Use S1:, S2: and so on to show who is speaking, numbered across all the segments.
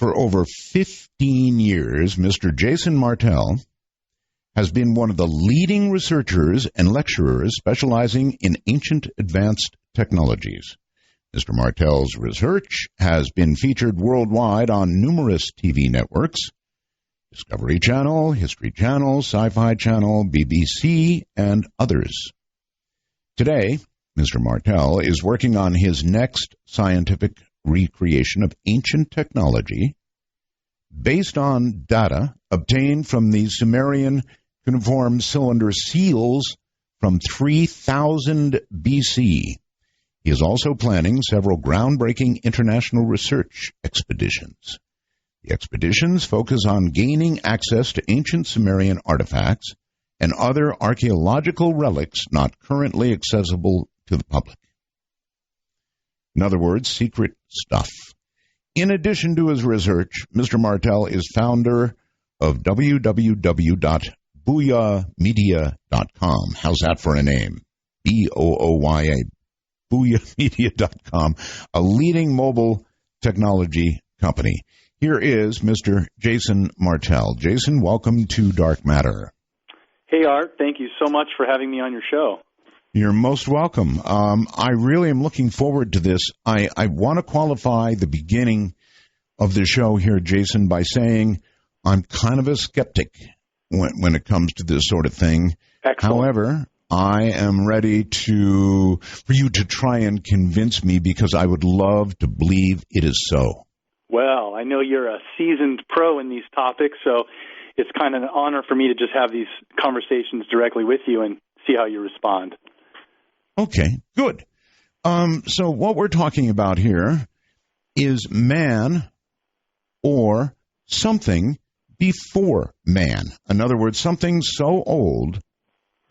S1: For over 15 years, Mr. Jason Martell has been one of the leading researchers and lecturers specializing in ancient advanced technologies. Mr. Martell's research has been featured worldwide on numerous TV networks: Discovery Channel, History Channel, Sci-Fi Channel, BBC, and others. Today, Mr. Martell is working on his next scientific recreation of ancient technology based on data obtained from the Sumerian cuneiform cylinder seals from 3000 BC. He is also planning several groundbreaking international research expeditions. The expeditions focus on gaining access to ancient Sumerian artifacts and other archaeological relics not currently accessible to the public. In other words, secret stuff. In addition to his research, Mr. Martell is founder of www.booyamedia.com. How's that for a name? B-O-O-Y-A. Booyamedia.com, a leading mobile technology company. Here is Mr. Jason Martell. Jason, welcome to Dark Matter.
S2: Hey, Art. Thank you so much for having me on your show.
S1: You're most welcome. I really am looking forward to this. I want to qualify the beginning of the show here, Jason, by saying I'm kind of a skeptic when it comes to this sort of thing.
S2: Excellent.
S1: However, I am ready for you to try and convince me, because I would love to believe it is so.
S2: Well, I know you're a seasoned pro in these topics, so it's kind of an honor for me to just have these conversations directly with you and see how you respond.
S1: Okay, good. So what we're talking about here is man or something before man. In other words, something so old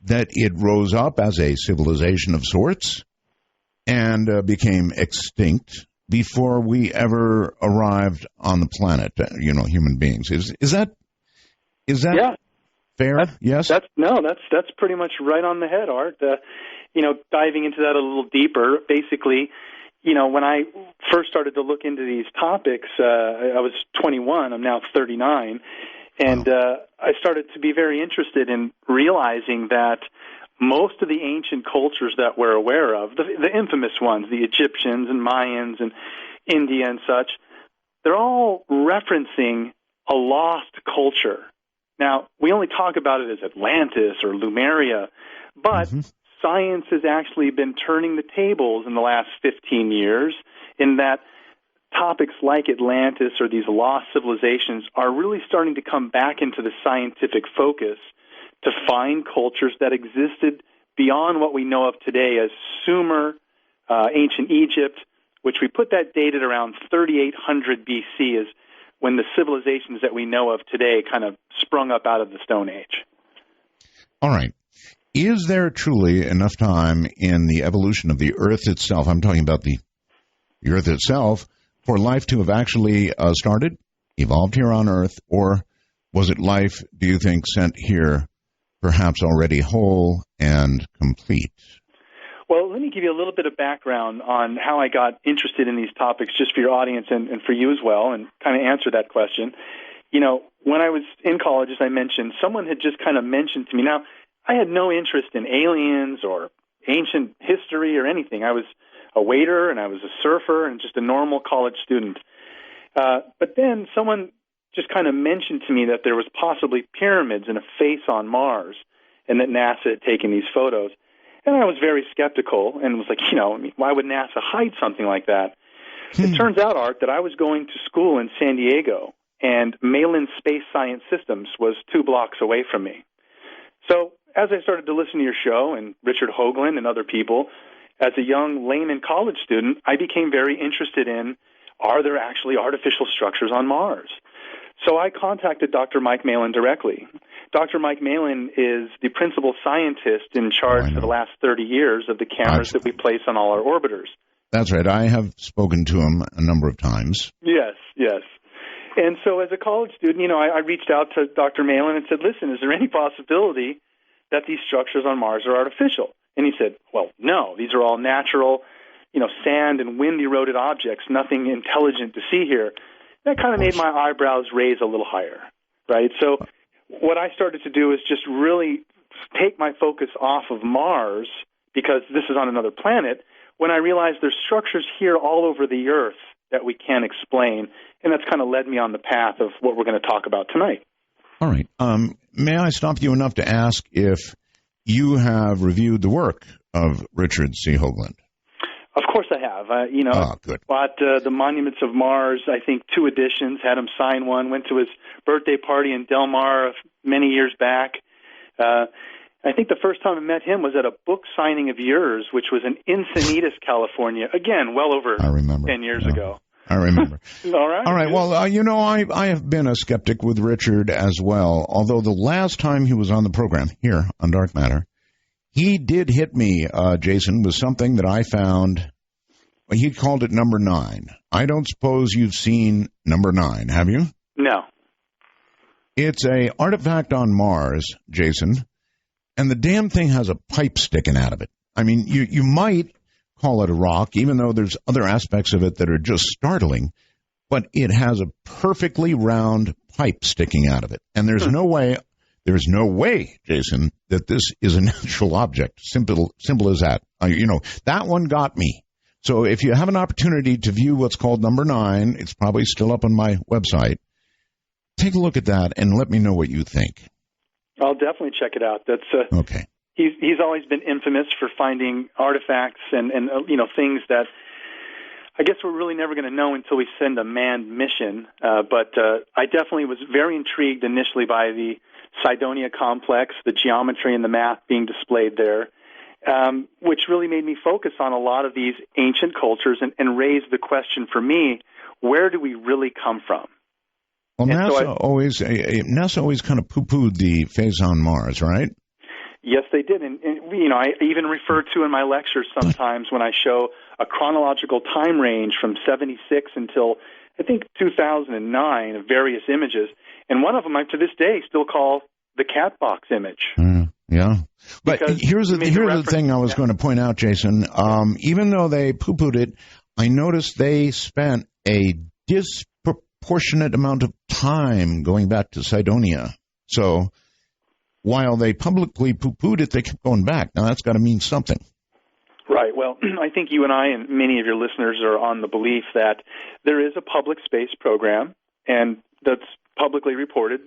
S1: that it rose up as a civilization of sorts and became extinct before we ever arrived on the planet, human beings. Is that
S2: yeah.
S1: Fair? Yes?
S2: That's pretty much right on the head, Art. Diving into that a little deeper, basically, when I first started to look into these topics, I was 21, I'm now 39, and I started to be very interested in realizing that most of the ancient cultures that we're aware of, the infamous ones, the Egyptians and Mayans and India and such, they're all referencing a lost culture. Now, we only talk about it as Atlantis or Lemuria, but science has actually been turning the tables in the last 15 years in that topics like Atlantis or these lost civilizations are really starting to come back into the scientific focus to find cultures that existed beyond what we know of today as Sumer, ancient Egypt, which we put that date at around 3800 BC is when the civilizations that we know of today kind of sprung up out of the Stone Age.
S1: All right. Is there truly enough time in the evolution of the Earth itself, I'm talking about the Earth itself, for life to have actually started, evolved here on Earth, or was it life, do you think, sent here perhaps already whole and complete?
S2: Well, let me give you a little bit of background on how I got interested in these topics, just for your audience and for you as well, and kind of answer that question. When I was in college, as I mentioned, someone had just kind of mentioned to me. Now, I had no interest in aliens or ancient history or anything. I was a waiter and I was a surfer and just a normal college student. But then someone just kind of mentioned to me that there was possibly pyramids and a face on Mars and that NASA had taken these photos. And I was very skeptical and was like, why would NASA hide something like that? It turns out, Art, that I was going to school in San Diego, and Malin Space Science Systems was 2 blocks away from me. So as I started to listen to your show and Richard Hoagland and other people, as a young layman college student, I became very interested in, are there actually artificial structures on Mars? So I contacted Dr. Mike Malin directly. Dr. Mike Malin is the principal scientist in charge for the last 30 years of the cameras that we place on all our orbiters.
S1: That's right. I have spoken to him a number of times.
S2: Yes. And so as a college student, I reached out to Dr. Malin and said, listen, is there any possibility that these structures on Mars are artificial? And he said, well, no, these are all natural, sand and wind-eroded objects, nothing intelligent to see here. that kind of made my eyebrows raise a little higher, right? So what I started to do is just really take my focus off of Mars, because this is on another planet, when I realized there's structures here all over the Earth that we can't explain, and that's kind of led me on the path of what we're going to talk about tonight.
S1: All right. May I stop you enough to ask if you have reviewed the work of Richard C. Hoagland?
S2: Of course I have.
S1: Good.
S2: Bought the Monuments of Mars, I think 2 editions, had him sign one, went to his birthday party in Del Mar many years back. I think the first time I met him was at a book signing of yours, which was in Encinitas, California. Again, well over 10 years ago.
S1: I remember.
S2: All right.
S1: All right. Well, I have been a skeptic with Richard as well, although the last time he was on the program here on Dark Matter, he did hit me, Jason, with something that I found. He called it number 9. I don't suppose you've seen number 9, have you?
S2: No.
S1: It's a artifact on Mars, Jason, and the damn thing has a pipe sticking out of it. I mean, you might call it a rock, even though there's other aspects of it that are just startling, but it has a perfectly round pipe sticking out of it. And there's no way, Jason, that this is a natural object. Simple as that. That one got me. So if you have an opportunity to view what's called number 9, it's probably still up on my website. Take a look at that and let me know what you think.
S2: I'll definitely check it out. That's
S1: okay.
S2: He's always been infamous for finding artifacts and things that I guess we're really never going to know until we send a manned mission. But I definitely was very intrigued initially by the Cydonia Complex, the geometry and the math being displayed there, which really made me focus on a lot of these ancient cultures and raise the question for me, where do we really come from?
S1: Well, NASA always kind of poo-pooed the phase on Mars, right?
S2: Yes, they did. And I even refer to in my lectures sometimes when I show a chronological time range from 76 until, I think, 2009 of various images. And one of them I, to this day, still call the cat box image.
S1: Yeah. But here's the thing I was going to point out, Jason. Even though they poo-pooed it, I noticed they spent a disproportionate amount of time going back to Cydonia. So while they publicly poo-pooed it, they kept going back. Now, that's got to mean something.
S2: Right. Well, I think you and I and many of your listeners are on the belief that there is a public space program, and that's publicly reported.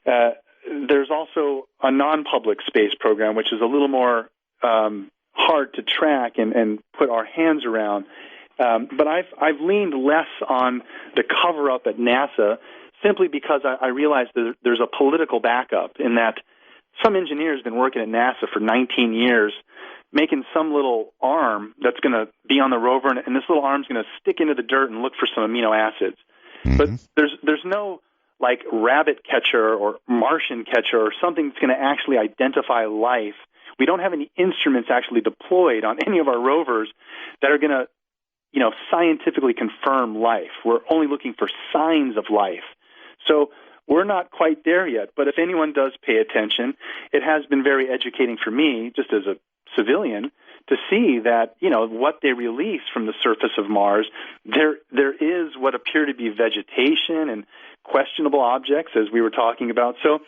S2: There's also a non-public space program, which is a little more hard to track and put our hands around. But I've leaned less on the cover-up at NASA simply because I realize that there's a political backup in that some engineer has been working at NASA for 19 years making some little arm that's going to be on the rover, and this little arm's going to stick into the dirt and look for some amino acids. Mm-hmm. But there's no like rabbit catcher or Martian catcher or something that's going to actually identify life. We don't have any instruments actually deployed on any of our rovers that are going to, scientifically confirm life. We're only looking for signs of life. So we're not quite there yet. But if anyone does pay attention, it has been very educating for me, just as a civilian, to see that, what they release from the surface of Mars, there is what appear to be vegetation and questionable objects, as we were talking about. So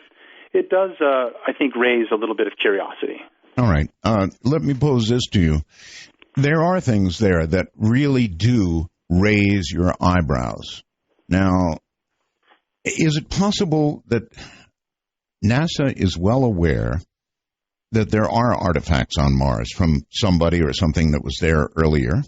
S2: it does, I think, raise a little bit of curiosity.
S1: All right. Let me pose this to you. There are things there that really do raise your eyebrows. Now, is it possible that NASA is well aware that there are artifacts on Mars from somebody or something that was there earlier,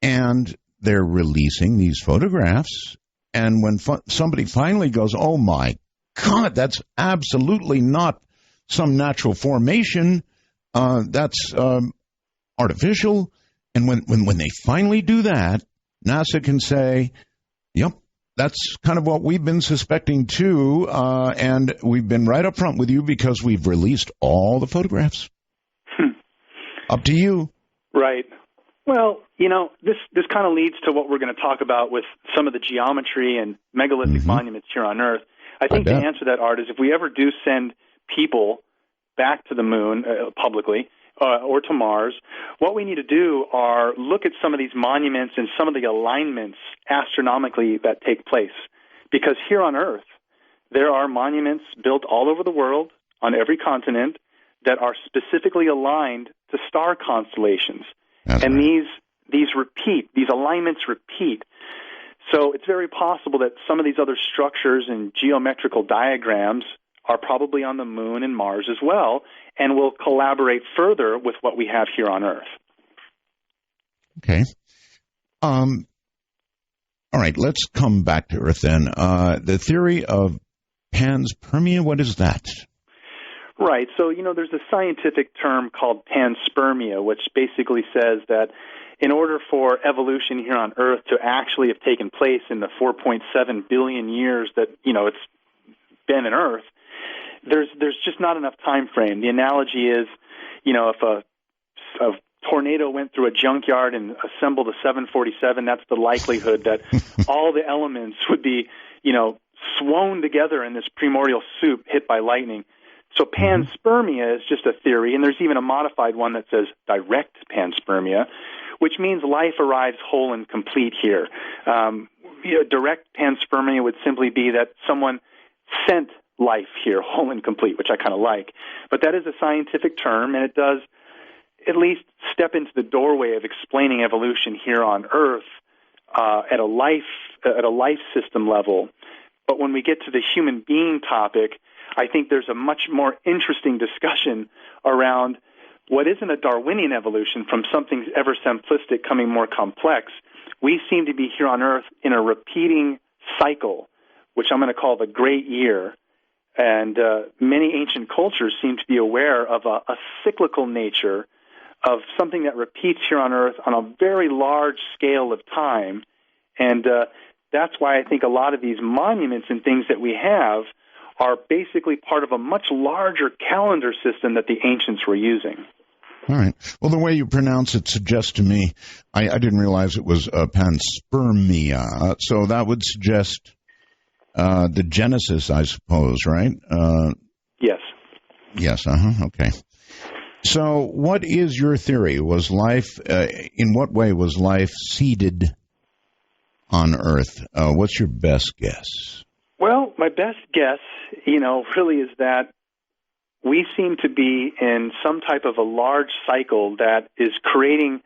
S1: and they're releasing these photographs, and when somebody finally goes, oh my God, that's absolutely not some natural formation, that's artificial, and when they finally do that, NASA can say, yep, that's kind of what we've been suspecting too, and we've been right up front with you because we've released all the photographs. Up to you.
S2: Right. Well, this kind of leads to what we're going to talk about with some of the geometry and megalithic monuments here on Earth. I think the answer to that, Art, is if we ever do send people back to the moon publicly, or to Mars. What we need to do are look at some of these monuments and some of the alignments astronomically that take place. Because here on Earth, there are monuments built all over the world, on every continent, that are specifically aligned to star constellations.
S1: That's
S2: and
S1: right.
S2: these alignments repeat. So it's very possible that some of these other structures and geometrical diagrams are probably on the Moon and Mars as well, and will collaborate further with what we have here on Earth.
S1: Okay. All right, let's come back to Earth then. The theory of Panspermia, what is that?
S2: Right. So, there's a scientific term called Panspermia, which basically says that in order for evolution here on Earth to actually have taken place in the 4.7 billion years that, it's been in Earth, there's just not enough time frame. The analogy is, if a tornado went through a junkyard and assembled a 747, that's the likelihood that all the elements would be, swown together in this primordial soup hit by lightning. So panspermia is just a theory, and there's even a modified one that says direct panspermia, which means life arrives whole and complete here. Direct panspermia would simply be that someone sent life here whole and complete, which I kind of like. But that is a scientific term, and it does at least step into the doorway of explaining evolution here on Earth at a life system level. But when we get to the human being topic, I think there's a much more interesting discussion around what isn't a Darwinian evolution from something ever simplistic coming more complex. We seem to be here on Earth in a repeating cycle, which I'm going to call the Great Year. And many ancient cultures seem to be aware of a cyclical nature of something that repeats here on Earth on a very large scale of time. And that's why I think a lot of these monuments and things that we have are basically part of a much larger calendar system that the ancients were using.
S1: All right. Well, the way you pronounce it suggests to me, I didn't realize it was panspermia. So that would suggest the Genesis, I suppose, right?
S2: Yes.
S1: Yes, okay. So what is your theory? Was life, in what way was life seeded on Earth? What's your best guess?
S2: Well, my best guess, really is that we seem to be in some type of a large cycle that is creating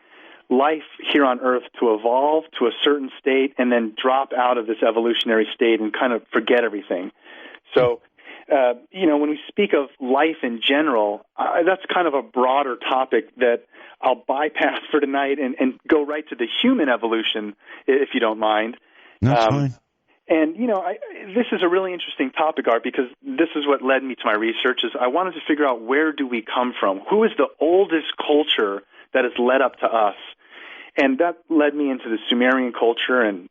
S2: life here on Earth to evolve to a certain state and then drop out of this evolutionary state and kind of forget everything. So, when we speak of life in general, that's kind of a broader topic that I'll bypass for tonight and go right to the human evolution, if you don't mind.
S1: That's fine.
S2: And, this is a really interesting topic, Art, because this is what led me to my research, is I wanted to figure out where do we come from? Who is the oldest culture that has led up to us? And that led me into the Sumerian culture and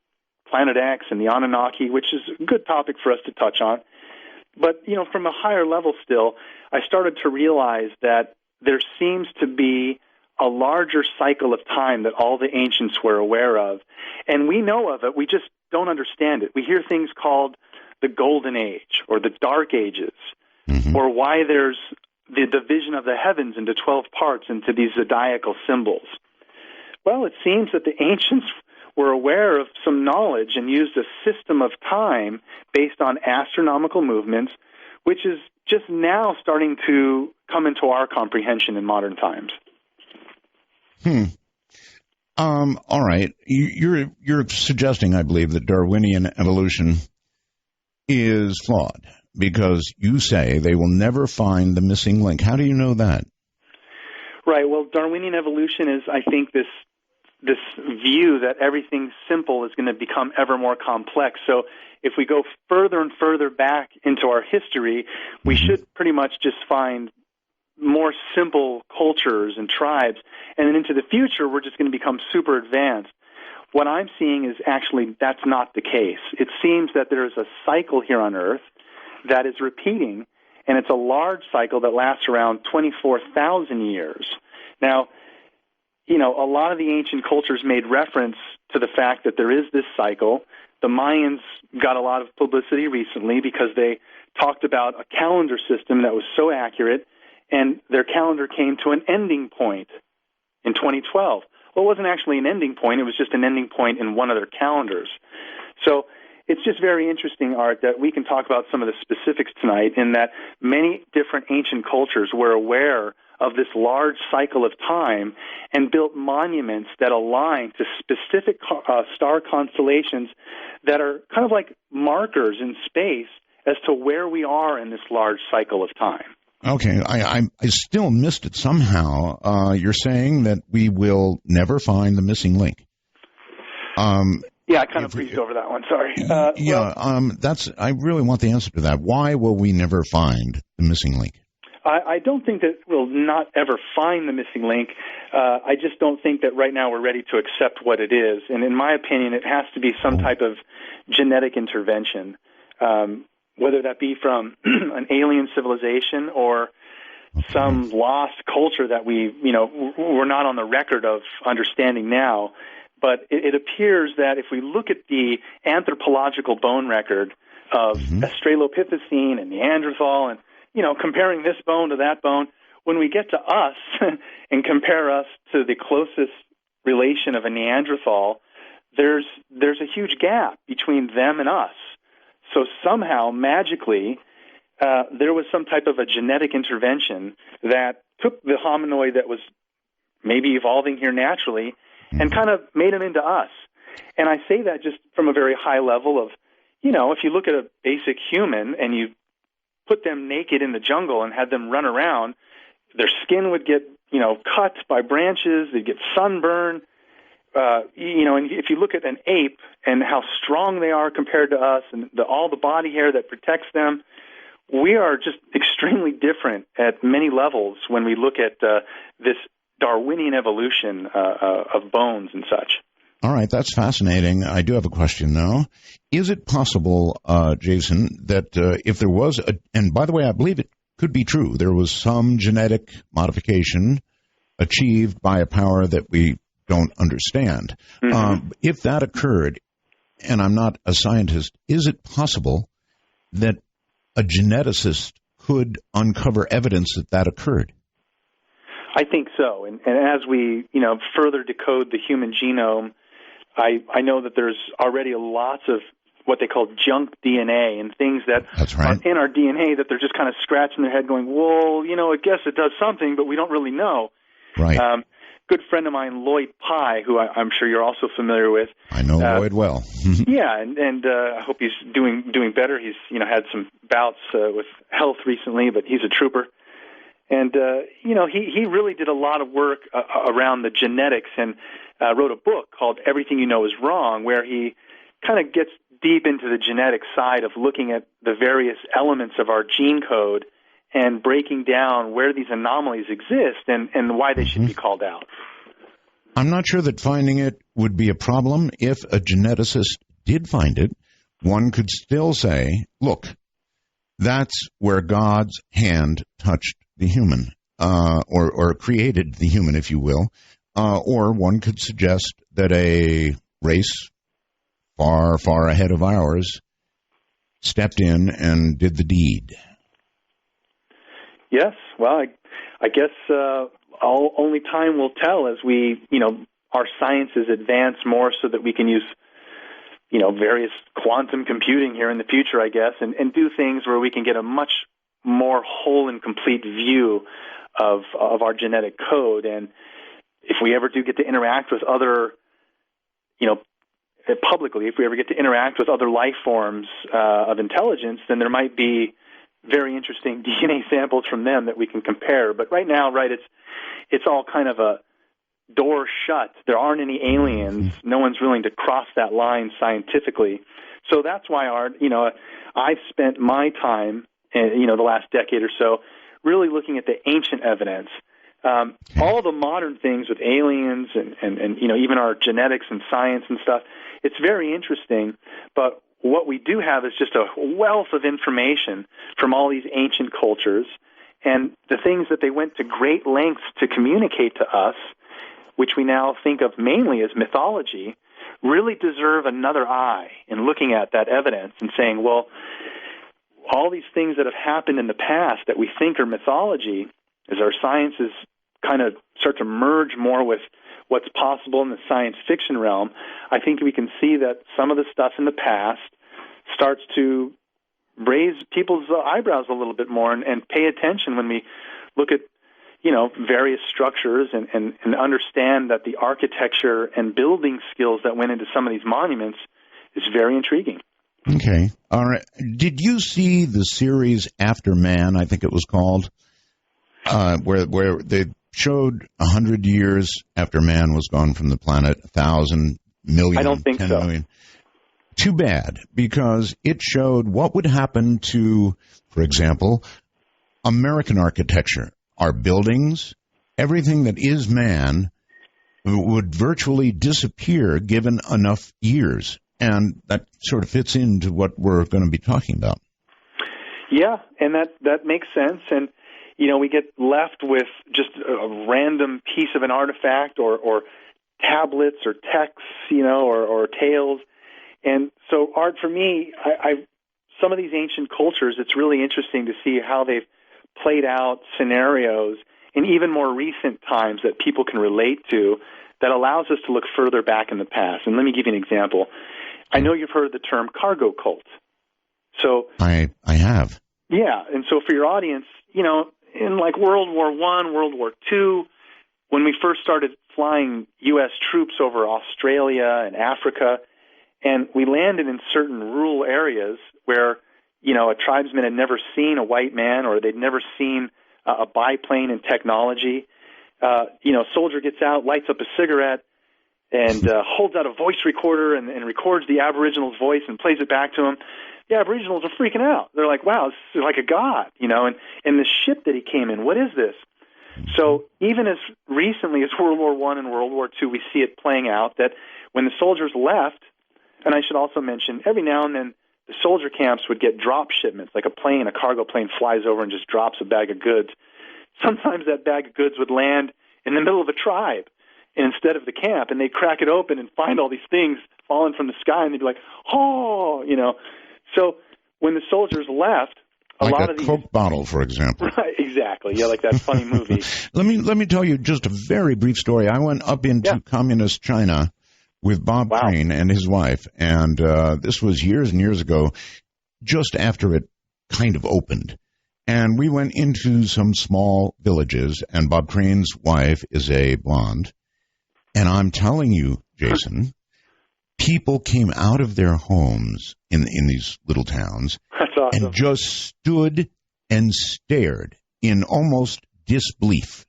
S2: Planet X and the Anunnaki, which is a good topic for us to touch on. But, from a higher level still, I started to realize that there seems to be a larger cycle of time that all the ancients were aware of. And we know of it, we just don't understand it. We hear things called the Golden Age or the Dark Ages, or why there's the division of the heavens into 12 parts into these zodiacal symbols. Well, it seems that the ancients were aware of some knowledge and used a system of time based on astronomical movements, which is just now starting to come into our comprehension in modern times.
S1: All right. You're suggesting, I believe, that Darwinian evolution is flawed because you say they will never find the missing link. How do you know that?
S2: Right. Well, Darwinian evolution is, I think, this view that everything simple is going to become ever more complex. So if we go further and further back into our history, we should pretty much just find more simple cultures and tribes. And then into the future, we're just going to become super advanced. What I'm seeing is actually that's not the case. It seems that there's a cycle here on Earth that is repeating, and it's a large cycle that lasts around 24,000 years. Now, a lot of the ancient cultures made reference to the fact that there is this cycle. The Mayans got a lot of publicity recently because they talked about a calendar system that was so accurate and their calendar came to an ending point in 2012. Well, it wasn't actually an ending point. It was just an ending point in one of their calendars. So it's just very interesting, Art, that we can talk about some of the specifics tonight in that many different ancient cultures were aware of this large cycle of time and built monuments that align to specific star constellations that are kind of like markers in space as to where we are in this large cycle of time.
S1: Okay, I still missed it somehow. You're saying that we will never find the missing link.
S2: Yeah, I kind of breezed over that one. Sorry.
S1: I really want the answer to that. Why will we never find the missing link?
S2: I don't think that we'll not ever find the missing link. I just don't think that right now we're ready to accept what it is. And in my opinion, it has to be some type of genetic intervention, whether that be from an alien civilization or some lost culture that we're not on the record of understanding now. But it appears that if we look at the anthropological bone record of Australopithecine and Neanderthal and comparing this bone to that bone, when we get to us and compare us to the closest relation of a Neanderthal, there's a huge gap between them and us. So somehow, magically, there was some type of a genetic intervention that took the hominoid that was maybe evolving here naturally and kind of made them into us. And I say that just from a very high level of, if you look at a basic human and you put them naked in the jungle and had them run around, their skin would get, cut by branches, they'd get sunburn. And if you look at an ape and how strong they are compared to us and all the body hair that protects them, we are just extremely different at many levels when we look at this Darwinian evolution of bones and such.
S1: All right, that's fascinating. I do have a question, though. Is it possible, Jason, that if there was and by the way, I believe it could be true, there was some genetic modification achieved by a power that we don't understand. If that occurred, and I'm not a scientist, is it possible that a geneticist could uncover evidence that occurred?
S2: I think so. And as we, further decode the human genome, I know that there's already lots of what they call junk DNA and things that are in our DNA that they're just kind of scratching their head going, well, I guess it does something, but we don't really know.
S1: Right.
S2: Good friend of mine, Lloyd Pye, who I'm sure you're also familiar with.
S1: I know Lloyd well.
S2: Yeah, and I hope he's doing better. He's had some bouts with health recently, but he's a trooper. And he really did a lot of work around the genetics and wrote a book called Everything You Know Is Wrong, where he kind of gets deep into the genetic side of looking at the various elements of our gene code and breaking down where these anomalies exist and why they should be called out.
S1: I'm not sure that finding it would be a problem. If a geneticist did find it, one could still say, look, that's where God's hand touched the human, or created the human, if you will. Or one could suggest that a race far, far ahead of ours stepped in and did the deed.
S2: Yes, well, I guess only time will tell as we, our sciences advance more so that we can use, various quantum computing here in the future, I guess, and do things where we can get a much more whole and complete view of our genetic code. And if we ever do get to interact with other, publicly, if we ever get to interact with other life forms of intelligence, then there might be very interesting DNA samples from them that we can compare. But right now, it's all kind of a door shut. There aren't any aliens. No one's willing to cross that line scientifically. So that's why, I've spent my time, the last decade or so, really looking at the ancient evidence. All the modern things with aliens and even our genetics and science and stuff, it's very interesting, but what we do have is just a wealth of information from all these ancient cultures and the things that they went to great lengths to communicate to us, which we now think of mainly as mythology, really deserve another eye in looking at that evidence and saying, well, all these things that have happened in the past that we think are mythology, as our sciences kind of start to merge more with what's possible in the science fiction realm, I think we can see that some of the stuff in the past starts to raise people's eyebrows a little bit more and pay attention when we look at, various structures and understand that the architecture and building skills that went into some of these monuments is very intriguing.
S1: Okay. All right. Did you see the series After Man, I think it was called, where they showed 100 years after man was gone from the planet, 1,000, million,
S2: I don't think
S1: 10
S2: so.
S1: million? Too bad, because it showed what would happen to, for example, American architecture. Our buildings, everything that is man, would virtually disappear given enough years. And that sort of fits into what we're going to be talking about.
S2: Yeah, and that makes sense. And, we get left with just a random piece of an artifact or tablets or texts, or tales. And so art, for me, some of these ancient cultures, it's really interesting to see how they've played out scenarios in even more recent times that people can relate to that allows us to look further back in the past. And let me give you an example. I know you've heard the term cargo cult. So
S1: I have.
S2: Yeah, and so for your audience, in like World War I, World War II, when we first started flying U.S. troops over Australia and Africa, and we landed in certain rural areas where, a tribesman had never seen a white man or they'd never seen a biplane in technology. Soldier gets out, lights up a cigarette, and holds out a voice recorder and records the Aboriginal's voice and plays it back to him. The Aboriginals are freaking out. They're like, wow, this is like a god, and the ship that he came in, what is this? So even as recently as World War I and World War II, we see it playing out that when the soldiers left, and I should also mention, every now and then the soldier camps would get drop shipments, like a cargo plane flies over and just drops a bag of goods. Sometimes that bag of goods would land in the middle of a tribe instead of the camp, and they'd crack it open and find all these things falling from the sky, and they'd be like, oh, So when the soldiers left, a lot of these...
S1: Like a Coke bottle, for example.
S2: Right, exactly. Yeah, like that funny movie.
S1: Let me tell you just a very brief story. I went up into communist China with Bob Crane and his wife, and this was years and years ago, just after it kind of opened. And we went into some small villages, and Bob Crane's wife is a blonde. And I'm telling you, Jason, people came out of their homes in these little towns.
S2: That's awesome.
S1: And just stood and stared in almost disbelief.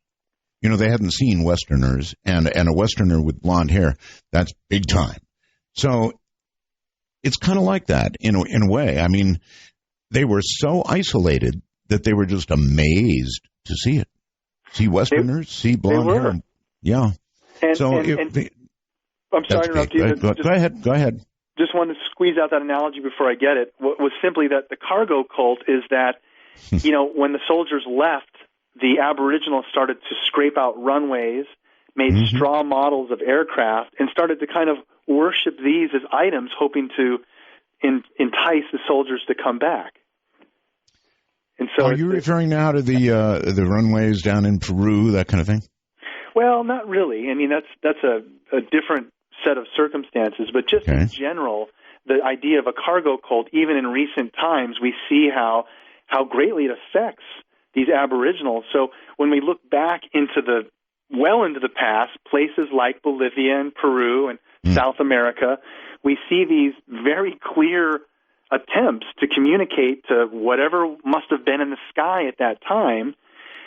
S1: They hadn't seen Westerners, and a Westerner with blonde hair, that's big time. So it's kind of like that in a way. I mean, they were so isolated that they were just amazed to see it. See Westerners, see blonde hair. Yeah.
S2: I'm sorry to interrupt you.
S1: Go ahead.
S2: Just wanted to squeeze out that analogy before I get it. What was simply that the cargo cult is that, when the soldiers left, the Aboriginals started to scrape out runways, made straw models of aircraft, and started to kind of worship these as items, hoping to entice the soldiers to come back. And so,
S1: are you referring now to the runways down in Peru, that kind of thing?
S2: Well, not really. I mean, that's a different set of circumstances, but just in general, the idea of a cargo cult, even in recent times, we see how greatly it affects these Aboriginals. So when we look back into the past, places like Bolivia and Peru and South America, we see these very clear attempts to communicate to whatever must have been in the sky at that time.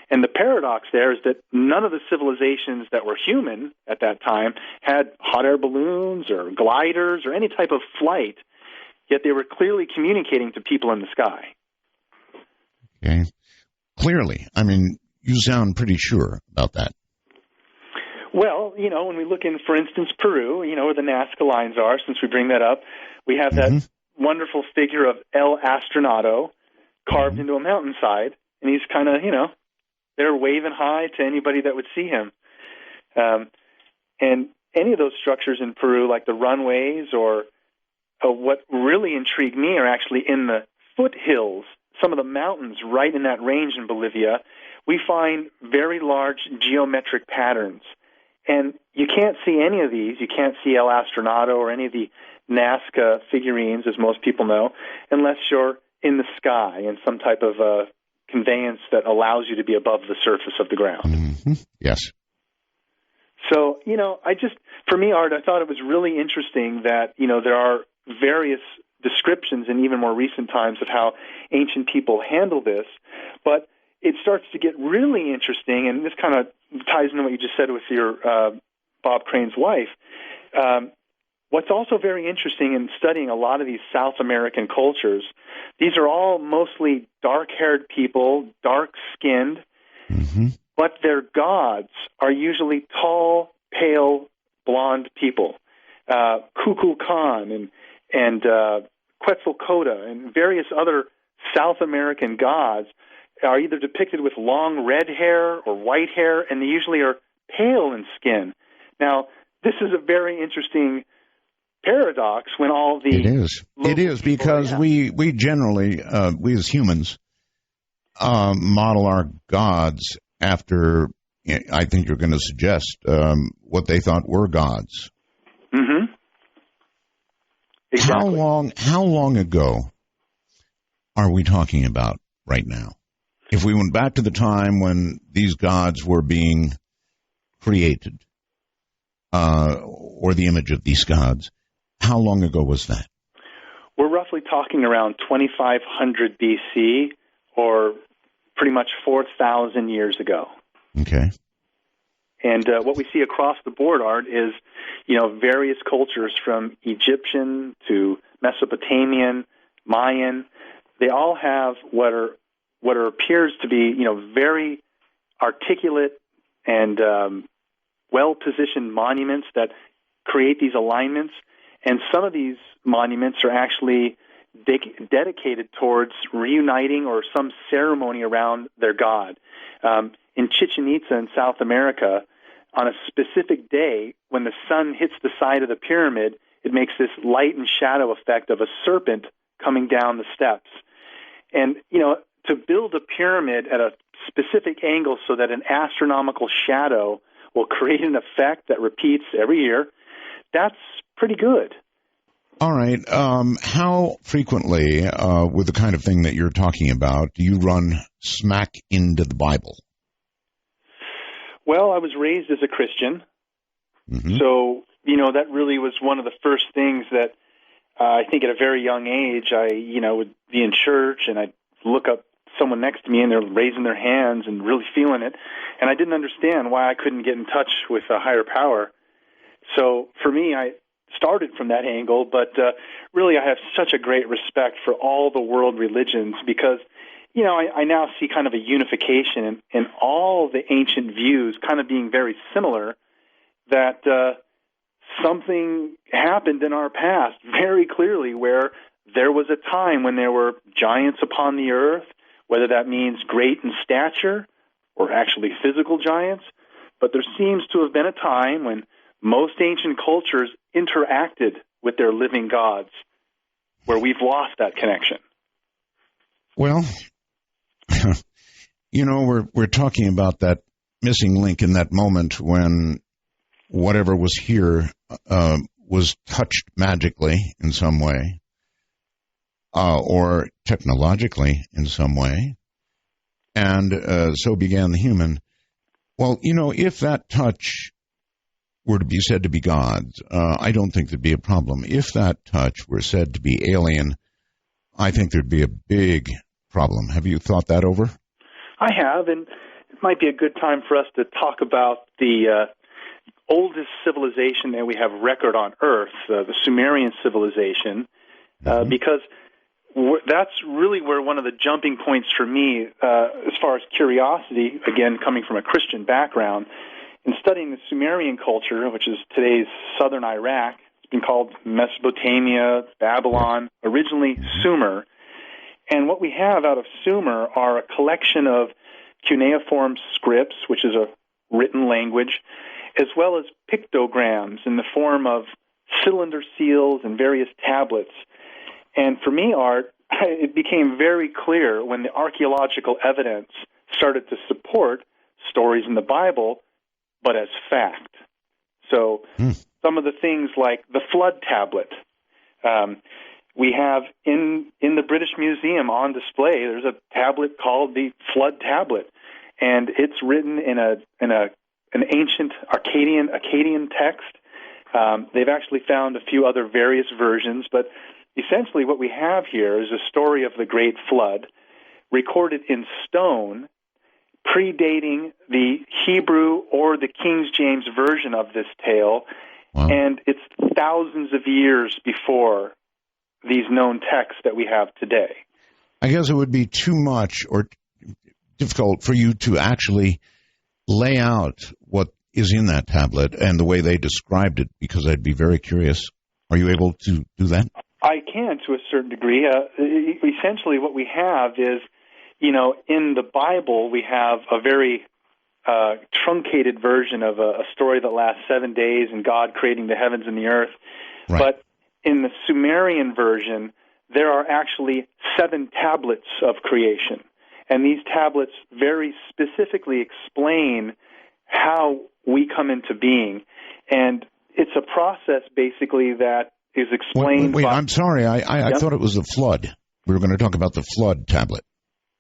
S2: And the paradox there is that none of the civilizations that were human at that time had hot air balloons or gliders or any type of flight, yet they were clearly communicating to people in the sky.
S1: Okay. Clearly. I mean, you sound pretty sure about that.
S2: Well, when we look in, for instance, Peru, where the Nazca lines are, since we bring that up, we have that wonderful figure of El Astronato carved into a mountainside, and he's kind of, they're waving hi to anybody that would see him. And any of those structures in Peru, like the runways or what really intrigued me are actually in the foothills, some of the mountains right in that range in Bolivia, we find very large geometric patterns. And you can't see any of these. You can't see El Astronato or any of the Nazca figurines, as most people know, unless you're in the sky in some type of conveyance that allows you to be above the surface of the ground.
S1: Mm-hmm. Yes.
S2: So, for me, Art, I thought it was really interesting that, there are various descriptions in even more recent times of how ancient people handle this, but it starts to get really interesting, and this kind of ties into what you just said with your Bob Crane's wife. What's also very interesting in studying a lot of these South American cultures, these are all mostly dark-haired people, dark-skinned,
S1: mm-hmm.
S2: but their gods are usually tall, pale, blonde people. Kukulkan and Quetzalcoatl and various other South American gods are either depicted with long red hair or white hair, and they usually are pale in skin. Now, this is a very interesting paradox when all the...
S1: It is because we generally, we as humans, model our gods after, I think you're going to suggest, what they thought were gods.
S2: Mm-hmm. Exactly.
S1: How long ago are we talking about right now? If we went back to the time when these gods were being created, or the image of these gods, how long ago was that?
S2: We're roughly talking around 2500 BC, or pretty much 4,000 years ago.
S1: Okay.
S2: And what we see across the board, Art, is, various cultures from Egyptian to Mesopotamian, Mayan. They all have what appears to be, very articulate and well-positioned monuments that create these alignments. And some of these monuments are actually dedicated towards reuniting or some ceremony around their god. In Chichen Itza in South America, on a specific day, when the sun hits the side of the pyramid, it makes this light and shadow effect of a serpent coming down the steps. And, to build a pyramid at a specific angle so that an astronomical shadow will create an effect that repeats every year, that's pretty good.
S1: All right. How frequently, with the kind of thing that you're talking about, do you run smack into the Bible?
S2: Well, I was raised as a Christian,
S1: mm-hmm.
S2: so, that really was one of the first things that I think at a very young age, I, would be in church and I'd look up someone next to me and they're raising their hands and really feeling it, and I didn't understand why I couldn't get in touch with a higher power. So for me, I started from that angle, but really I have such a great respect for all the world religions because, I now see kind of a unification in all the ancient views kind of being very similar, that something happened in our past very clearly where there was a time when there were giants upon the earth, whether that means great in stature or actually physical giants, but there seems to have been a time when most ancient cultures interacted with their living gods, where we've lost that connection.
S1: Well, we're talking about that missing link in that moment when whatever was here was touched magically in some way, or technologically in some way, and so began the human. Well, if that touch were to be said to be God's, I don't think there'd be a problem. If that touch were said to be alien, I think there'd be a big problem. Have you thought that over?
S2: I have, and it might be a good time for us to talk about the oldest civilization that we have record on Earth, the Sumerian Civilization, because that's really where one of the jumping points for me, as far as curiosity, again, coming from a Christian background, in studying the Sumerian culture, which is today's southern Iraq. It's been called Mesopotamia, Babylon, originally Sumer. And what we have out of Sumer are a collection of cuneiform scripts, which is a written language, as well as pictograms in the form of cylinder seals and various tablets. And for me, Art, it became very clear when the archaeological evidence started to support stories in the Bible, but as fact. So some of the things like the Flood tablet. We have in the British Museum on display, there's a tablet called the Flood tablet, and it's written in an ancient Akkadian text. They've actually found a few other various versions, but essentially what we have here is a story of the Great Flood recorded in stone, predating the Hebrew or the King James version of this tale, and it's thousands of years before these known texts that we have today.
S1: I guess it would be too much or difficult for you to actually lay out what is in that tablet and the way they described it, because I'd be very curious. Are you able to do that?
S2: I can, to a certain degree. Essentially what we have is, in the Bible, we have a very truncated version of a story that lasts 7 days and God creating the heavens and the earth.
S1: Right.
S2: But in the Sumerian version, there are actually 7 tablets of creation. And these tablets very specifically explain how we come into being. And it's a process, basically, that is explained
S1: Wait, I'm sorry. I thought it was the Flood. We were going to talk about the Flood tablet.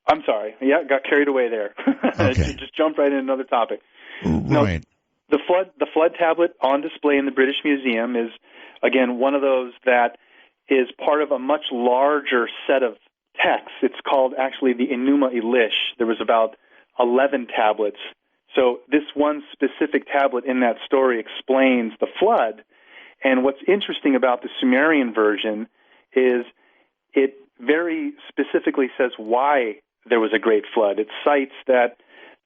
S2: I'm sorry. Yeah, got carried away there.
S1: Okay.
S2: Just jumped right in another topic.
S1: Right.
S2: No, the Flood tablet on display in the British Museum is, again, one of those that is part of a much larger set of texts. It's called, actually, the Enuma Elish. There was about 11 tablets. So this one specific tablet in that story explains the flood. And what's interesting about the Sumerian version is it very specifically says why there was a great flood. It cites that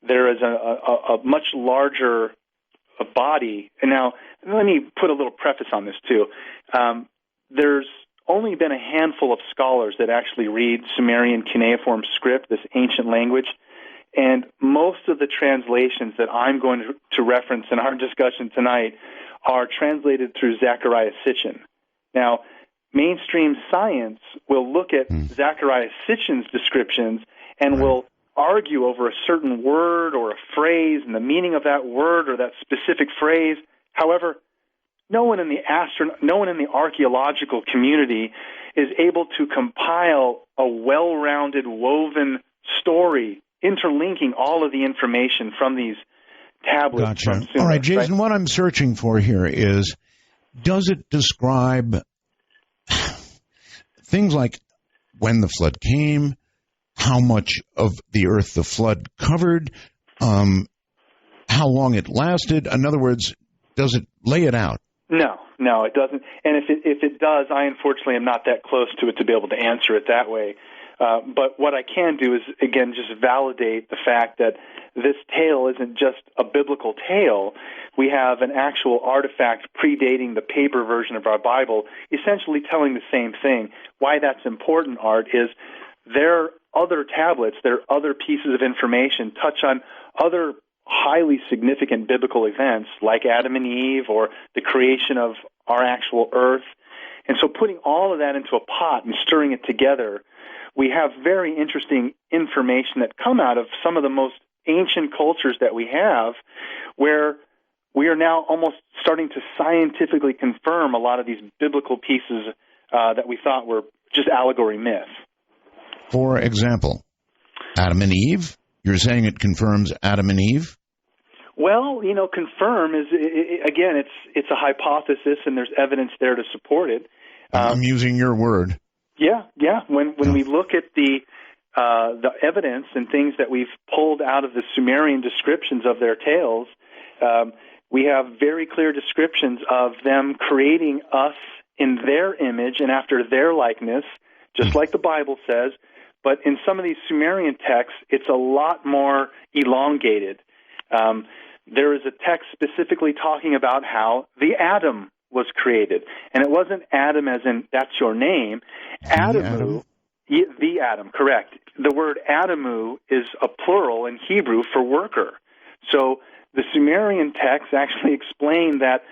S2: there is a much larger body. And now, let me put a little preface on this, too. There's only been a handful of scholars that actually read Sumerian cuneiform script, this ancient language, and most of the translations that I'm going to reference in our discussion tonight are translated through Zecharia Sitchin. Now, mainstream science will look at Zecharia Sitchin's descriptions and will argue over a certain word or a phrase and the meaning of that word or that specific phrase. However, no one in the archaeological community is able to compile a well-rounded, woven story interlinking all of the information from these tablets.
S1: Gotcha.
S2: From Sumer.
S1: All right, Jason, what I'm searching for here is, does it describe things like when the flood came, how much of the earth the flood covered, how long it lasted? In other words, does it lay it out?
S2: No, it doesn't. And if it does, I unfortunately am not that close to it to be able to answer it that way. But what I can do is, again, just validate the fact that this tale isn't just a biblical tale. We have an actual artifact predating the paper version of our Bible, essentially telling the same thing. Why that's important, Art, is their other tablets, their other pieces of information touch on other highly significant biblical events like Adam and Eve or the creation of our actual earth. And so putting all of that into a pot and stirring it together, we have very interesting information that come out of some of the most ancient cultures that we have, where we are now almost starting to scientifically confirm a lot of these biblical pieces that we thought were just allegory myth.
S1: For example, Adam and Eve? You're saying it confirms Adam and Eve?
S2: Well, confirm is, again, it's a hypothesis, and there's evidence there to support it.
S1: I'm using your word.
S2: Yeah. When we look at the evidence and things that we've pulled out of the Sumerian descriptions of their tales, we have very clear descriptions of them creating us in their image and after their likeness, just like the Bible says. But in some of these Sumerian texts, it's a lot more elongated. There is a text specifically talking about how the Adam was created. And it wasn't Adam as in, that's your name. Adamu, the Adam, correct. The word Adamu is a plural in Hebrew for worker. So the Sumerian texts actually explain that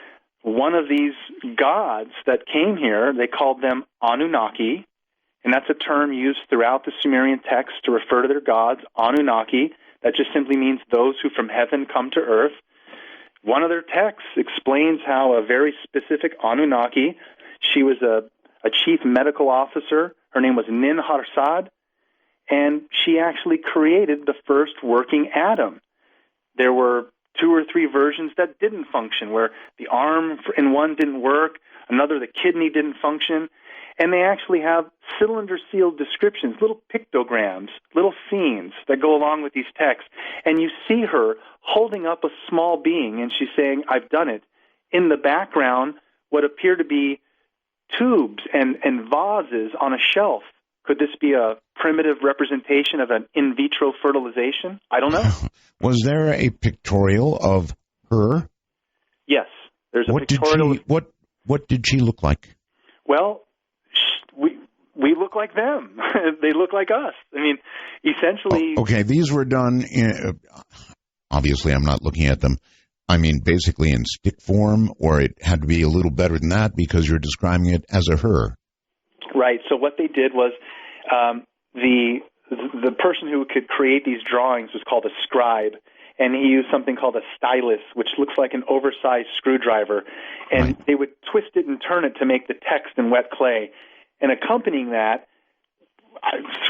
S2: one of these gods that came here, they called them Anunnaki, and that's a term used throughout the Sumerian text to refer to their gods, Anunnaki. That just simply means those who from heaven come to earth. One of their texts explains how a very specific Anunnaki, she was a chief medical officer. Her name was Nin Harsad, and she actually created the first working atom. There were 2 or 3 versions that didn't function, where the arm in one didn't work, another, the kidney didn't function, and they actually have cylinder-sealed descriptions, little pictograms, little scenes that go along with these texts, and you see her holding up a small being, and she's saying, "I've done it." In the background, what appear to be tubes and vases on a shelf. Could this be a primitive representation of an in vitro fertilization? I don't know.
S1: Was there a pictorial of her?
S2: Yes, there's a pictorial.
S1: What did she look like?
S2: Well, we look like them. They look like us. I mean, essentially.
S1: Oh, okay, these were done in. Obviously, I'm not looking at them. I mean, basically in stick form, or it had to be a little better than that because you're describing it as a her.
S2: Right. So what they did was the person who could create these drawings was called a scribe, and he used something called a stylus, which looks like an oversized screwdriver, and
S1: right.
S2: They would twist it and turn it to make the text in wet clay. And accompanying that,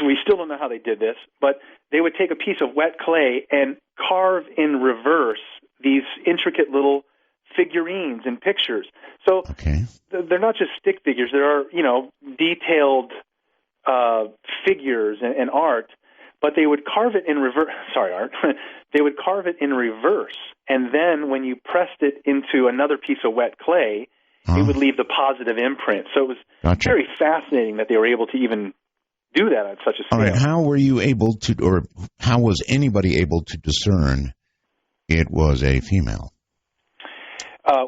S2: we still don't know how they did this, but they would take a piece of wet clay and carve in reverse these intricate little figurines and pictures. So
S1: okay.
S2: They're not just stick figures. There are, detailed figures and art, but they would carve it in reverse. Sorry, art. They would carve it in reverse, and then when you pressed it into another piece of wet clay, it would leave the positive imprint. So it was very fascinating that they were able to even do that on such a scale.
S1: All right. How were you able to, or how was anybody able to discern it was a female?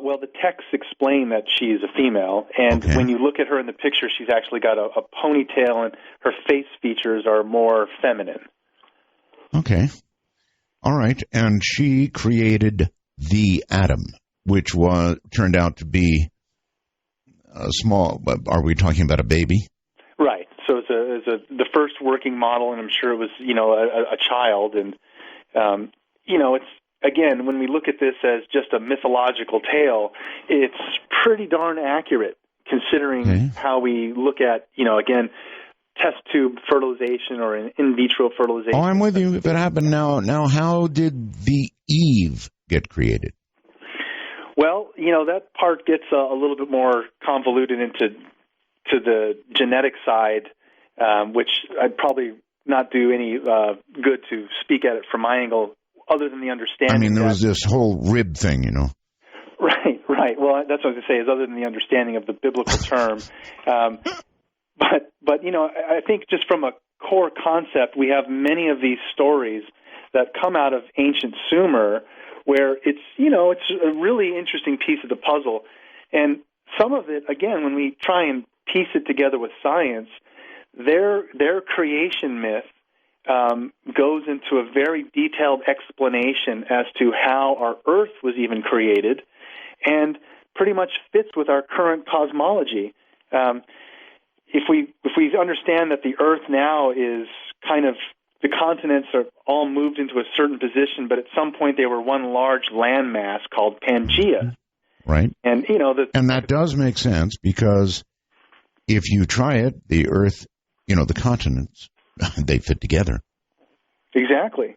S2: Well, the texts explain that she is a female, and when you look at her in the picture, she's actually got a ponytail, and her face features are more feminine. Okay.
S1: All right. And she created the atom, which turned out to be a small. Are we talking about a baby?
S2: Right. So it's the first working model, and I'm sure it was a child, and it's. Again, when we look at this as just a mythological tale, it's pretty darn accurate considering how we look at, again, test tube fertilization or an in vitro fertilization.
S1: Oh, I'm with you. If it happened now, how did the Eve get created?
S2: Well, that part gets a little bit more convoluted into the genetic side, which I'd probably not do any good to speak at it from my angle, other than the understanding.
S1: I mean, there was this whole rib thing,
S2: Right. Well, that's what I was going to say, is other than the understanding of the biblical term. But I think just from a core concept, we have many of these stories that come out of ancient Sumer where it's a really interesting piece of the puzzle. And some of it, again, when we try and piece it together with science, their creation myth goes into a very detailed explanation as to how our Earth was even created, and pretty much fits with our current cosmology. If we understand that the Earth now is kind of, the continents are all moved into a certain position, but at some point they were one large landmass called Pangaea.
S1: Right.
S2: And
S1: and that does make sense, because if you try it, the Earth, the continents, they fit together.
S2: Exactly.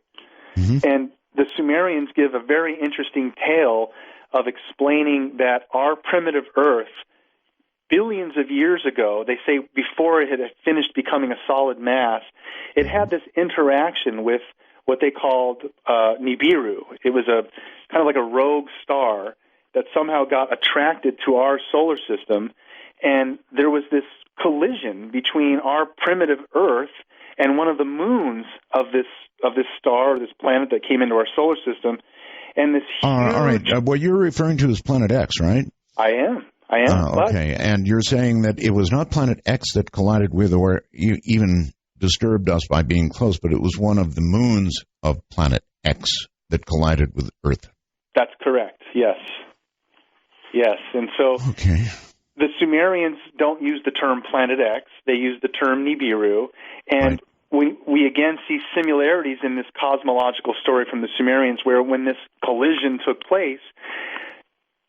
S2: Mm-hmm. And the Sumerians give a very interesting tale of explaining that our primitive Earth, billions of years ago, they say before it had finished becoming a solid mass, it had this interaction with what they called Nibiru. It was a kind of like a rogue star that somehow got attracted to our solar system, and there was this collision between our primitive Earth and one of the moons of this star, this planet that came into our solar system, and this huge...
S1: all right. What you're referring to is Planet X, right?
S2: I am.
S1: Okay, and you're saying that it was not Planet X that collided with or even disturbed us by being close, but it was one of the moons of Planet X that collided with Earth.
S2: That's correct, yes. Yes, and so...
S1: Okay.
S2: The Sumerians don't use the term Planet X. They use the term Nibiru. And we again see similarities in this cosmological story from the Sumerians, where when this collision took place,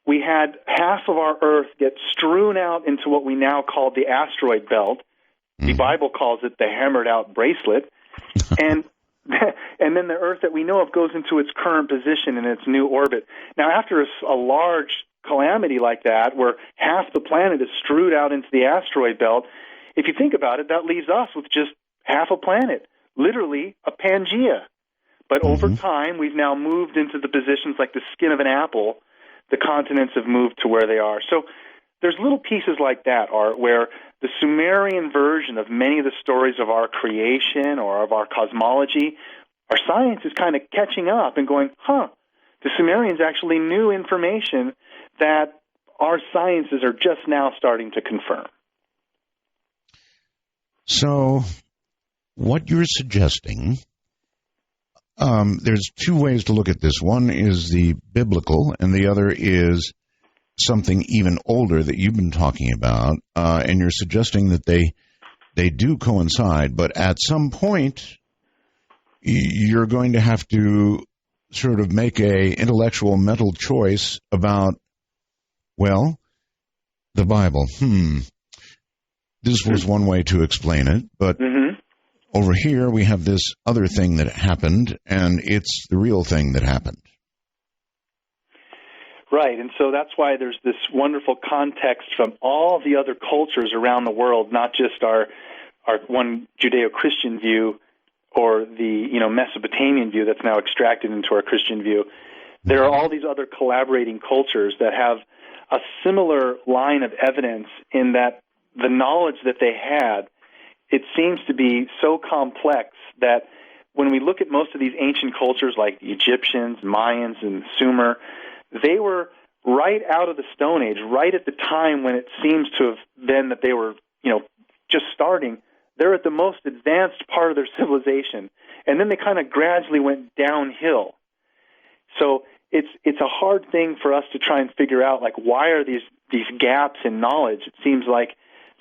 S2: we had half of our Earth get strewn out into what we now call the asteroid belt. The Bible calls it the hammered-out bracelet. And then the Earth that we know of goes into its current position in its new orbit. Now, after a large calamity like that, where half the planet is strewed out into the asteroid belt, if you think about it, that leaves us with just half a planet, literally a Pangea. But over time, we've now moved into the positions like the skin of an apple. The continents have moved to where they are. So there's little pieces like that, Art, where the Sumerian version of many of the stories of our creation or of our cosmology, our science is kind of catching up and going, the Sumerians actually knew information that our sciences are just now starting to confirm.
S1: So what you're suggesting, there's two ways to look at this. One is the biblical, and the other is something even older that you've been talking about, and you're suggesting that they do coincide, but at some point you're going to have to sort of make a intellectual mental choice about, well, the Bible. This was one way to explain it, but over here we have this other thing that happened, and it's the real thing that happened.
S2: Right, and so that's why there's this wonderful context from all the other cultures around the world, not just our one Judeo-Christian view or the Mesopotamian view that's now extracted into our Christian view. There are all these other collaborating cultures that have a similar line of evidence in that the knowledge that they had, it seems to be so complex that when we look at most of these ancient cultures like the Egyptians, Mayans, and Sumer, they were right out of the Stone Age, right at the time when it seems to have been that they were, just starting. They're at the most advanced part of their civilization, and then they kind of gradually went downhill. So it's a hard thing for us to try and figure out, like, why are these gaps in knowledge? It seems like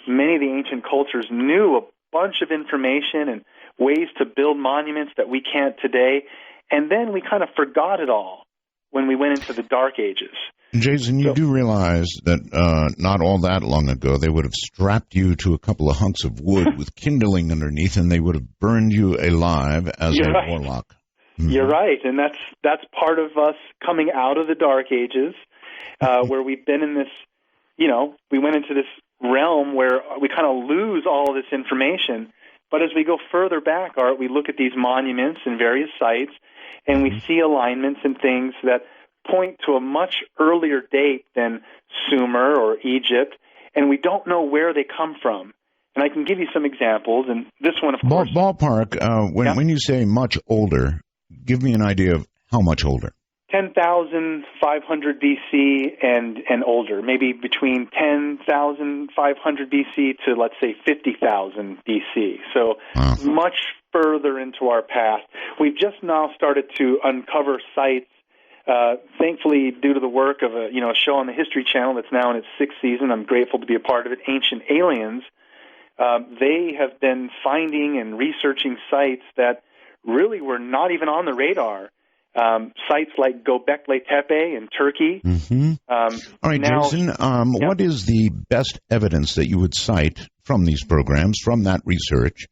S2: many of the ancient cultures knew a bunch of information and ways to build monuments that we can't today, and then we kind of forgot it all when we went into the Dark Ages.
S1: Jason, you do realize that not all that long ago they would have strapped you to a couple of hunks of wood with kindling underneath, and they would have burned you alive as a warlock.
S2: You're right, and that's part of us coming out of the Dark Ages, where we've been in this, we went into this realm where we kind of lose all of this information. But as we go further back, Art, we look at these monuments and various sites, and we see alignments and things that point to a much earlier date than Sumer or Egypt, and we don't know where they come from. And I can give you some examples, and this one, of course.
S1: Ballpark, when you say much older, give me an idea of how much older.
S2: 10,500 BC and older, maybe between 10,500 BC to, let's say, 50,000 BC. So much further into our past. We've just now started to uncover sites, thankfully, due to the work of a show on the History Channel that's now in its 6th season. I'm grateful to be a part of it, Ancient Aliens. They have been finding and researching sites that really were not even on the radar. Sites like Göbekli Tepe in Turkey.
S1: All right, Jason, what is the best evidence that you would cite from these programs, from that research,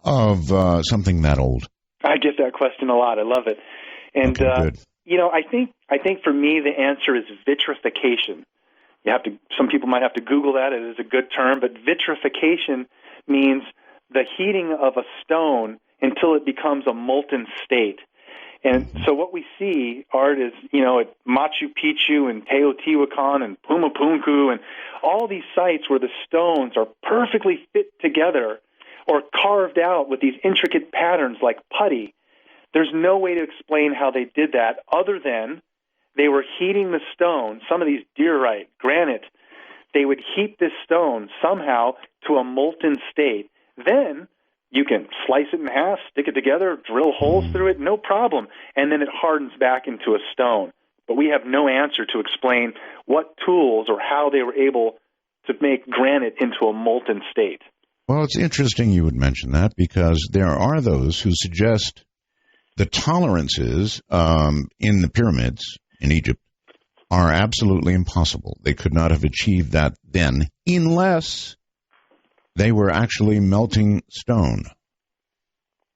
S1: of something that old?
S2: I get that question a lot. I love it. And,
S1: good.
S2: I think for me the answer is vitrification. Some people might have to Google that. It is a good term, but vitrification means the heating of a stone until it becomes a molten state. And so what we see, Art, is, at Machu Picchu and Teotihuacan and Pumapunku and all these sites where the stones are perfectly fit together or carved out with these intricate patterns like putty. There's no way to explain how they did that other than they were heating the stone, some of these diorite, granite. They would heat this stone somehow to a molten state. Then you can slice it in half, stick it together, drill holes through it, no problem, and then it hardens back into a stone. But we have no answer to explain what tools or how they were able to make granite into a molten state.
S1: Well, it's interesting you would mention that because there are those who suggest the tolerances in the pyramids in Egypt are absolutely impossible. They could not have achieved that then unless they were actually melting stone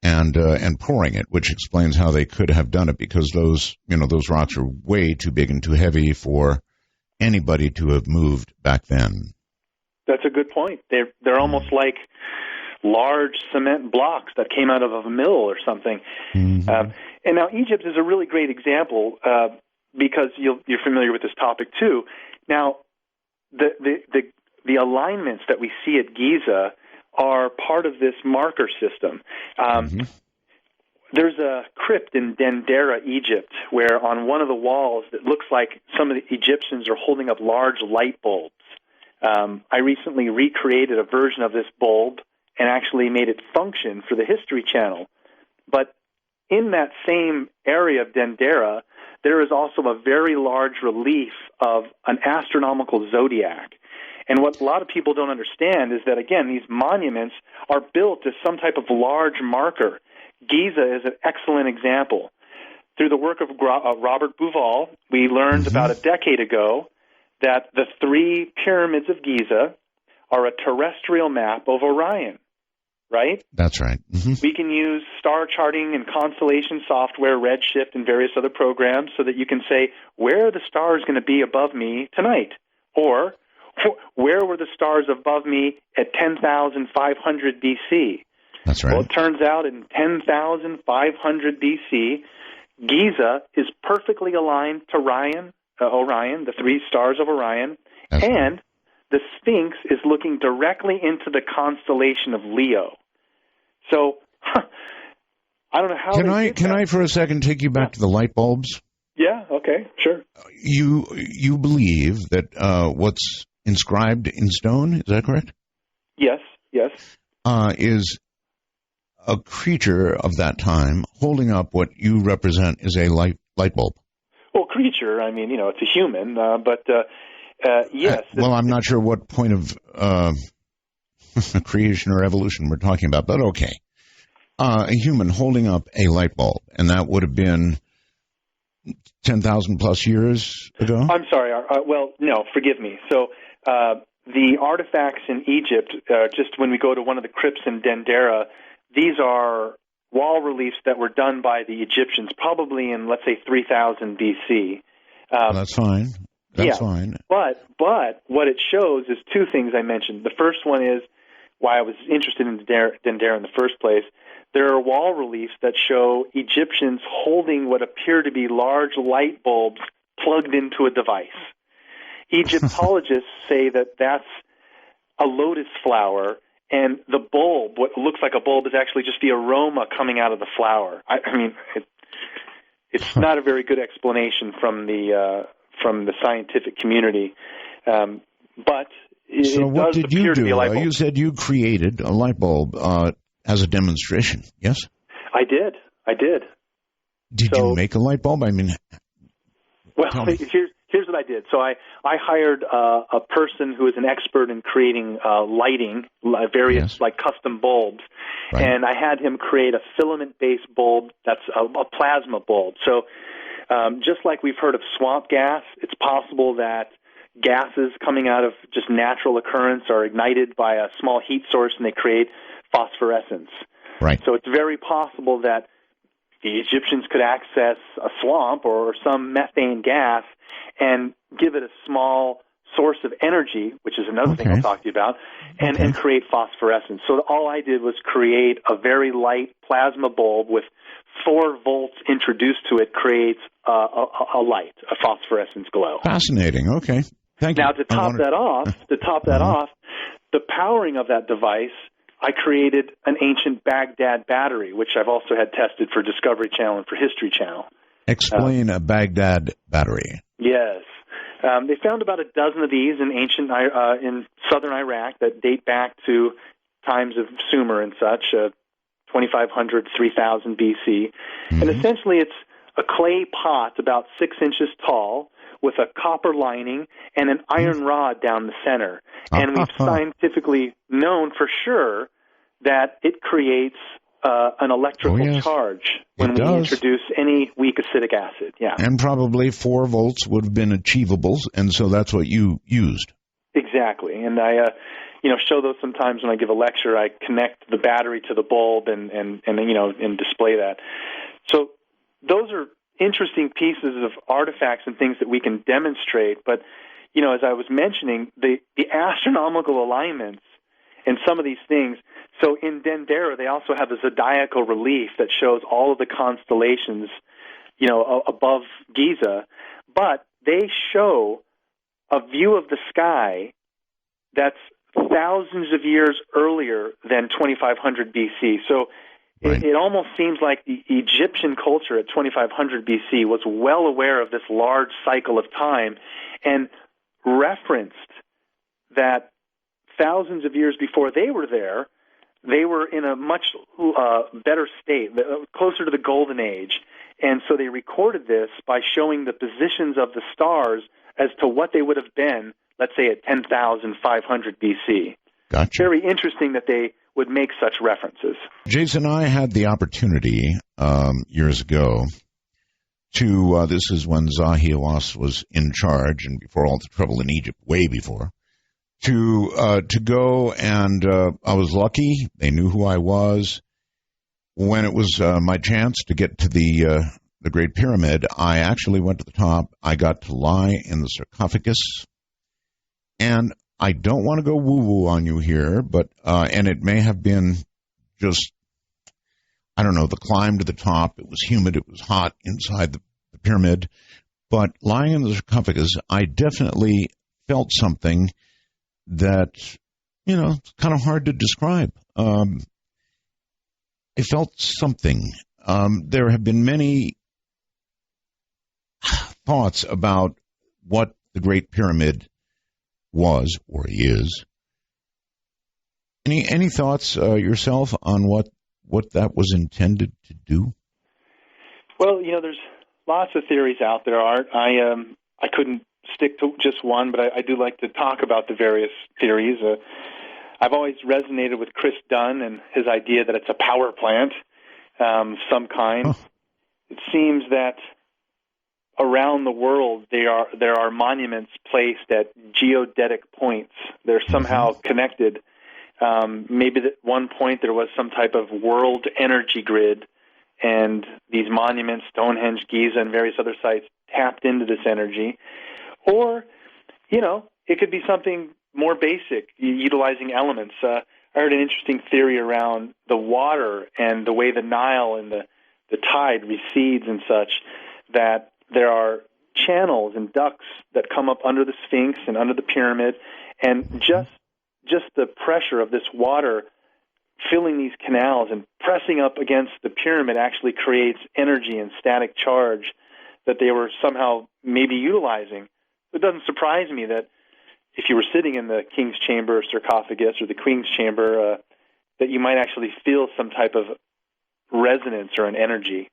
S1: and pouring it, which explains how they could have done it because those rocks are way too big and too heavy for anybody to have moved back then.
S2: That's a good point. They're almost like large cement blocks that came out of a mill or something.
S1: Mm-hmm.
S2: And now Egypt is a really great example because you're familiar with this topic too. Now, the alignments that we see at Giza are part of this marker system. There's a crypt in Dendera, Egypt, where on one of the walls it looks like some of the Egyptians are holding up large light bulbs. I recently recreated a version of this bulb and actually made it function for the History Channel. But in that same area of Dendera, there is also a very large relief of an astronomical zodiac. And what a lot of people don't understand is that, again, these monuments are built as some type of large marker. Giza is an excellent example. Through the work of Robert Bouval, we learned about a decade ago that the 3 pyramids of Giza are a terrestrial map of Orion, right?
S1: That's right. Mm-hmm.
S2: We can use star charting and constellation software, Redshift, and various other programs so that you can say, where are the stars going to be above me tonight? Or, where were the stars above me at 10,500 BC?
S1: That's right.
S2: Well, it turns out in 10,500 BC, Giza is perfectly aligned to Orion, the 3 stars of Orion,
S1: That's
S2: and
S1: right.
S2: the Sphinx is looking directly into the constellation of Leo. So, I don't know how.
S1: Can I for a second take you back to the light bulbs?
S2: Yeah. Okay. Sure.
S1: You believe that what's inscribed in stone, is that correct?
S2: Yes. Yes.
S1: Is a creature of that time holding up what you represent as a light bulb?
S2: Well, creature, I mean, it's a human, but yes.
S1: Well, I'm not sure what point of creation or evolution we're talking about, but okay. A human holding up a light bulb, and that would have been 10,000 plus years ago?
S2: I'm sorry. Well, no, forgive me. So the artifacts in Egypt, just when we go to one of the crypts in Dendera, these are wall reliefs that were done by the Egyptians, probably in, let's say, 3000 BC.
S1: That's fine. That's fine.
S2: But what it shows is 2 things I mentioned. The first one is why I was interested in Dendera in the first place. There are wall reliefs that show Egyptians holding what appear to be large light bulbs plugged into a device. Egyptologists say that that's a lotus flower, and the bulb, what looks like a bulb, is actually just the aroma coming out of the flower. I mean, it's not a very good explanation from the scientific community, but
S1: so what
S2: does
S1: did
S2: appear
S1: you
S2: to be a light
S1: do?
S2: bulb.
S1: You said you created a light bulb as a demonstration, yes?
S2: I did.
S1: Did you make a light bulb? I mean,
S2: well, here's what I did. So I hired a person who is an expert in creating lighting, various like custom bulbs,
S1: right.
S2: And I had him create a filament-based bulb that's a plasma bulb. So just like we've heard of swamp gas, it's possible that gases coming out of just natural occurrence are ignited by a small heat source and they create phosphorescence.
S1: Right.
S2: So it's very possible that the Egyptians could access a swamp or some methane gas and give it a small source of energy, which is another thing I'll talk to you about, and create phosphorescence. So all I did was create a very light plasma bulb with 4 volts introduced to it, creates a light, a phosphorescence glow.
S1: Fascinating. Okay. Thank you.
S2: Now, to top that off, the powering of that device, I created an ancient Baghdad battery, which I've also had tested for Discovery Channel and for History Channel.
S1: Explain a Baghdad battery.
S2: Yes. They found about a dozen of these in in southern Iraq that date back to times of Sumer and such, 2500, 3000 BC. And essentially it's a clay pot about 6 inches tall with a copper lining and an iron rod down the center. And we've scientifically known for sure that it creates an electrical charge when we introduce any weak acidic acid. Yeah.
S1: And probably 4 volts would have been achievable, and so that's what you used.
S2: Exactly. And I show those sometimes when I give a lecture. I connect the battery to the bulb and display that. So those are interesting pieces of artifacts and things that we can demonstrate. But, as I was mentioning, the astronomical alignments and some of these things. So in Dendera, they also have a zodiacal relief that shows all of the constellations, above Giza. But they show a view of the sky that's thousands of years earlier than 2500 BC. So it almost seems like the Egyptian culture at 2500 BC was well aware of this large cycle of time and referenced that thousands of years before they were there, they were in a much better state, closer to the Golden Age. And so they recorded this by showing the positions of the stars as to what they would have been, let's say, at 10,500 BC.
S1: Gotcha.
S2: Very interesting that they would make such references.
S1: Jason, I had the opportunity years ago to, this is when Zahiawas was in charge and before all the trouble in Egypt, way before, to go, and I was lucky. They knew who I was. When it was my chance to get to the Great Pyramid, I actually went to the top. I got to lie in the sarcophagus, and I don't want to go woo-woo on you here, but and it may have been just, I don't know, the climb to the top. It was humid. It was hot inside the pyramid. But lying in the sarcophagus, I definitely felt something that, it's kind of hard to describe. I felt something. There have been many thoughts about what the Great Pyramid was or is. Any thoughts yourself on what that was intended to do?
S2: Well, there's lots of theories out there, Art. I couldn't stick to just one, but I do like to talk about the various theories. I've always resonated with Chris Dunn and his idea that it's a power plant, some kind. Huh. It seems that around the world there are monuments placed at geodetic points. They're somehow connected. Maybe at one point there was some type of world energy grid, and these monuments, Stonehenge, Giza, and various other sites, tapped into this energy. Or, it could be something more basic, utilizing elements. I heard an interesting theory around the water and the way the Nile and the tide recedes and such, that there are channels and ducts that come up under the Sphinx and under the pyramid, and just the pressure of this water filling these canals and pressing up against the pyramid actually creates energy and static charge that they were somehow maybe utilizing. It doesn't surprise me that if you were sitting in the king's chamber sarcophagus or the queen's chamber, that you might actually feel some type of resonance or an energy.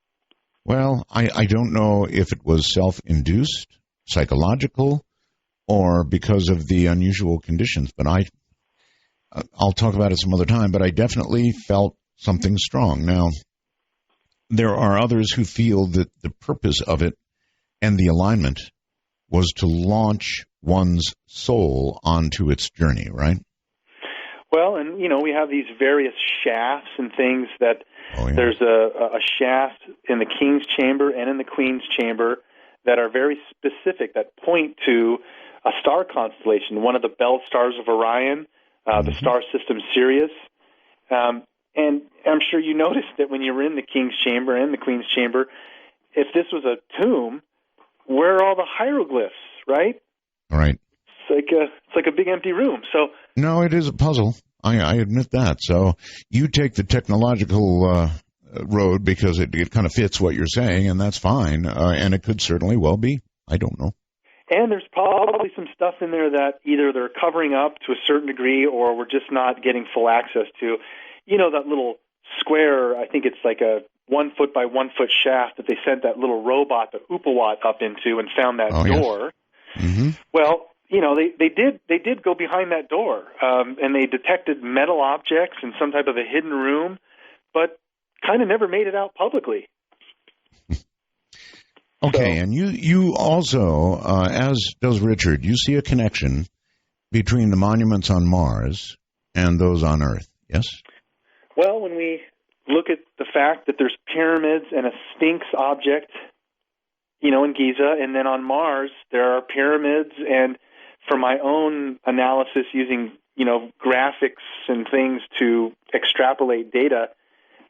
S1: Well, I don't know if it was self-induced, psychological, or because of the unusual conditions, but I'll talk about it some other time, but I definitely felt something strong. Now, there are others who feel that the purpose of it and the alignment was to launch one's soul onto its journey, right?
S2: Well, and, we have these various shafts and things that there's a shaft in the king's chamber and in the queen's chamber that are very specific, that point to a star constellation, one of the belt stars of Orion, the star system Sirius. And I'm sure you noticed that when you were in the king's chamber and the queen's chamber, if this was a tomb, where are all the hieroglyphs, right?
S1: Right.
S2: It's like a big empty room. So
S1: no, it is a puzzle. I admit that. So you take the technological road because it kind of fits what you're saying, and that's fine. And it could certainly well be. I don't know.
S2: And there's probably some stuff in there that either they're covering up to a certain degree or we're just not getting full access to. That little square, I think it's like a 1 foot by 1 foot shaft that they sent that little robot, the Upawat, up into and found that door. Well, they did go behind that door, and they detected metal objects in some type of a hidden room, but kind of never made it out publicly.
S1: Okay, and you also, as does Richard, you see a connection between the monuments on Mars and those on Earth, yes?
S2: Well, when we look at the fact that there's pyramids and a Sphinx object, in Giza, and then on Mars there are pyramids, and for my own analysis using, graphics and things to extrapolate data,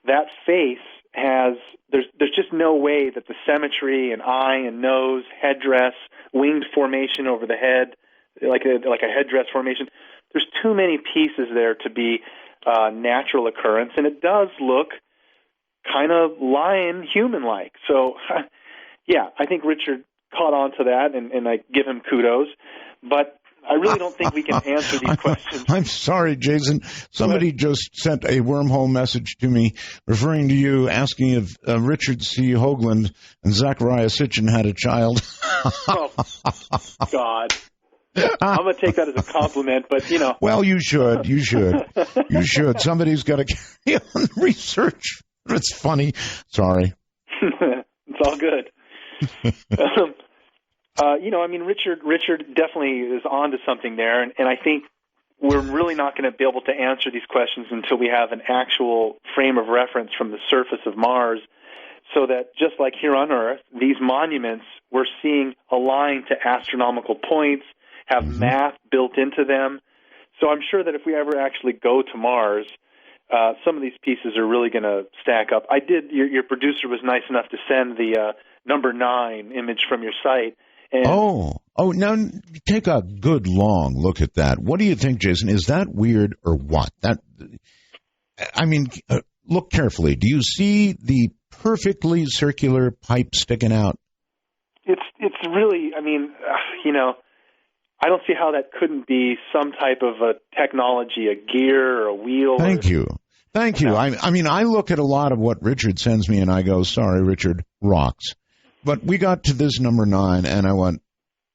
S2: that face there's just no way that the symmetry and eye and nose, headdress, winged formation over the head, like a headdress formation, there's too many pieces there to be natural occurrence, and it does look kind of lion human-like. So, yeah, I think Richard caught on to that, and I give him kudos, but I really don't think we can answer these questions.
S1: I'm sorry, Jason. Somebody just sent a wormhole message to me referring to you, asking if Richard C. Hoagland and Zachariah Sitchin had a child.
S2: Oh, God. I'm going to take that as a compliment, but,
S1: Well, you should. You should. Somebody's got to carry on research. It's funny. Sorry.
S2: It's all good. Richard definitely is on to something there, and I think we're really not going to be able to answer these questions until we have an actual frame of reference from the surface of Mars, so that just like here on Earth, these monuments we're seeing align to astronomical points, have math built into them. So I'm sure that if we ever actually go to Mars, some of these pieces are really going to stack up. Your producer was nice enough to send the number 9 image from your site. And
S1: now take a good long look at that. What do you think, Jason? Is that weird or what? Look carefully. Do you see the perfectly circular pipe sticking out?
S2: It's really, I don't see how that couldn't be some type of a technology, a gear or a wheel.
S1: Thank you. I look at a lot of what Richard sends me and I go, sorry, Richard, rocks. But we got to this number 9 and I went,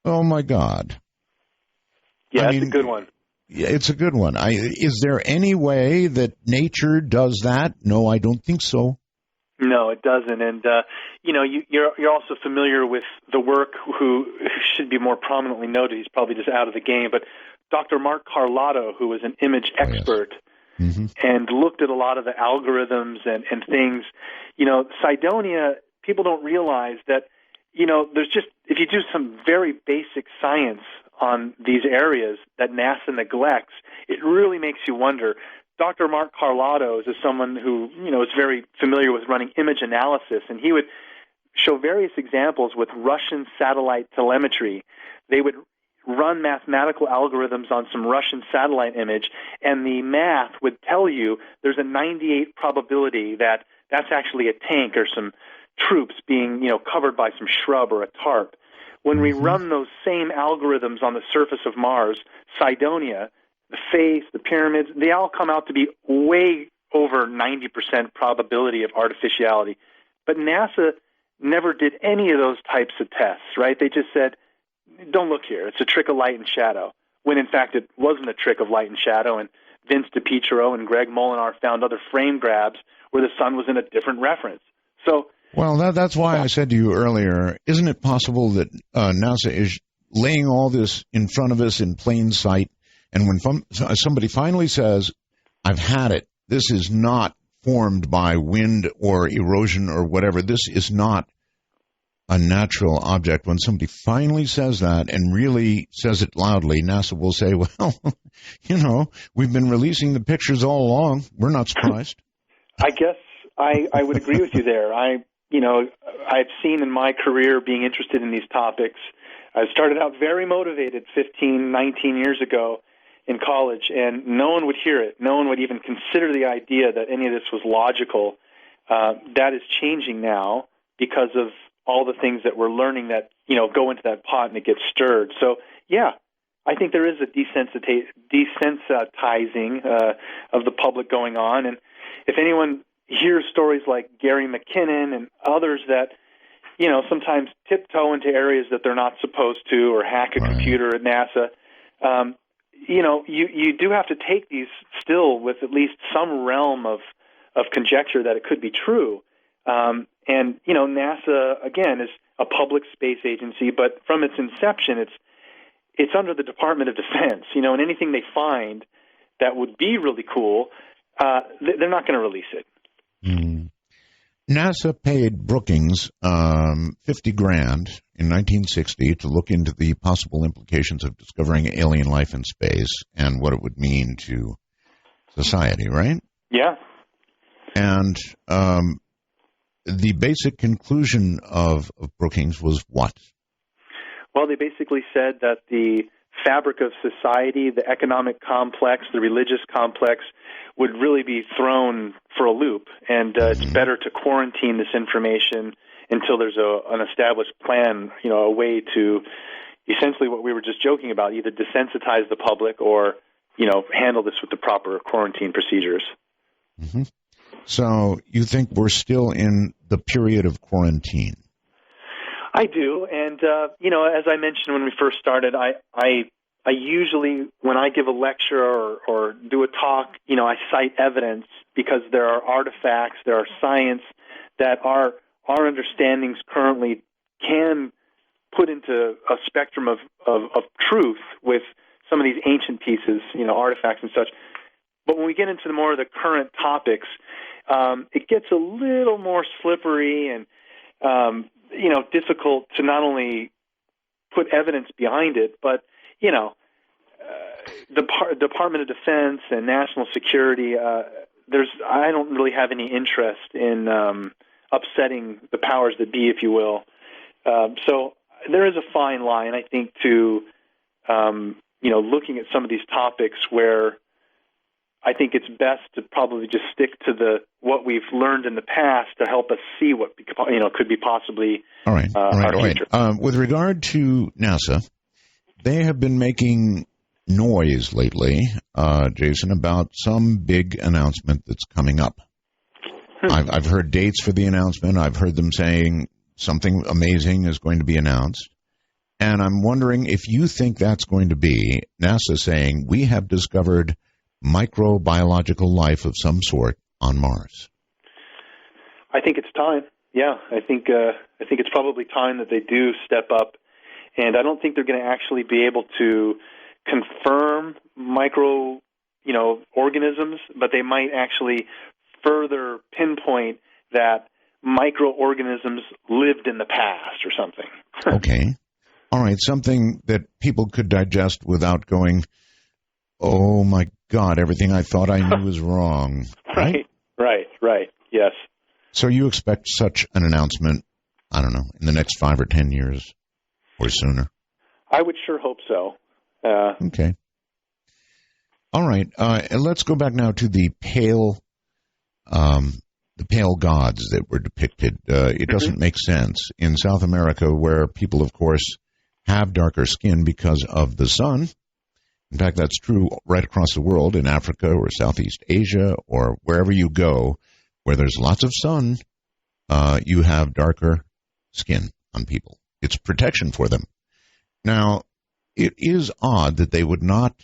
S1: oh my God.
S2: Yeah, it's a good one.
S1: Yeah, it's a good one. Is there any way that nature does that? No, I don't think so.
S2: No, it doesn't. And, you're also familiar with the work who should be more prominently noted. He's probably just out of the game. But Dr. Mark Carlotto, who was an image expert and looked at a lot of the algorithms and things, Cydonia, people don't realize that, there's just, if you do some very basic science on these areas that NASA neglects, it really makes you wonder. Dr. Mark Carlotto is someone who, is very familiar with running image analysis, and he would show various examples with Russian satellite telemetry. They would run mathematical algorithms on some Russian satellite image, and the math would tell you there's a 98 probability that that's actually a tank or some troops being, covered by some shrub or a tarp. When we run those same algorithms on the surface of Mars, Cydonia, the face, the pyramids, they all come out to be way over 90% probability of artificiality. But NASA never did any of those types of tests, right? They just said, don't look here. It's a trick of light and shadow, when in fact it wasn't a trick of light and shadow. And Vince DiPietro and Greg Molinar found other frame grabs where the sun was in a different reference. So,
S1: well, that's why I said to you earlier, isn't it possible that NASA is laying all this in front of us in plain sight, and when somebody finally says, I've had it, this is not formed by wind or erosion or whatever, this is not a natural object, when somebody finally says that and really says it loudly, NASA will say, well, we've been releasing the pictures all along. We're not surprised.
S2: I guess I would agree with you there. I've seen in my career being interested in these topics. I started out very motivated 15, 19 years ago in college, and no one would hear it. No one would even consider the idea that any of this was logical. That is changing now because of all the things that we're learning that, go into that pot and it gets stirred. So, yeah, I think there is a desensitizing of the public going on. And if anyone hears stories like Gary McKinnon and others that, sometimes tiptoe into areas that they're not supposed to, or hack a computer at NASA. You do have to take these still with at least some realm of conjecture that it could be true. And NASA, again, is a public space agency, but from its inception, it's under the Department of Defense, and anything they find that would be really cool, they're not going to release it.
S1: Mm. NASA paid Brookings $50,000 in 1960 to look into the possible implications of discovering alien life in space and what it would mean to society, right?
S2: Yeah.
S1: And the basic conclusion of Brookings was what?
S2: Well, they basically said that the fabric of society, the economic complex, the religious complex, would really be thrown for a loop, and it's better to quarantine this information until there's an established plan, a way to essentially what we were just joking about, either desensitize the public or, handle this with the proper quarantine procedures.
S1: Mm-hmm. So you think we're still in the period of quarantine?
S2: I do, and as I mentioned when we first started, I usually, when I give a lecture or do a talk, I cite evidence because there are artifacts, there are science that our understandings currently can put into a spectrum of truth with some of these ancient pieces, artifacts and such. But when we get into more of the current topics, it gets a little more slippery and difficult to not only put evidence behind it, but the Department of Defense and national security. I don't really have any interest in upsetting the powers that be, if you will. So there is a fine line, I think, to looking at some of these topics where I think it's best to probably just stick to what we've learned in the past to help us see what could be possibly our future.
S1: With regard to NASA, they have been making noise lately, Jason, about some big announcement that's coming up. I've heard dates for the announcement. I've heard them saying something amazing is going to be announced. And I'm wondering if you think that's going to be NASA saying we have discovered microbiological life of some sort on Mars.
S2: I think it's time. Yeah, I think it's probably time that they do step up, and I don't think they're going to actually be able to confirm organisms, but they might actually further pinpoint that microorganisms lived in the past or something.
S1: Okay. All right, something that people could digest without going, oh my God, everything I thought I knew was wrong.
S2: Right. Yes.
S1: So you expect such an announcement, I don't know, in the next 5 or 10 years or sooner?
S2: I would sure hope so.
S1: Okay. All right. And let's go back now to the pale gods that were depicted. It doesn't make sense in South America, where people, of course, have darker skin because of the sun. In fact, that's true right across the world, in Africa or Southeast Asia or wherever you go, where there's lots of sun, you have darker skin on people. It's protection for them. Now, it is odd that they would not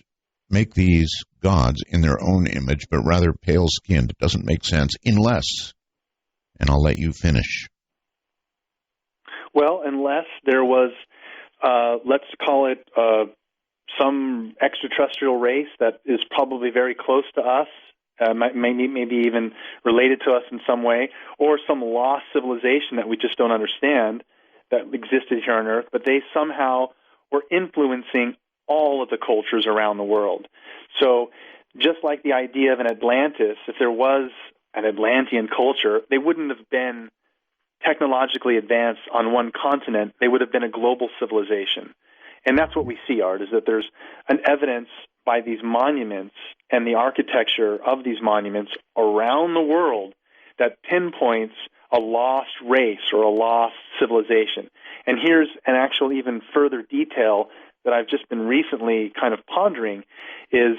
S1: make these gods in their own image, but rather pale-skinned. It doesn't make sense unless, and I'll let you finish.
S2: Well, unless there was, let's call it some extraterrestrial race that is probably very close to us, maybe even related to us in some way, or some lost civilization that we just don't understand that existed here on Earth, but they somehow were influencing all of the cultures around the world. So just like the idea of an Atlantis, if there was an Atlantean culture, they wouldn't have been technologically advanced on one continent. They would have been a global civilization. And that's what we see, Art, is that there's an evidence by these monuments and the architecture of these monuments around the world that pinpoints a lost race or a lost civilization. And here's an actual even further detail that I've just been recently kind of pondering is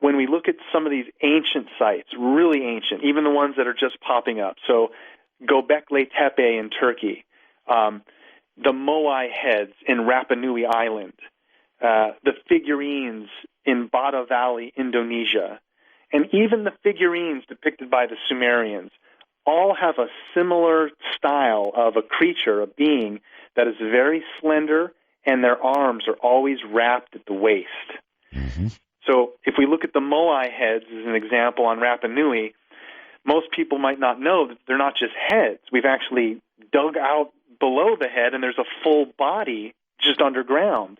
S2: when we look at some of these ancient sites, really ancient, even the ones that are just popping up. So Göbekli Tepe in Turkey, the Moai Heads in Rapa Nui Island, the figurines in Bada Valley, Indonesia, and even the figurines depicted by the Sumerians all have a similar style of a creature, a being, that is very slender, and their arms are always wrapped at the waist.
S1: Mm-hmm.
S2: So if we look at the Moai Heads as an example on Rapa Nui, most people might not know that they're not just heads. We've actually dug out below the head, and there's a full body just underground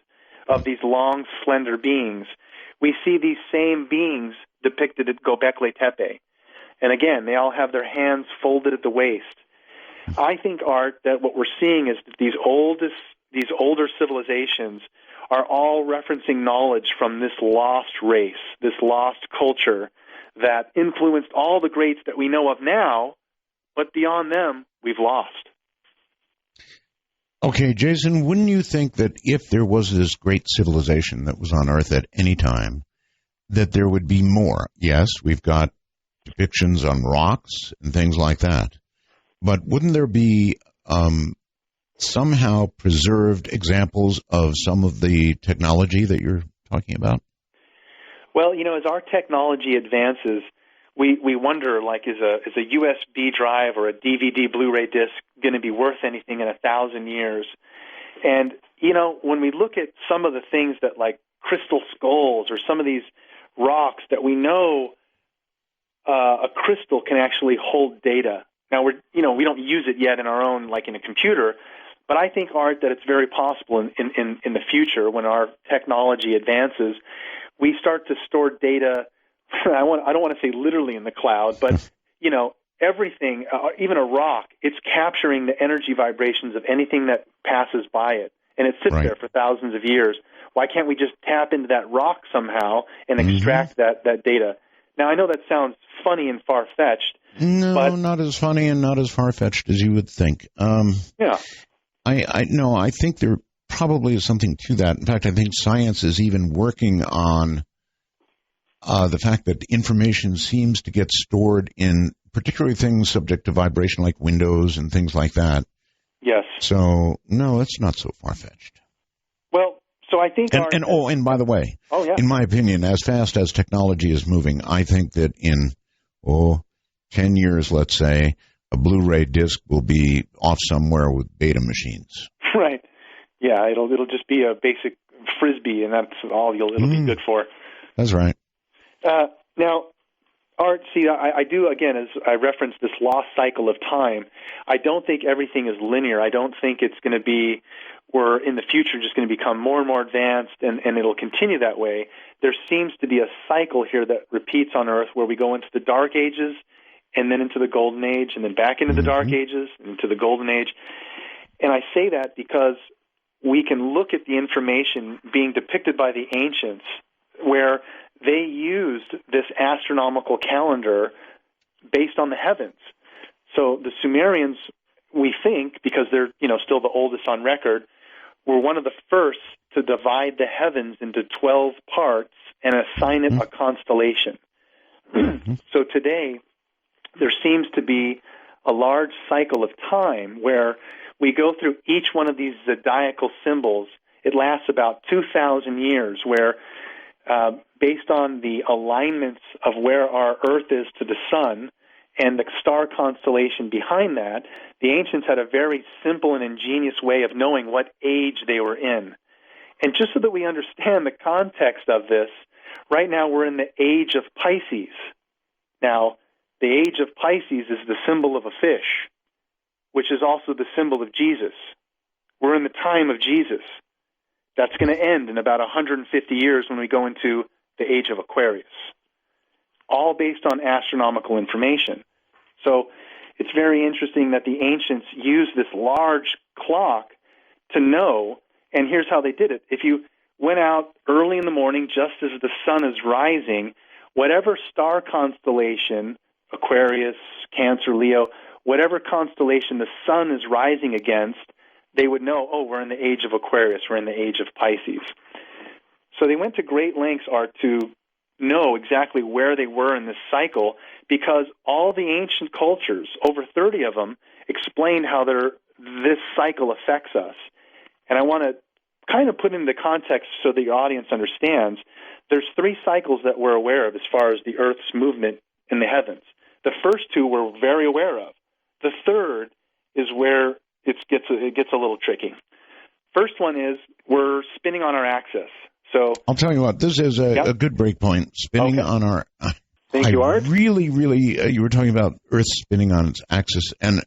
S2: of these long, slender beings. We see these same beings depicted at Göbekli Tepe. And again, they all have their hands folded at the waist. I think, Art, that what we're seeing is that these older civilizations are all referencing knowledge from this lost race, this lost culture that influenced all the greats that we know of now, but beyond them, we've lost.
S1: Okay, Jason, wouldn't you think that if there was this great civilization that was on Earth at any time, that there would be more? Yes, we've got depictions on rocks and things like that. But wouldn't there be somehow preserved examples of some of the technology that you're talking about?
S2: Well, as our technology advances, we wonder, is a USB drive or a DVD Blu-ray disc going to be worth anything in 1,000 years? And, when we look at some of the things that, like crystal skulls or some of these rocks that we know a crystal can actually hold data. Now, we don't use it yet in our own, like in a computer, but I think, Art, that it's very possible in the future when our technology advances, we start to store data. I don't want to say literally in the cloud, but, everything, even a rock, it's capturing the energy vibrations of anything that passes by it, and it sits there for thousands of years. Why can't we just tap into that rock somehow and extract that data? Now, I know that sounds funny and far-fetched.
S1: No,
S2: but
S1: not as funny and not as far-fetched as you would think.
S2: Yeah.
S1: I think there probably is something to that. In fact, I think science is even working on the fact that information seems to get stored in particularly things subject to vibration like windows and things like that.
S2: Yes.
S1: So, no, it's not so far-fetched.
S2: Well, so I think...
S1: And by the way, in my opinion, as fast as technology is moving, I think that in, 10 years, let's say, a Blu-ray disc will be off somewhere with beta machines.
S2: Right. Yeah, it'll just be a basic Frisbee, and that's all it'll be good for.
S1: That's right.
S2: Now, Art, see, I do, again, as I referenced this lost cycle of time, I don't think everything is linear. I don't think it's going to be, we're in the future just going to become more and more advanced, and it'll continue that way. There seems to be a cycle here that repeats on Earth where we go into the Dark Ages, and then into the Golden Age, and then back into the Dark Ages, and into the Golden Age. And I say that because we can look at the information being depicted by the ancients where they used this astronomical calendar based on the heavens. So the Sumerians, we think, because they're still the oldest on record, were one of the first to divide the heavens into 12 parts and assign it a constellation. So today, there seems to be a large cycle of time where we go through each one of these zodiacal symbols. It lasts about 2,000 years where, based on the alignments of where our Earth is to the sun and the star constellation behind that, the ancients had a very simple and ingenious way of knowing what age they were in. And just so that we understand the context of this, right now we're in the age of Pisces. Now, the age of Pisces is the symbol of a fish, which is also the symbol of Jesus. We're in the time of Jesus. That's going to end in about 150 years when we go into the age of Aquarius, all based on astronomical information. So it's very interesting that the ancients used this large clock to know, and here's how they did it. If you went out early in the morning, just as the sun is rising, whatever star constellation, Aquarius, Cancer, Leo, whatever constellation the sun is rising against, they would know, we're in the age of Aquarius, we're in the age of Pisces. So they went to great lengths, Art, to know exactly where they were in this cycle because all the ancient cultures, over 30 of them, explained how their this cycle affects us. And I want to kind of put into context so that your audience understands. There's 3 cycles that we're aware of as far as the Earth's movement in the heavens. The first 2 we're very aware of. The third is where it gets a little tricky. First one is we're spinning on our axis. So
S1: I'll tell you what, this is a good break point. Spinning on our.
S2: Thank you, Art.
S1: Really, you were talking about Earth spinning on its axis, and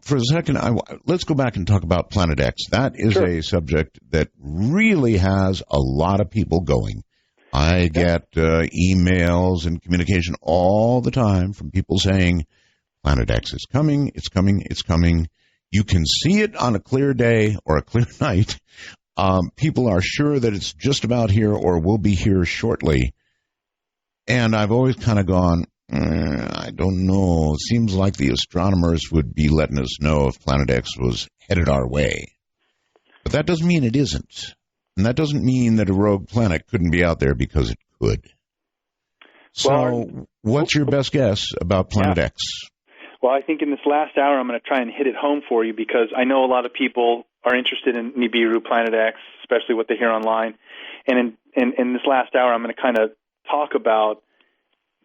S1: for a second, let's go back and talk about Planet X. That is a subject that really has a lot of people going. I get emails and communication all the time from people saying, Planet X is coming, it's coming, it's coming. You can see it on a clear day or a clear night. People are sure that it's just about here or will be here shortly. And I've always kind of gone, I don't know. It seems like the astronomers would be letting us know if Planet X was headed our way. But that doesn't mean it isn't. And that doesn't mean that a rogue planet couldn't be out there, because it could. So what's your best guess about Planet X?
S2: Well, I think in this last hour I'm going to try and hit it home for you, because I know a lot of people are interested in Nibiru, Planet X, especially what they hear online. And in this last hour I'm going to kind of talk about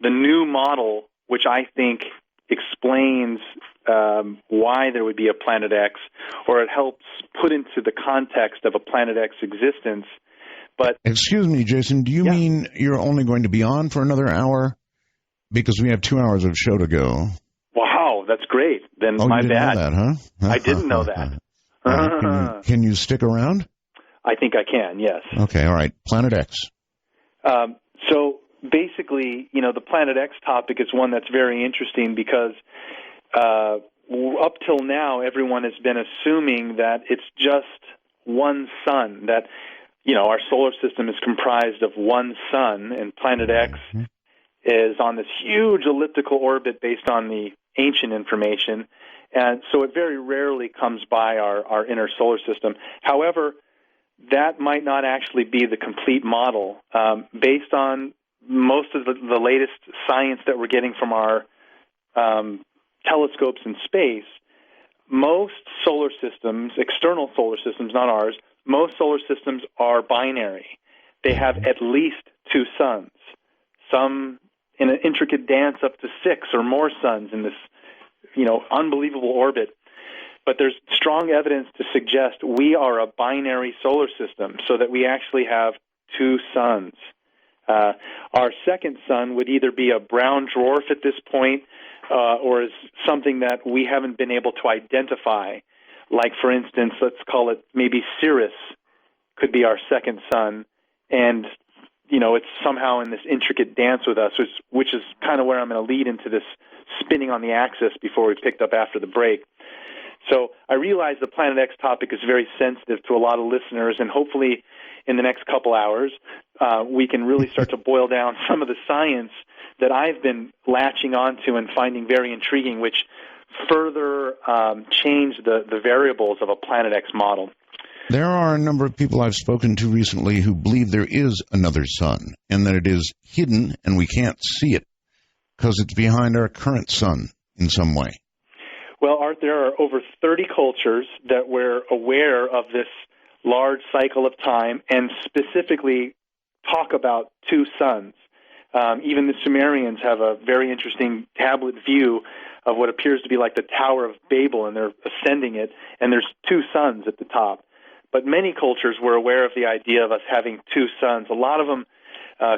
S2: the new model, which I think explains why there would be a Planet X, or it helps put into the context of a Planet X existence. But
S1: excuse me, Jason, do you mean you're only going to be on for another hour? Because we have 2 hours of show to go.
S2: Wow, that's great. Then
S1: my
S2: bad.
S1: You didn't know that, huh?
S2: I didn't know that.
S1: Can you stick around?
S2: I think I can, yes.
S1: Okay, all right. Planet X.
S2: So basically, the Planet X topic is one that's very interesting, because up till now, everyone has been assuming that it's just one sun, that, our solar system is comprised of one sun, and Planet X is on this huge elliptical orbit based on the ancient information, and so it very rarely comes by our inner solar system. However, that might not actually be the complete model. Based on most of the latest science that we're getting from our telescopes in space, most solar systems, external solar systems, not ours, most solar systems are binary. They have at least 2 suns, some in an intricate dance up to 6 or more suns in this, unbelievable orbit. But there's strong evidence to suggest we are a binary solar system, so that we actually have 2 suns. Our second sun would either be a brown dwarf at this point, or is something that we haven't been able to identify. Like, for instance, let's call it maybe Sirius could be our second sun, and it's somehow in this intricate dance with us, which is kind of where I'm going to lead into this spinning on the axis before we picked up after the break. So I realize the Planet X topic is very sensitive to a lot of listeners, and hopefully in the next couple hours we can really start to boil down some of the science that I've been latching onto and finding very intriguing, which further change the variables of a Planet X model.
S1: There are a number of people I've spoken to recently who believe there is another sun, and that it is hidden and we can't see it because it's behind our current sun in some way.
S2: Well, Art, there are over 30 cultures that were aware of this large cycle of time and specifically talk about 2 suns. Even the Sumerians have a very interesting tablet view of what appears to be like the Tower of Babel, and they're ascending it, and there's 2 suns at the top. But many cultures were aware of the idea of us having 2 suns, a lot of them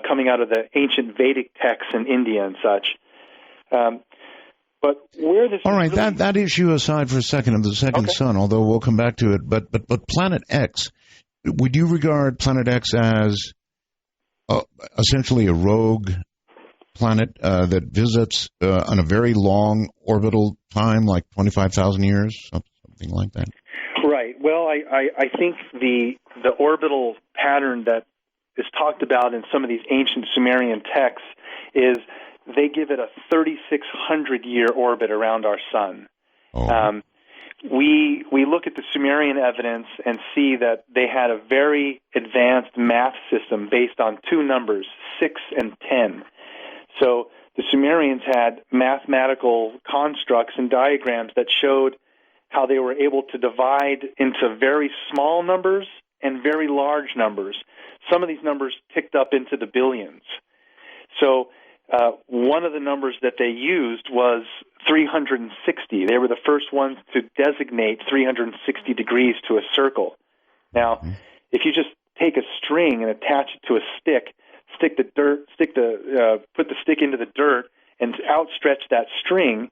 S2: coming out of the ancient Vedic texts in India and such. But where this
S1: all right, really... that issue aside for a second of the second sun, although we'll come back to it, but Planet X, would you regard Planet X as essentially a rogue planet that visits on a very long orbital time, like 25,000 years, something like that?
S2: Right. Well, I think the orbital pattern that is talked about in some of these ancient Sumerian texts is they give it a 3,600-year orbit around our sun. Oh. We look at the Sumerian evidence and see that they had a very advanced math system based on 2 numbers, 6 and 10. So the Sumerians had mathematical constructs and diagrams that showed how they were able to divide into very small numbers and very large numbers. Some of these numbers ticked up into the billions. So one of the numbers that they used was 360. They were the first ones to designate 360 degrees to a circle. Now, if you just take a string and attach it to a stick, put the stick into the dirt and outstretch that string,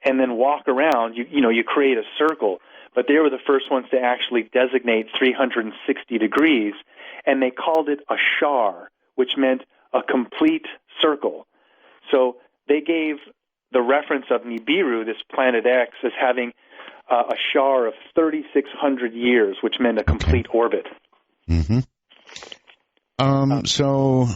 S2: and then walk around, you create a circle. But they were the first ones to actually designate 360 degrees, and they called it a shar, which meant a complete circle. So they gave the reference of Nibiru, this planet X, as having a shar of 3,600 years, which meant a complete orbit.
S1: Mm-hmm. So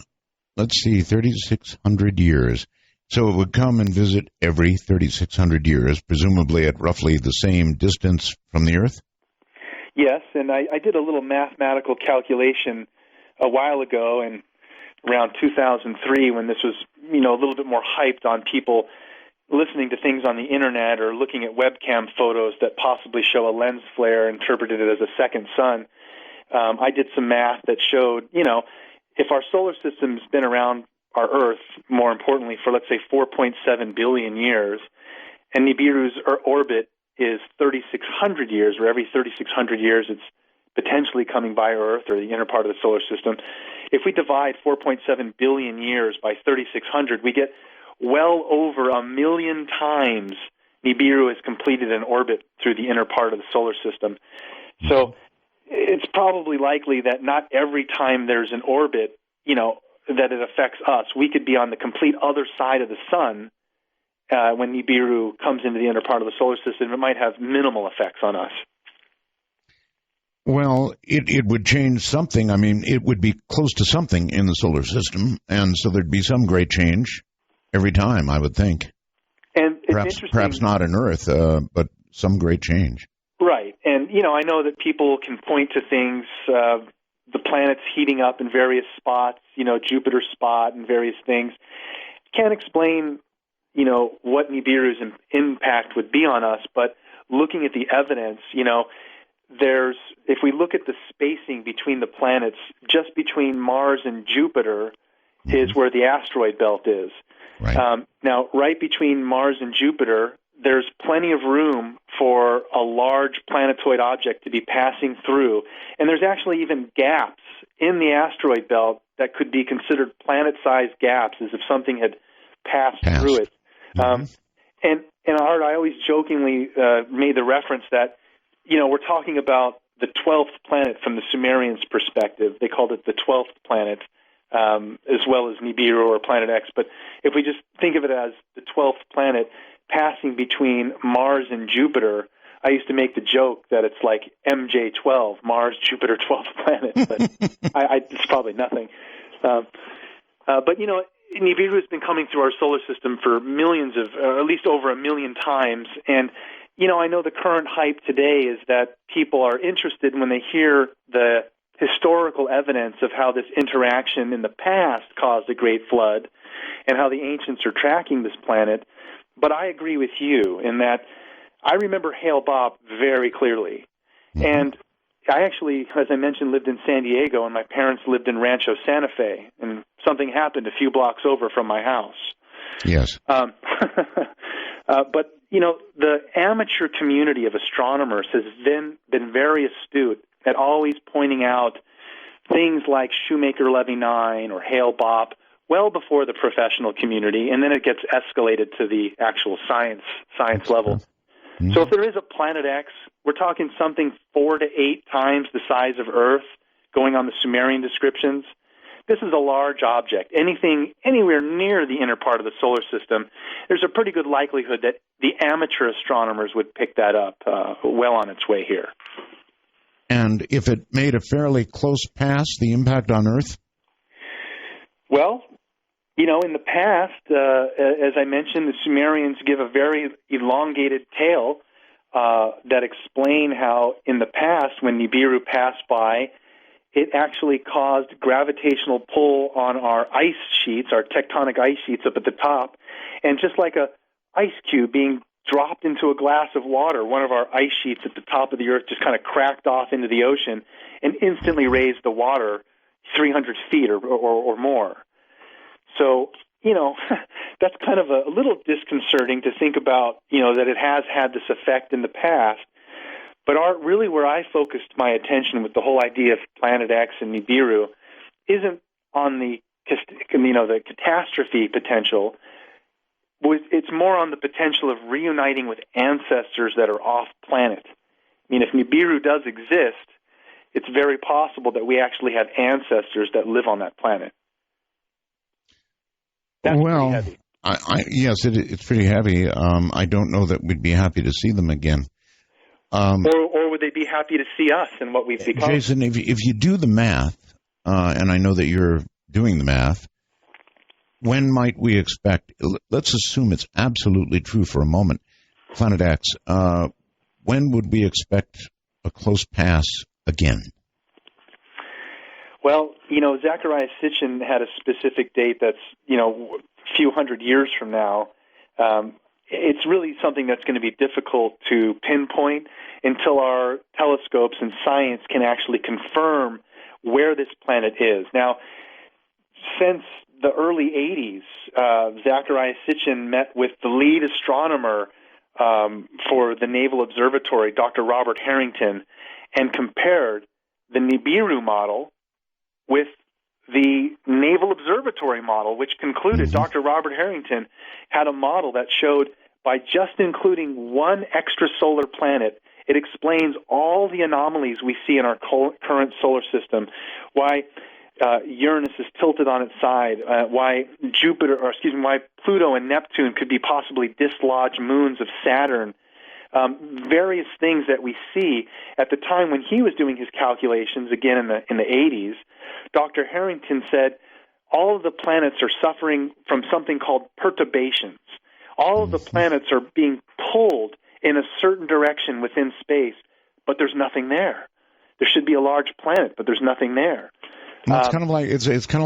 S1: let's see, 3,600 years. So it would come and visit every 3,600 years, presumably at roughly the same distance from the Earth?
S2: Yes, and I did a little mathematical calculation a while ago, and around 2003, when this was, a little bit more hyped on people listening to things on the internet or looking at webcam photos that possibly show a lens flare, interpreted it as a second sun. I did some math that showed, if our solar system's been around our Earth, more importantly, for, let's say, 4.7 billion years, and Nibiru's orbit is 3,600 years, or every 3,600 years it's potentially coming by Earth or the inner part of the solar system. If we divide 4.7 billion years by 3,600, we get well over 1 million times Nibiru has completed an orbit through the inner part of the solar system. So it's probably likely that not every time there's an orbit, that it affects us. We could be on the complete other side of the sun when Nibiru comes into the inner part of the solar system. It might have minimal effects on us.
S1: Well, it would change something. I mean, it would be close to something in the solar system, and so there'd be some great change every time, I would think.
S2: And it's
S1: perhaps not on Earth, but some great change.
S2: Right. And, I know that people can point to things, the planets heating up in various spots, Jupiter's spot and various things. Can't explain, what Nibiru's impact would be on us, but looking at the evidence, if we look at the spacing between the planets, just between Mars and Jupiter is where the asteroid belt is.
S1: Right.
S2: Now, right between Mars and Jupiter, there's plenty of room for a large planetoid object to be passing through, and there's actually even gaps in the asteroid belt that could be considered planet-sized gaps, as if something had passed through it. And Art, I always jokingly made the reference that, we're talking about the 12th planet from the Sumerians' perspective. They called it the 12th planet, as well as Nibiru or Planet X. But if we just think of it as the 12th planet passing between Mars and Jupiter, I used to make the joke that it's like MJ12, Mars, Jupiter, 12th planet. But it's probably nothing. But, Nibiru has been coming through our solar system for millions of, at least over 1 million times. And, I know the current hype today is that people are interested when they hear the historical evidence of how this interaction in the past caused a great flood and how the ancients are tracking this planet. But I agree with you in that I remember Hale-Bopp very clearly. And I actually, as I mentioned, lived in San Diego, and my parents lived in Rancho Santa Fe, and something happened a few blocks over from my house.
S1: Yes.
S2: But, the amateur community of astronomers has been very astute at always pointing out things like Shoemaker-Levy 9 or Hale-Bopp well before the professional community, and then it gets escalated to the actual science level. So if there is a Planet X, we're talking something 4 to 8 times the size of Earth, going on the Sumerian descriptions. This is a large object. Anything anywhere near the inner part of the solar system, there's a pretty good likelihood that the amateur astronomers would pick that up well on its way here.
S1: And if it made a fairly close pass, the impact on Earth?
S2: Well, in the past, as I mentioned, the Sumerians give a very elongated tale that explain how in the past, when Nibiru passed by, it actually caused gravitational pull on our ice sheets, our tectonic ice sheets up at the top, and just like a ice cube being dropped into a glass of water, one of our ice sheets at the top of the Earth just kind of cracked off into the ocean and instantly raised the water 300 feet or more. So, that's kind of a little disconcerting to think about, that it has had this effect in the past. But really where I focused my attention with the whole idea of Planet X and Nibiru isn't on the catastrophe potential. It's more on the potential of reuniting with ancestors that are off planet. I mean, if Nibiru does exist, it's very possible that we actually have ancestors that live on that planet. That's pretty heavy.
S1: Yes, it's pretty heavy. I don't know that we'd be happy to see them again.
S2: Or would they be happy to see us and what we've become?
S1: Jason, if you do the math, and I know that you're doing the math, when might we expect, let's assume it's absolutely true for a moment, Planet X, when would we expect a close pass again?
S2: Well, Zecharia Sitchin had a specific date that's, a few hundred years from now. It's really something that's going to be difficult to pinpoint until our telescopes and science can actually confirm where this planet is. Now, since the early 80s, Zecharia Sitchin met with the lead astronomer for the Naval Observatory, Dr. Robert Harrington, and compared the Nibiru model with the Naval Observatory model, which concluded Dr. Robert Harrington had a model that showed by just including one extrasolar planet, it explains all the anomalies we see in our current solar system, why Uranus is tilted on its side, why Pluto and Neptune could be possibly dislodged moons of Saturn, various things that we see. At the time when he was doing his calculations, again in the 80s, Dr. Harrington said all of the planets are suffering from something called perturbations. All of the planets are being pulled in a certain direction within space, but there's nothing there. There should be a large planet, but there's nothing there.
S1: Well, it's kind of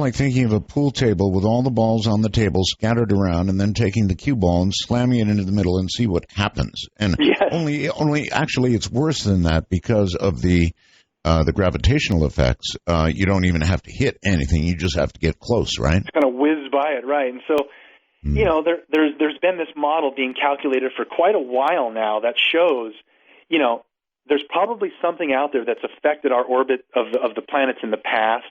S1: like thinking of a pool table with all the balls on the table scattered around, and then taking the cue ball and slamming it into the middle and see what happens. And
S2: yes.
S1: only actually, it's worse than that because of the gravitational effects. You don't even have to hit anything; you just have to get close, right?
S2: It's kind of whiz by it, right? And so, there's been this model being calculated for quite a while now that shows, there's probably something out there that's affected our orbit of the planets in the past.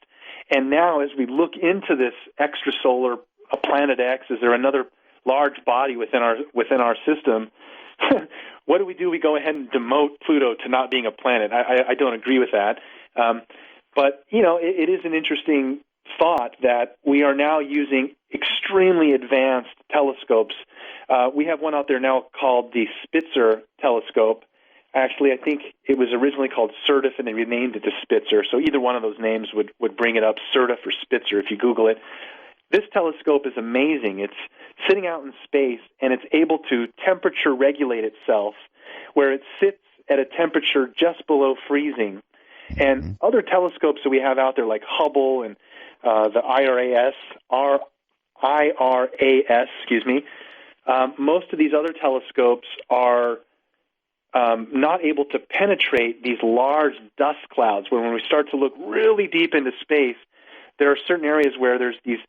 S2: And now, as we look into this extrasolar Planet X, is there another large body within our system? What do? We go ahead and demote Pluto to not being a planet. I don't agree with that. But it is an interesting thought that we are now using extremely advanced telescopes. We have one out there now called the Spitzer Telescope. Actually, I think it was originally called Certif, and they renamed it to Spitzer. So either one of those names would bring it up, Certif or Spitzer, if you Google it. This telescope is amazing. It's sitting out in space, and it's able to temperature regulate itself, where it sits at a temperature just below freezing. And other telescopes that we have out there, like Hubble and the IRAS, most of these other telescopes are not able to penetrate these large dust clouds. When we start to look really deep into space, there are certain areas where there's these,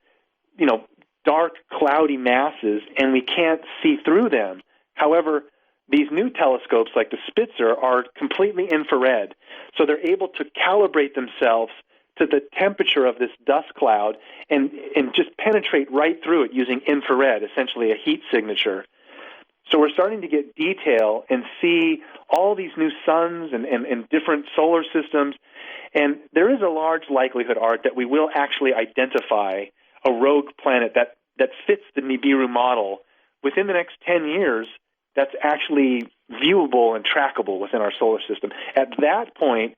S2: dark, cloudy masses, and we can't see through them. However, these new telescopes, like the Spitzer, are completely infrared, so they're able to calibrate themselves to the temperature of this dust cloud and just penetrate right through it using infrared, essentially a heat signature. So we're starting to get detail and see all these new suns and different solar systems. And there is a large likelihood, Art, that we will actually identify a rogue planet that fits the Nibiru model within the next 10 years that's actually viewable and trackable within our solar system. At that point,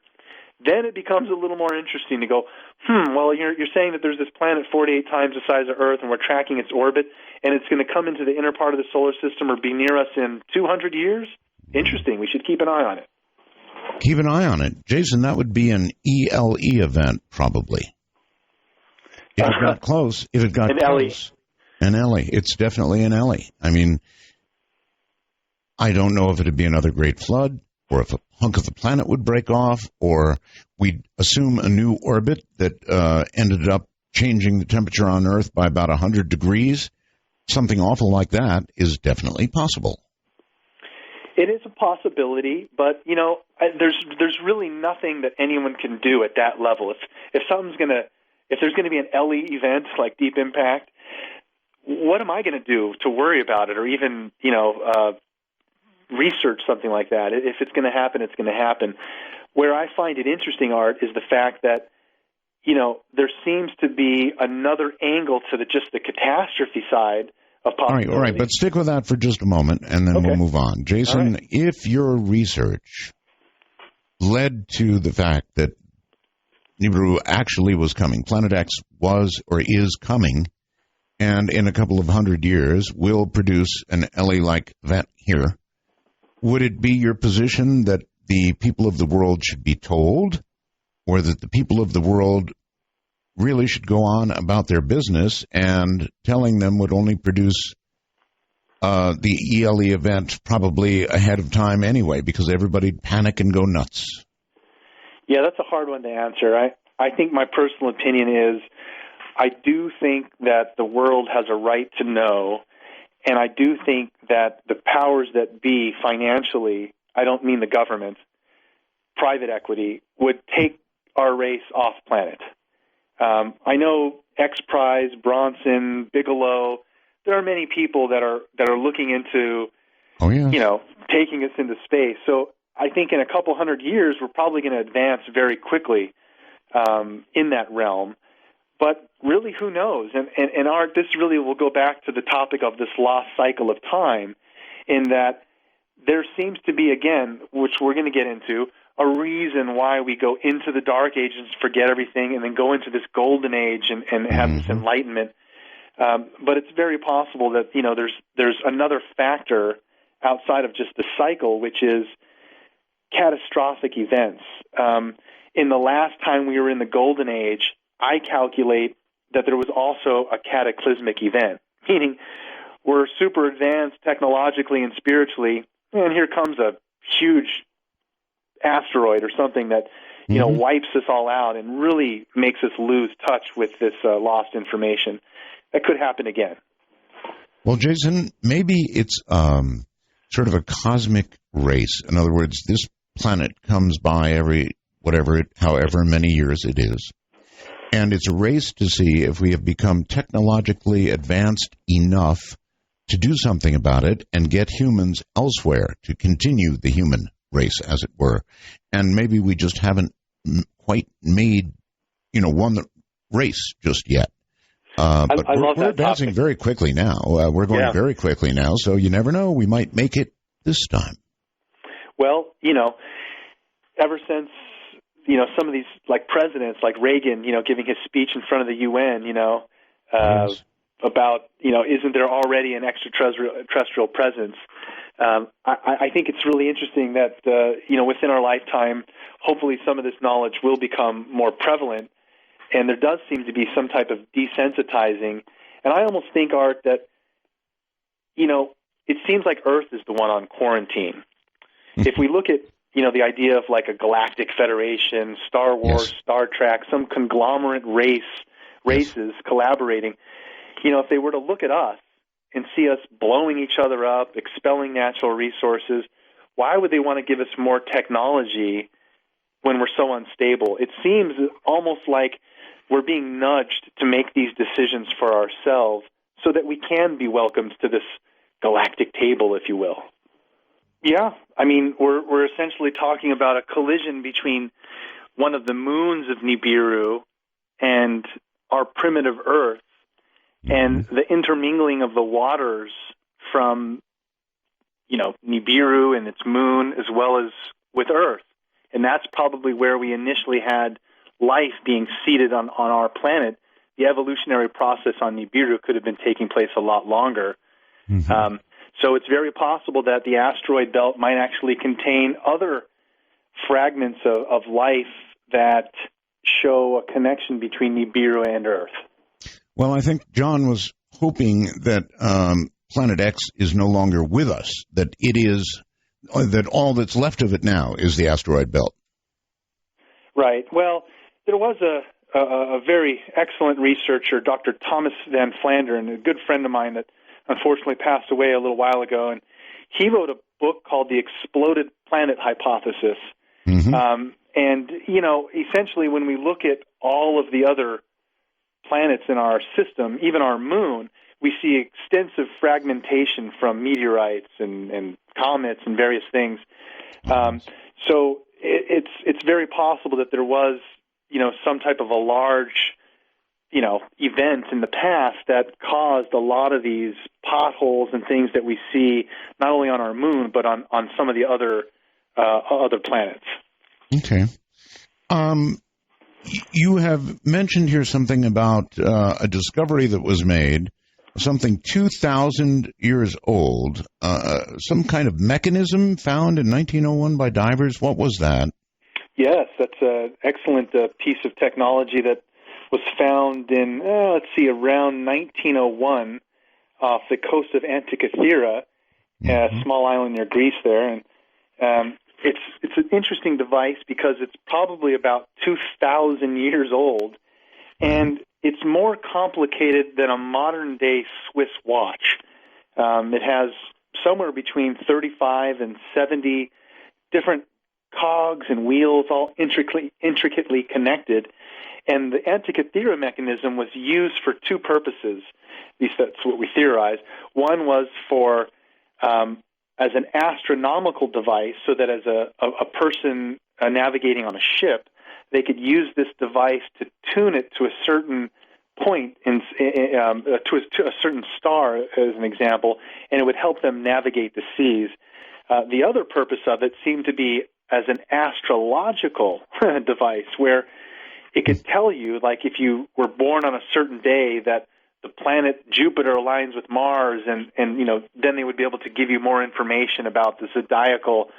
S2: then it becomes a little more interesting to go, well, you're saying that there's this planet 48 times the size of Earth, and we're tracking its orbit, and it's going to come into the inner part of the solar system or be near us in 200 years? Interesting. We should keep an eye on it.
S1: Keep an eye on it. Jason, that would be an ELE event, probably. If it got close. An LE. It's definitely an LE. I mean, I don't know if it'd be another great flood, or if a hunk of the planet would break off, or we'd assume a new orbit that ended up changing the temperature on Earth by about 100 degrees. Something awful like that is definitely possible.
S2: It is a possibility, but there's really nothing that anyone can do at that level. If there's going to be an LE event like Deep Impact, what am I going to do to worry about it, or even research something like that? If it's going to happen, it's going to happen. Where I find it interesting, Art, is the fact that there seems to be another angle to just the catastrophe side of possibility.
S1: All right, but stick with that for just a moment, and then we'll move on. Jason, if your research led to the fact that Nibiru actually was coming, Planet X was or is coming, and in a couple of 100 years will produce an LA-like event here, would it be your position that the people of the world should be told, or that the people of the world really should go on about their business, and telling them would only produce the ELE event probably ahead of time anyway, because everybody'd panic and go nuts?
S2: Yeah, that's a hard one to answer. I think my personal opinion is I do think that the world has a right to know, and I do think that the powers that be financially, I don't mean the government, private equity, would take our race off planet. I know X Prize, Bronson, Bigelow. There are many people that are looking into, taking us into space. So I think in a couple 100 years, we're probably going to advance very quickly in that realm. But really, who knows? And Art, this really will go back to the topic of this lost cycle of time, in that there seems to be, again, which we're going to get into, a reason why we go into the dark ages, forget everything, and then go into this golden age and have this enlightenment. But it's very possible that there's another factor outside of just the cycle, which is catastrophic events. In the last time we were in the golden age, I calculate that there was also a cataclysmic event, meaning we're super advanced technologically and spiritually, and here comes a huge asteroid or something that wipes us all out and really makes us lose touch with this lost information. That could happen again.
S1: Well, Jason, maybe it's sort of a cosmic race. In other words, this planet comes by every however many years it is, and it's a race to see if we have become technologically advanced enough to do something about it and get humans elsewhere to continue the human race, as it were. And maybe we just haven't quite made, won the race just yet. But we're advancing very quickly now. We're going very quickly now, so you never know. We might make it this time. Well,
S2: ever since, some of these, like presidents, like Reagan, giving his speech in front of the UN,
S1: Yes.
S2: about, isn't there already an extraterrestrial presence? I think it's really interesting that, within our lifetime, hopefully some of this knowledge will become more prevalent, and there does seem to be some type of desensitizing. And I almost think, Art, that, it seems like Earth is the one on quarantine. If we look at, the idea of like a galactic federation, Star Wars, Star Trek, some conglomerate races collaborating, if they were to look at us and see us blowing each other up, expelling natural resources, why would they want to give us more technology when we're so unstable? It seems almost like we're being nudged to make these decisions for ourselves so that we can be welcomed to this galactic table, if you will. Yeah, I mean, we're essentially talking about a collision between one of the moons of Nibiru and our primitive Earth, and the intermingling of the waters from, Nibiru and its moon, as well as with Earth. And that's probably where we initially had life being seeded on our planet. The evolutionary process on Nibiru could have been taking place a lot longer. So it's very possible that the asteroid belt might actually contain other fragments of life that show a connection between Nibiru and Earth.
S1: Well, I think John was hoping that Planet X is no longer with us, that it is, that all that's left of it now is the asteroid belt.
S2: Right. Well, there was a very excellent researcher, Dr. Thomas Van Flandern, a good friend of mine that unfortunately passed away a little while ago, and he wrote a book called The Exploded Planet Hypothesis.
S1: Mm-hmm.
S2: And, essentially when we look at all of the other planets in our system, even our moon, we see extensive fragmentation from meteorites and comets and various things. So it's very possible that there was, some type of a large, event in the past that caused a lot of these potholes and things that we see not only on our moon but on some of the other planets.
S1: Okay. You have mentioned here something about a discovery that was made, something 2,000 years old, some kind of mechanism found in 1901 by divers. What was that? Yes, that's an excellent piece of technology that was found in, around 1901 off the coast of Antikythera, a small island near Greece there. And it's an interesting device because it's probably about 2,000 years old, and it's more complicated than a modern-day Swiss watch. It has somewhere between 35 and 70 different cogs and wheels, all intricately connected. And the Antikythera mechanism was used for two purposes. At least that's what we theorized. One was for as an astronomical device, so that as a person navigating on a ship, they could use this device to tune it to a certain point, to a certain star, as an example, and it would help them navigate the seas. The other purpose of it seemed to be as an astrological device, where it could tell you, like if you were born on a certain day, that the planet Jupiter aligns with Mars, and then they would be able to give you more information about the zodiacal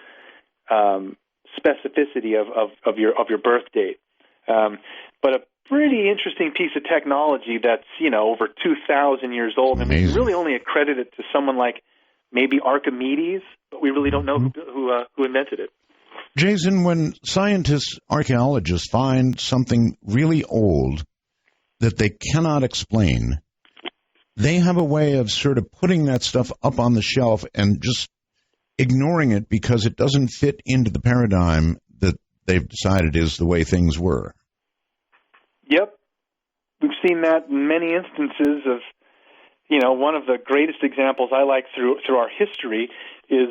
S1: specificity of your birth date. But a pretty interesting piece of technology that's over 2,000 years old, and we really only accredit it to someone like maybe Archimedes, but we really don't know who invented it. Jason, when scientists, archaeologists find something really old that they cannot explain, they have a way of sort of putting that stuff up on the shelf and just ignoring it because it doesn't fit into the paradigm that they've decided is the way things were. Yep.
S2: We've seen that in many instances of, one of the greatest examples I like through our history is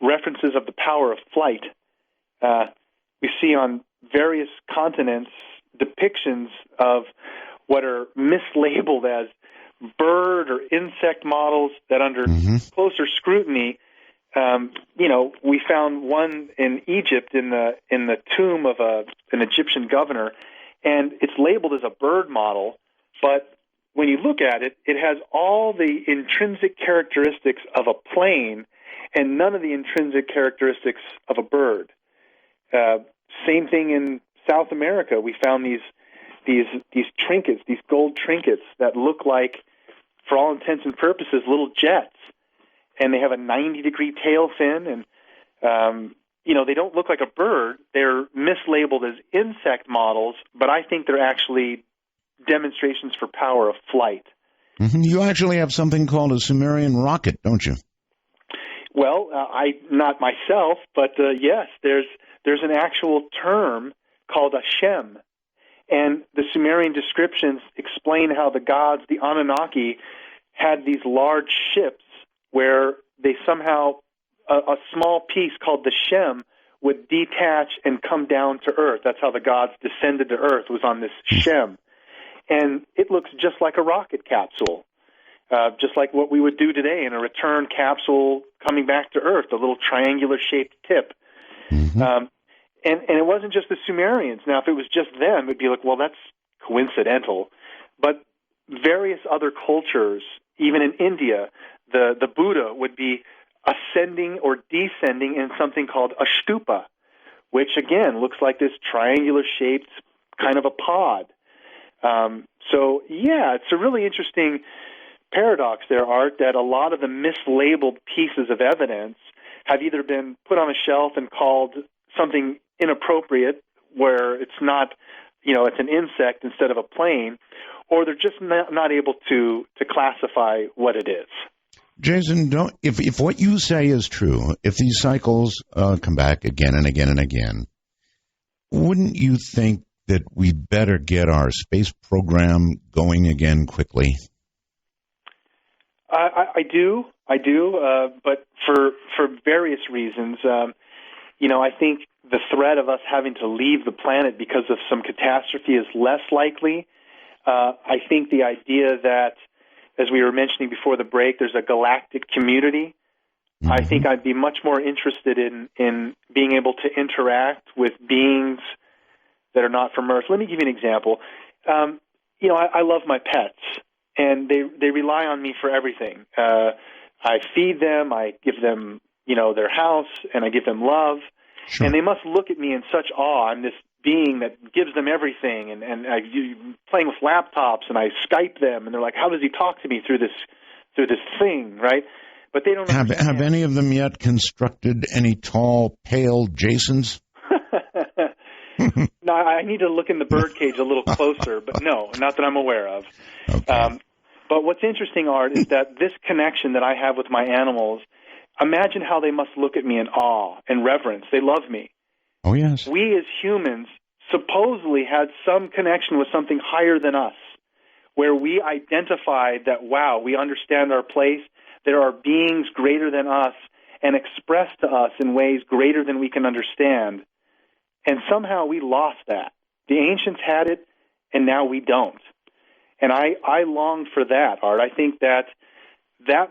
S2: references of the power of flight. We see on various continents depictions of what are mislabeled as bird or insect models that under closer scrutiny, we found one in Egypt in the tomb of an Egyptian governor, and it's labeled as a bird model, but when you look at it, it has all the intrinsic characteristics of a plane and none of the intrinsic characteristics of a bird. Same thing in South America. We found these trinkets, these gold trinkets that look like, for all intents and purposes, little jets, and they have a 90-degree tail fin, and they don't look like a bird. They're mislabeled as insect models, but I think they're actually demonstrations for power of flight.
S1: You actually have something called a Sumerian rocket, don't you?
S2: Well, I not myself, but yes, there's an actual term called a Shem, and the Sumerian descriptions explain how the gods, the Anunnaki, had these large ships where they somehow, a small piece called the Shem would detach and come down to Earth. That's how the gods descended to Earth, was on this Shem. And it looks just like a rocket capsule, just like what we would do today in a return capsule coming back to Earth, a little triangular-shaped tip. And it wasn't just the Sumerians. Now, if it was just them, it'd be like, well, that's coincidental. But various other cultures, even in India, the Buddha would be ascending or descending in something called a stupa, which, again, looks like this triangular-shaped kind of a pod. So, yeah, it's a really interesting paradox there, Art, that a lot of the mislabeled pieces of evidence have either been put on a shelf and called something inappropriate, where it's not, it's an insect instead of a plane, or they're just not able to classify what it is.
S1: Jason, if what you say is true, if these cycles come back again and again and again, wouldn't you think that we better get our space program going again quickly?
S2: I do, but for various reasons. I think the threat of us having to leave the planet because of some catastrophe is less likely. I think the idea that, as we were mentioning before the break, there's a galactic community. Mm-hmm. I think I'd be much more interested in being able to interact with beings that are not from Earth. Let me give you an example. I love my pets, and they rely on me for everything. I feed them, I give them, their house, and I give them love. Sure. And they must look at me in such awe. I'm this being that gives them everything, and I'm playing with laptops, and I Skype them, and they're like, how does he talk to me through this thing, right? But they don't
S1: have any of them yet constructed any tall, pale Jasons?
S2: No, I need to look in the birdcage a little closer, but no, not that I'm aware of. Okay. But what's interesting, Art, is that this connection that I have with my animals, imagine how they must look at me in awe and reverence. They love me.
S1: Oh, yes.
S2: We as humans supposedly had some connection with something higher than us, where we identified that, wow, we understand our place. There are beings greater than us and expressed to us in ways greater than we can understand. And somehow we lost that. The ancients had it, and now we don't. And I long for that, Art. I think that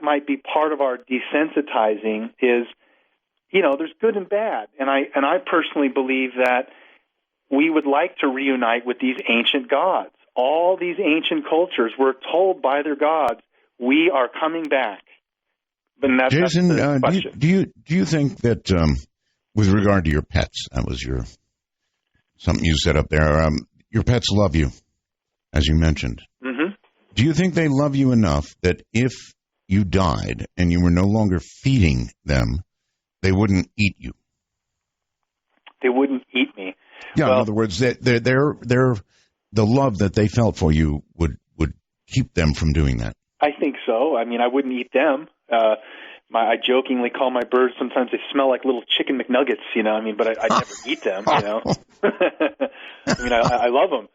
S2: might be part of our desensitizing is, there's good and bad. And I personally believe that we would like to reunite with these ancient gods. All these ancient cultures were told by their gods, we are coming back. But
S1: Jason, that's the question. Do you think that with regard to your pets, that was something you said up there, your pets love you, as you mentioned. Mm-hmm. Do you think they love you enough that if you died and you were no longer feeding them, they wouldn't eat you?
S2: They wouldn't eat me.
S1: Yeah, well, in other words, the love that they felt for you would keep them from doing that.
S2: I think so. I mean, I wouldn't eat them. I jokingly call my birds, sometimes they smell like little chicken McNuggets, but I never eat them, I love them.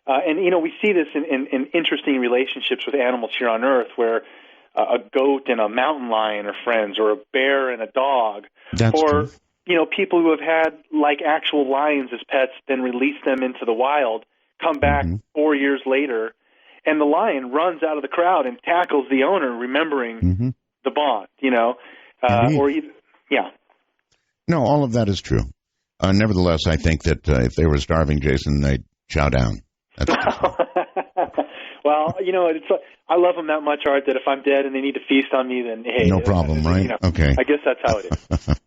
S2: And we see this in interesting relationships with animals here on Earth, where a goat and a mountain lion are friends, or a bear and a dog.
S1: That's
S2: or,
S1: true.
S2: People who have had like actual lions as pets, then release them into the wild, come back 4 years later, and the lion runs out of the crowd and tackles the owner, remembering the bond,
S1: No, all of that is true. Nevertheless, I think that if they were starving, Jason, they'd chow down.
S2: Well, I love them that much, Art, that if I'm dead and they need to feast on me, then hey,
S1: no problem, right? Okay.
S2: I guess that's how it is.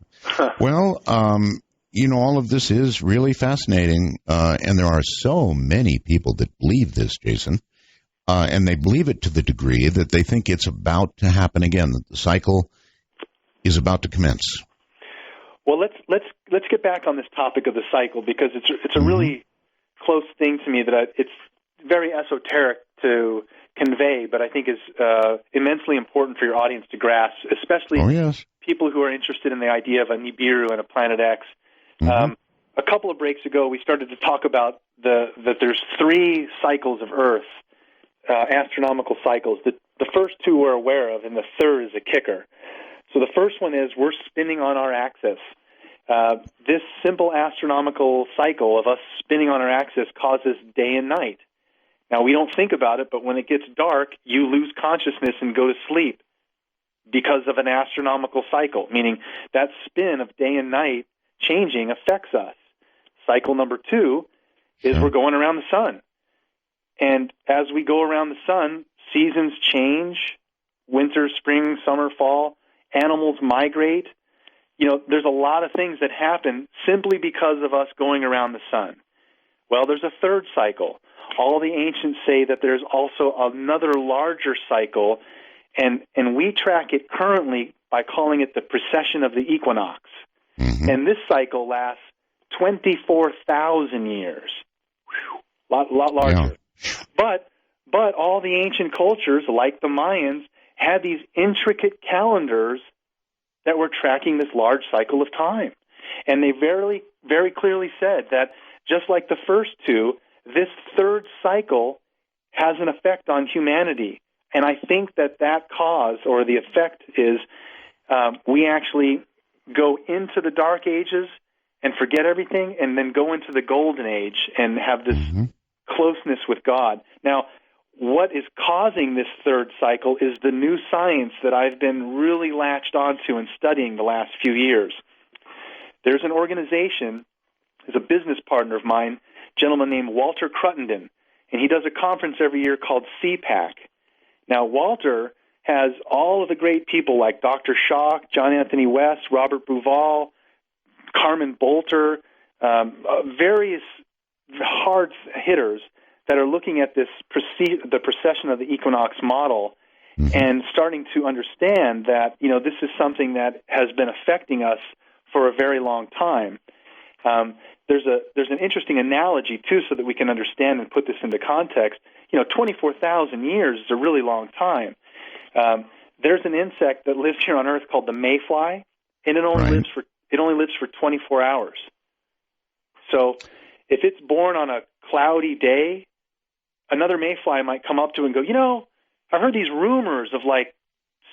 S1: Well, all of this is really fascinating, and there are so many people that believe this, Jason, and they believe it to the degree that they think it's about to happen again, that the cycle is about to commence.
S2: Well, let's get back on this topic of the cycle, because it's a really close thing to me that it's very esoteric to convey, but I think is immensely important for your audience to grasp, especially people who are interested in the idea of a Nibiru and a Planet X. A couple of breaks ago, we started to talk about that there's 3 cycles of Earth, astronomical cycles. The first 2 we're aware of, and the third is a kicker. So the first one is we're spinning on our axis. This simple astronomical cycle of us spinning on our axis causes day and night. Now, we don't think about it, but when it gets dark, you lose consciousness and go to sleep because of an astronomical cycle, meaning that spin of day and night changing affects us. Cycle number 2 is we're going around the sun. And as we go around the sun, seasons change, winter, spring, summer, fall, animals migrate. There's a lot of things that happen simply because of us going around the sun. Well, there's a third cycle. All the ancients say that there's also another larger cycle, And we track it currently by calling it the precession of the equinox.
S1: Mm-hmm.
S2: And this cycle lasts 24,000 years. Lot larger.
S1: Yeah.
S2: But all the ancient cultures, like the Mayans, had these intricate calendars that were tracking this large cycle of time. And they very, very clearly said that just like the first two, this third cycle has an effect on humanity. And I think that cause or the effect is we actually go into the dark ages and forget everything and then go into the golden age and have this closeness with God. Now, what is causing this third cycle is the new science that I've been really latched onto and studying the last few years. There's an organization, is a business partner of mine, a gentleman named Walter Cruttenden, and he does a conference every year called CPAC. Now, Walter has all of the great people like Dr. Schock, John Anthony West, Robert Bouval, Carmen Bolter, various hard hitters that are looking at the precession of the equinox model and starting to understand that, this is something that has been affecting us for a very long time. There's an interesting analogy, too, so that we can understand and put this into context. 24,000 years is a really long time. There's an insect that lives here on Earth called the Mayfly, and it only lives for 24 hours. So if it's born on a cloudy day, another Mayfly might come up to it and go, I heard these rumors of like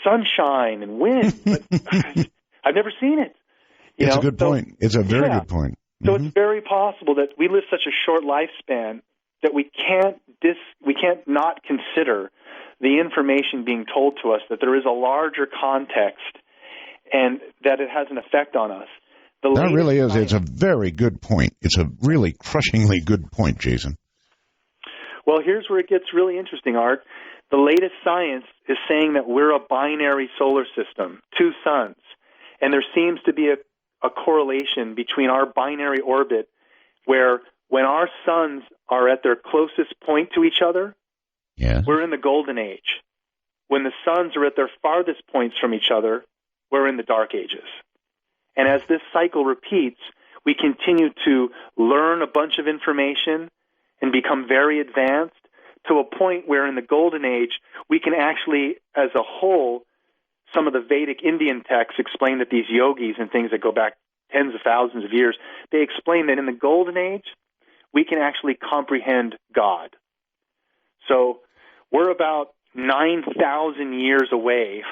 S2: sunshine and wind, but I've never seen it.
S1: It's a good point. It's a very good point.
S2: So it's very possible that we live such a short lifespan that we can't not consider the information being told to us that there is a larger context and that it has an effect on us.
S1: That really is. It's a very good point. It's a really crushingly good point, Jason.
S2: Well, here's where it gets really interesting, Art. The latest science is saying that we're a binary solar system, two suns, and there seems to be a correlation between our binary orbit where when our suns are at their closest point to each other, we're in the golden age. When the suns are at their farthest points from each other, we're in the dark ages. And as this cycle repeats, we continue to learn a bunch of information and become very advanced to a point where in the golden age, we can actually, as a whole, some of the Vedic Indian texts explain that these yogis and things that go back tens of thousands of years, they explain that in the golden age, we can actually comprehend God. So we're about 9,000 years away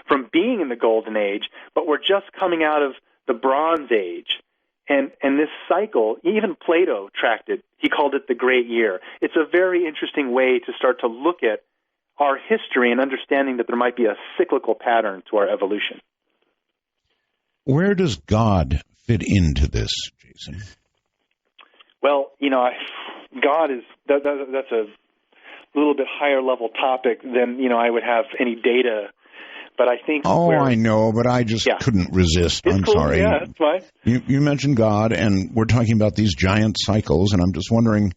S2: from being in the golden age, but we're just coming out of the Bronze Age. And this cycle, even Plato tracked it. He called it the Great Year. It's a very interesting way to start to look at our history and understanding that there might be a cyclical pattern to our evolution.
S1: Where does God fit into this, Jason?
S2: Well, God is that's a little bit higher level topic than I would have any data. But I think
S1: I know, but I just couldn't resist. I'm
S2: cool.
S1: sorry.
S2: Yeah, that's fine.
S1: You mentioned God, and we're talking about these giant cycles, and I'm just wondering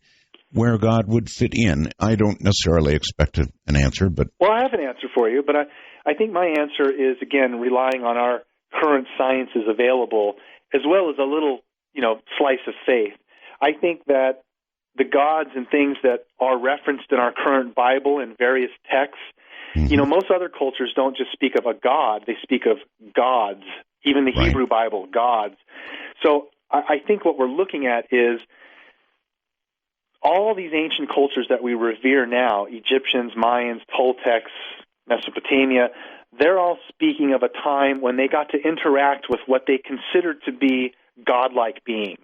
S1: where God would fit in. I don't necessarily expect an answer, but...
S2: Well, I have an answer for you, but I think my answer is, again, relying on our current sciences available, as well as a little, slice of faith. I think that the gods and things that are referenced in our current Bible and various texts, most other cultures don't just speak of a god, they speak of gods, even the Hebrew Bible, gods. So I think what we're looking at is all these ancient cultures that we revere now, Egyptians, Mayans, Toltecs, Mesopotamia, they're all speaking of a time when they got to interact with what they considered to be godlike beings.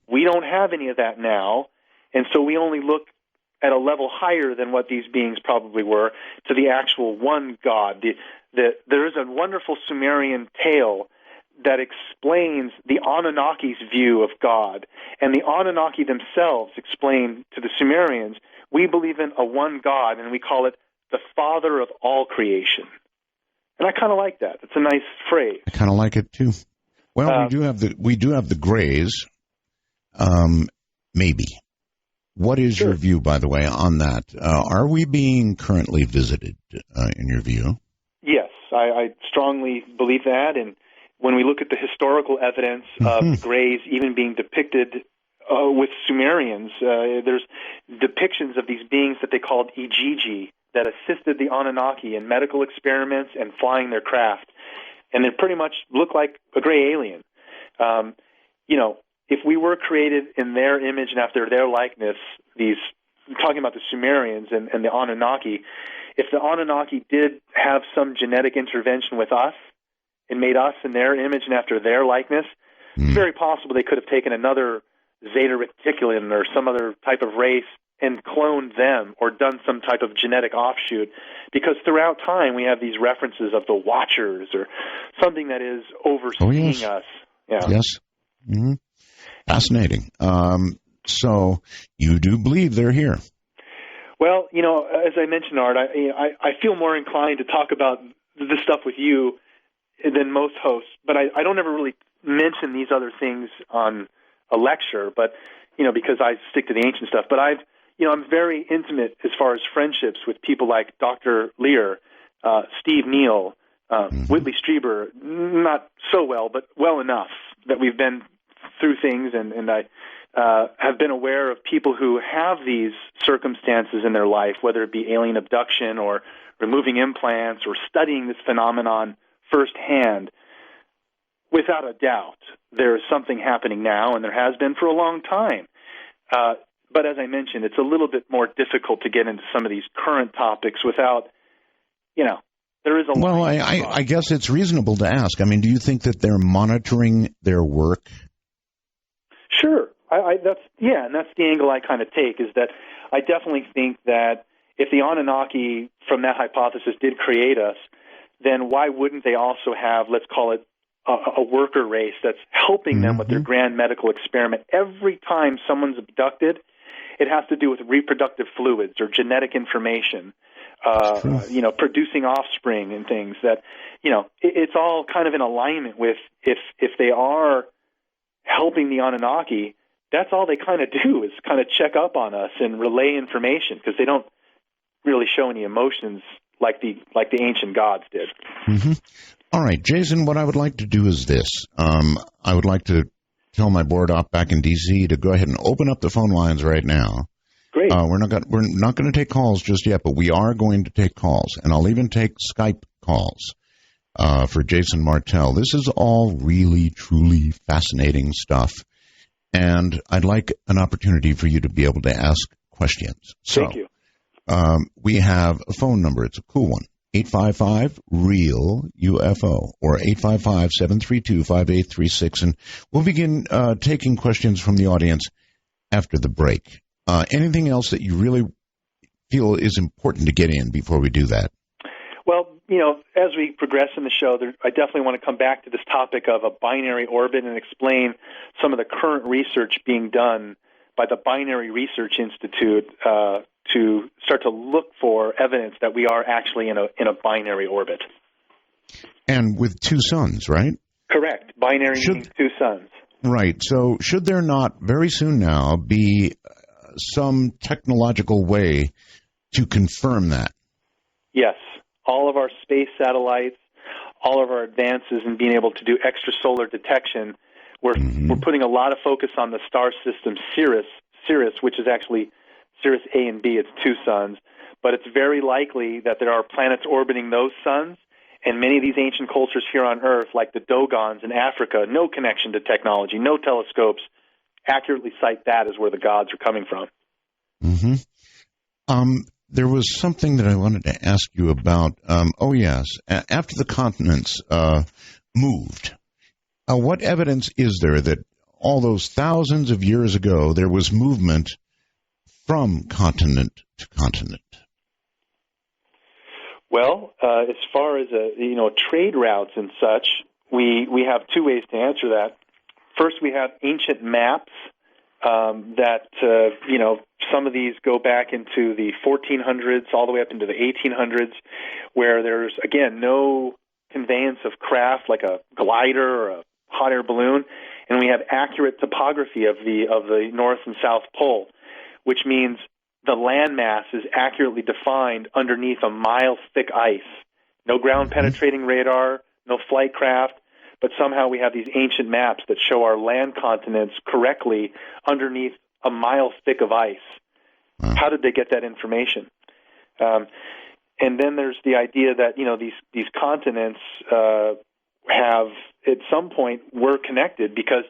S2: We don't have any of that now, and so we only look at a level higher than what these beings probably were, to the actual one God. There is a wonderful Sumerian tale that explains the Anunnaki's view of God. And the Anunnaki themselves explain to the Sumerians, we believe in a one God, and we call it the Father of all creation. And I kind of like that. It's a nice phrase.
S1: I kind of like it, too. Well, we do have the Greys, maybe. What is
S2: Sure.
S1: your view, by the way, on that? Are we being currently visited, in your view?
S2: Yes, I strongly believe that. And when we look at the historical evidence of the Greys even being depicted with Sumerians, there's depictions of these beings that they called Ijiji that assisted the Anunnaki in medical experiments and flying their craft. And they pretty much look like a gray alien. If we were created in their image and after their likeness, talking about the Sumerians and the Anunnaki, if the Anunnaki did have some genetic intervention with us and made us in their image and after their likeness, it's very possible they could have taken another Zeta Reticulan or some other type of race and cloned them or done some type of genetic offshoot, because throughout time we have these references of the Watchers or something that is overseeing us. Yeah.
S1: Yes. Mm-hmm. Fascinating. So you do believe they're here?
S2: Well, as I mentioned, Art, I feel more inclined to talk about this stuff with you than most hosts, but I don't ever really mention these other things on a lecture, but because I stick to the ancient stuff. But I'm very intimate as far as friendships with people like Dr. Lear, Steve Neal, Whitley Strieber. Not so well, but well enough that we've been through things, and I have been aware of people who have these circumstances in their life, whether it be alien abduction or removing implants or studying this phenomenon firsthand. Without a doubt, there is something happening now, and there has been for a long time. But as I mentioned, it's a little bit more difficult to get into some of these current topics without, there is a
S1: Well, I guess it's reasonable to ask. I mean, do you think that they're monitoring their work?
S2: Sure. And that's the angle I kind of take, is that I definitely think that if the Anunnaki, from that hypothesis, did create us, then why wouldn't they also have, let's call it, a worker race that's helping them with their grand medical experiment? Every time someone's abducted, it has to do with reproductive fluids or genetic information, producing offspring and things that, it's all kind of in alignment with if they are helping the Anunnaki, that's all they kind of do is kind of check up on us and relay information, because they don't really show any emotions like the ancient gods did.
S1: Mm-hmm. All right, Jason, what I would like to do is this. I would like to tell my board op back in D.C. to go ahead and open up the phone lines right now.
S2: Great.
S1: We're not going to take calls just yet, but we are going to take calls, and I'll even take Skype calls for Jason Martell. This is all really, truly fascinating stuff, and I'd like an opportunity for you to be able to ask questions.
S2: Thank you.
S1: We have a phone number. It's a cool one. 855-REAL-UFO or 855-732-5836. And we'll begin taking questions from the audience after the break. Anything else that you really feel is important to get in before we do that?
S2: Well, as we progress in the show, I definitely want to come back to this topic of a binary orbit and explain some of the current research being done by the Binary Research Institute to start to look for evidence that we are actually in a binary orbit.
S1: And with two suns, right?
S2: Correct. Binary meaning two suns.
S1: Right. So should there not very soon now be some technological way to confirm that?
S2: Yes. All of our space satellites, all of our advances in being able to do extrasolar detection, we're putting a lot of focus on the star system Sirius, which is actually Sirius A and B. It's two suns. But it's very likely that there are planets orbiting those suns, and many of these ancient cultures here on Earth, like the Dogons in Africa, no connection to technology, no telescopes, accurately cite that as where the gods are coming from.
S1: Mm-hmm. There was something that I wanted to ask you about. After the continents moved, what evidence is there that all those thousands of years ago there was movement from continent to continent?
S2: Well, as far as trade routes and such, we have two ways to answer that. First, we have ancient maps that some of these go back into the 1400s all the way up into the 1800s, where there's again no conveyance of craft like a glider or a hot air balloon, and we have accurate topography of the North and South Pole. which means the landmass is accurately defined underneath a mile-thick ice. No ground-penetrating radar, no flight craft, but somehow we have these ancient maps that show our land continents correctly underneath a mile thick of ice. How did they get that information? And then there's the idea that, these continents have, at some point, were connected because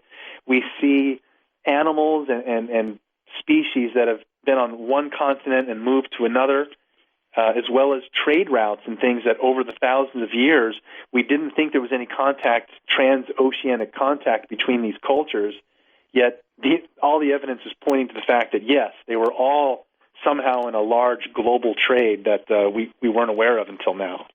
S2: we see animals and species that have been on one continent and moved to another, as well as trade routes and things that over the thousands of years, we didn't think there was any transoceanic contact between these cultures, yet all the evidence is pointing to the fact that, yes, they were all somehow in a large global trade that we weren't aware of until now.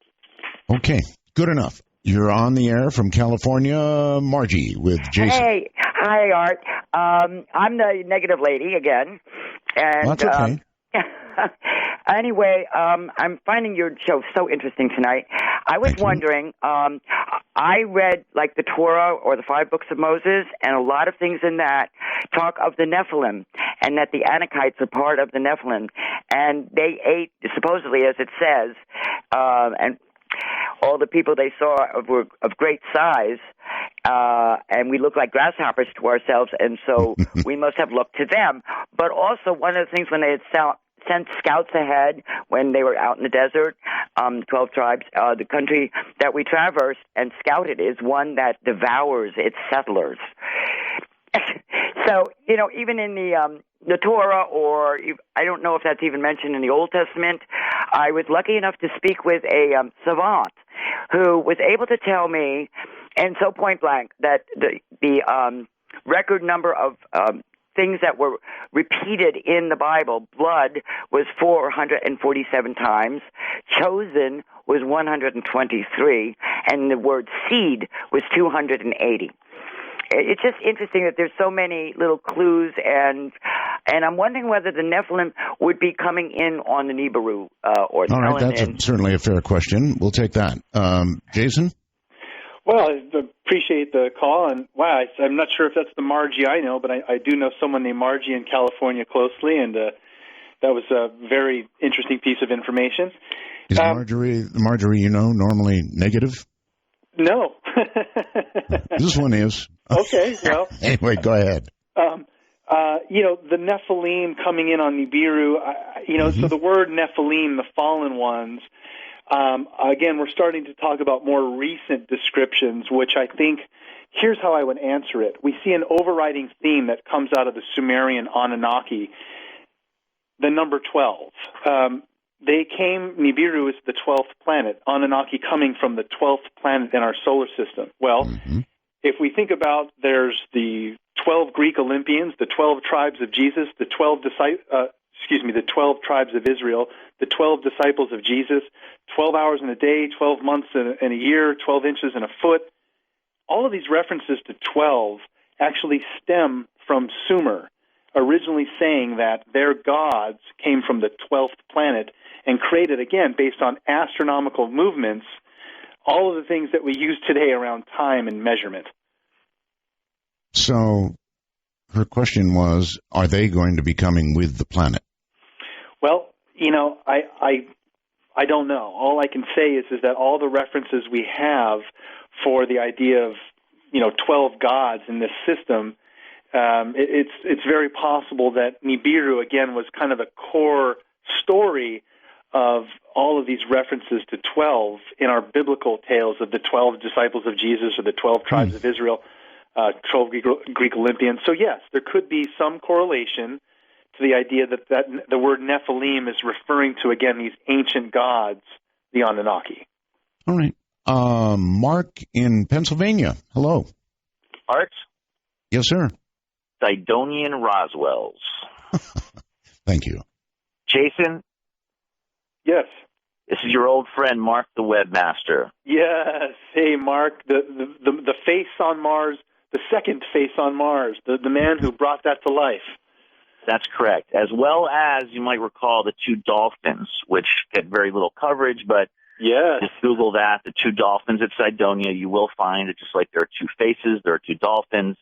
S1: Okay, good enough. You're on the air from California, Margie, with Jason.
S3: Hey, hi, Art. I'm the negative lady again. And,
S1: that's okay.
S3: Anyway, I'm finding your show so interesting tonight. I was wondering, I read like the Torah or the 5 books of Moses, and a lot of things in that talk of the Nephilim, and that the Anakites are part of the Nephilim, and they ate, supposedly, as it says, and all the people they saw were of great size, and we look like grasshoppers to ourselves, and so we must have looked to them. But also, one of the things when they had sent scouts ahead when they were out in the desert, 12 tribes, the country that we traversed and scouted is one that devours its settlers. So, even in the Torah, or I don't know if that's even mentioned in the Old Testament, I was lucky enough to speak with a savant who was able to tell me, and so point blank, that the record number of things that were repeated in the Bible, blood was 447 times, chosen was 123, and the word seed was 280. It's just interesting that there's so many little clues, and I'm wondering whether the Nephilim would be coming in on the Nibiru or the
S1: All right, that's certainly a fair question. We'll take that. Jason?
S2: Well, I appreciate the call, and wow, I'm not sure if that's the Margie I know, but I do know someone named Margie in California closely, and that was a very interesting piece of information.
S1: Is Marjorie, normally negative?
S2: No.
S1: This one is.
S2: Okay, well.
S1: Anyway, go ahead.
S2: The Nephilim coming in on Nibiru, so the word Nephilim, the fallen ones, again, we're starting to talk about more recent descriptions, which I think, here's how I would answer it. We see an overriding theme that comes out of the Sumerian Anunnaki, the number 12. Nibiru is the 12th planet, Anunnaki coming from the 12th planet in our solar system. Well, if we think about, there's the 12 Greek Olympians, the 12 tribes of Jesus, the 12 tribes of Israel, the 12 disciples of Jesus, 12 hours in a day, 12 months in a year, 12 inches in a foot. All of these references to 12 actually stem from Sumer, originally saying that their gods came from the 12th planet and created, again, based on astronomical movements, all of the things that we use today around time and measurement.
S1: So her question was, are they going to be coming with the planet?
S2: Well, I don't know. All I can say is that all the references we have for the idea of 12 gods in this system, it's very possible that Nibiru again was kind of a core story of all of these references to 12 in our biblical tales of the 12 disciples of Jesus or the 12 tribes of Israel, 12 Greek Olympians. So yes, there could be some correlation to the idea that the word Nephilim is referring to, again, these ancient gods, the Anunnaki.
S1: All right. Mark in Pennsylvania. Hello.
S4: Art?
S1: Yes, sir.
S4: Cydonia Roswells.
S1: Thank you.
S4: Jason?
S2: Yes.
S4: This is your old friend, Mark the Webmaster.
S2: Yes. Hey, Mark, the face on Mars, the second face on Mars, the man who brought that to life.
S4: That's correct. As well as, you might recall, the 2 dolphins, which get very little coverage, but
S2: yes.
S4: Just Google that, the 2 dolphins at Cydonia. You will find that just like there are 2 faces, there are 2 dolphins.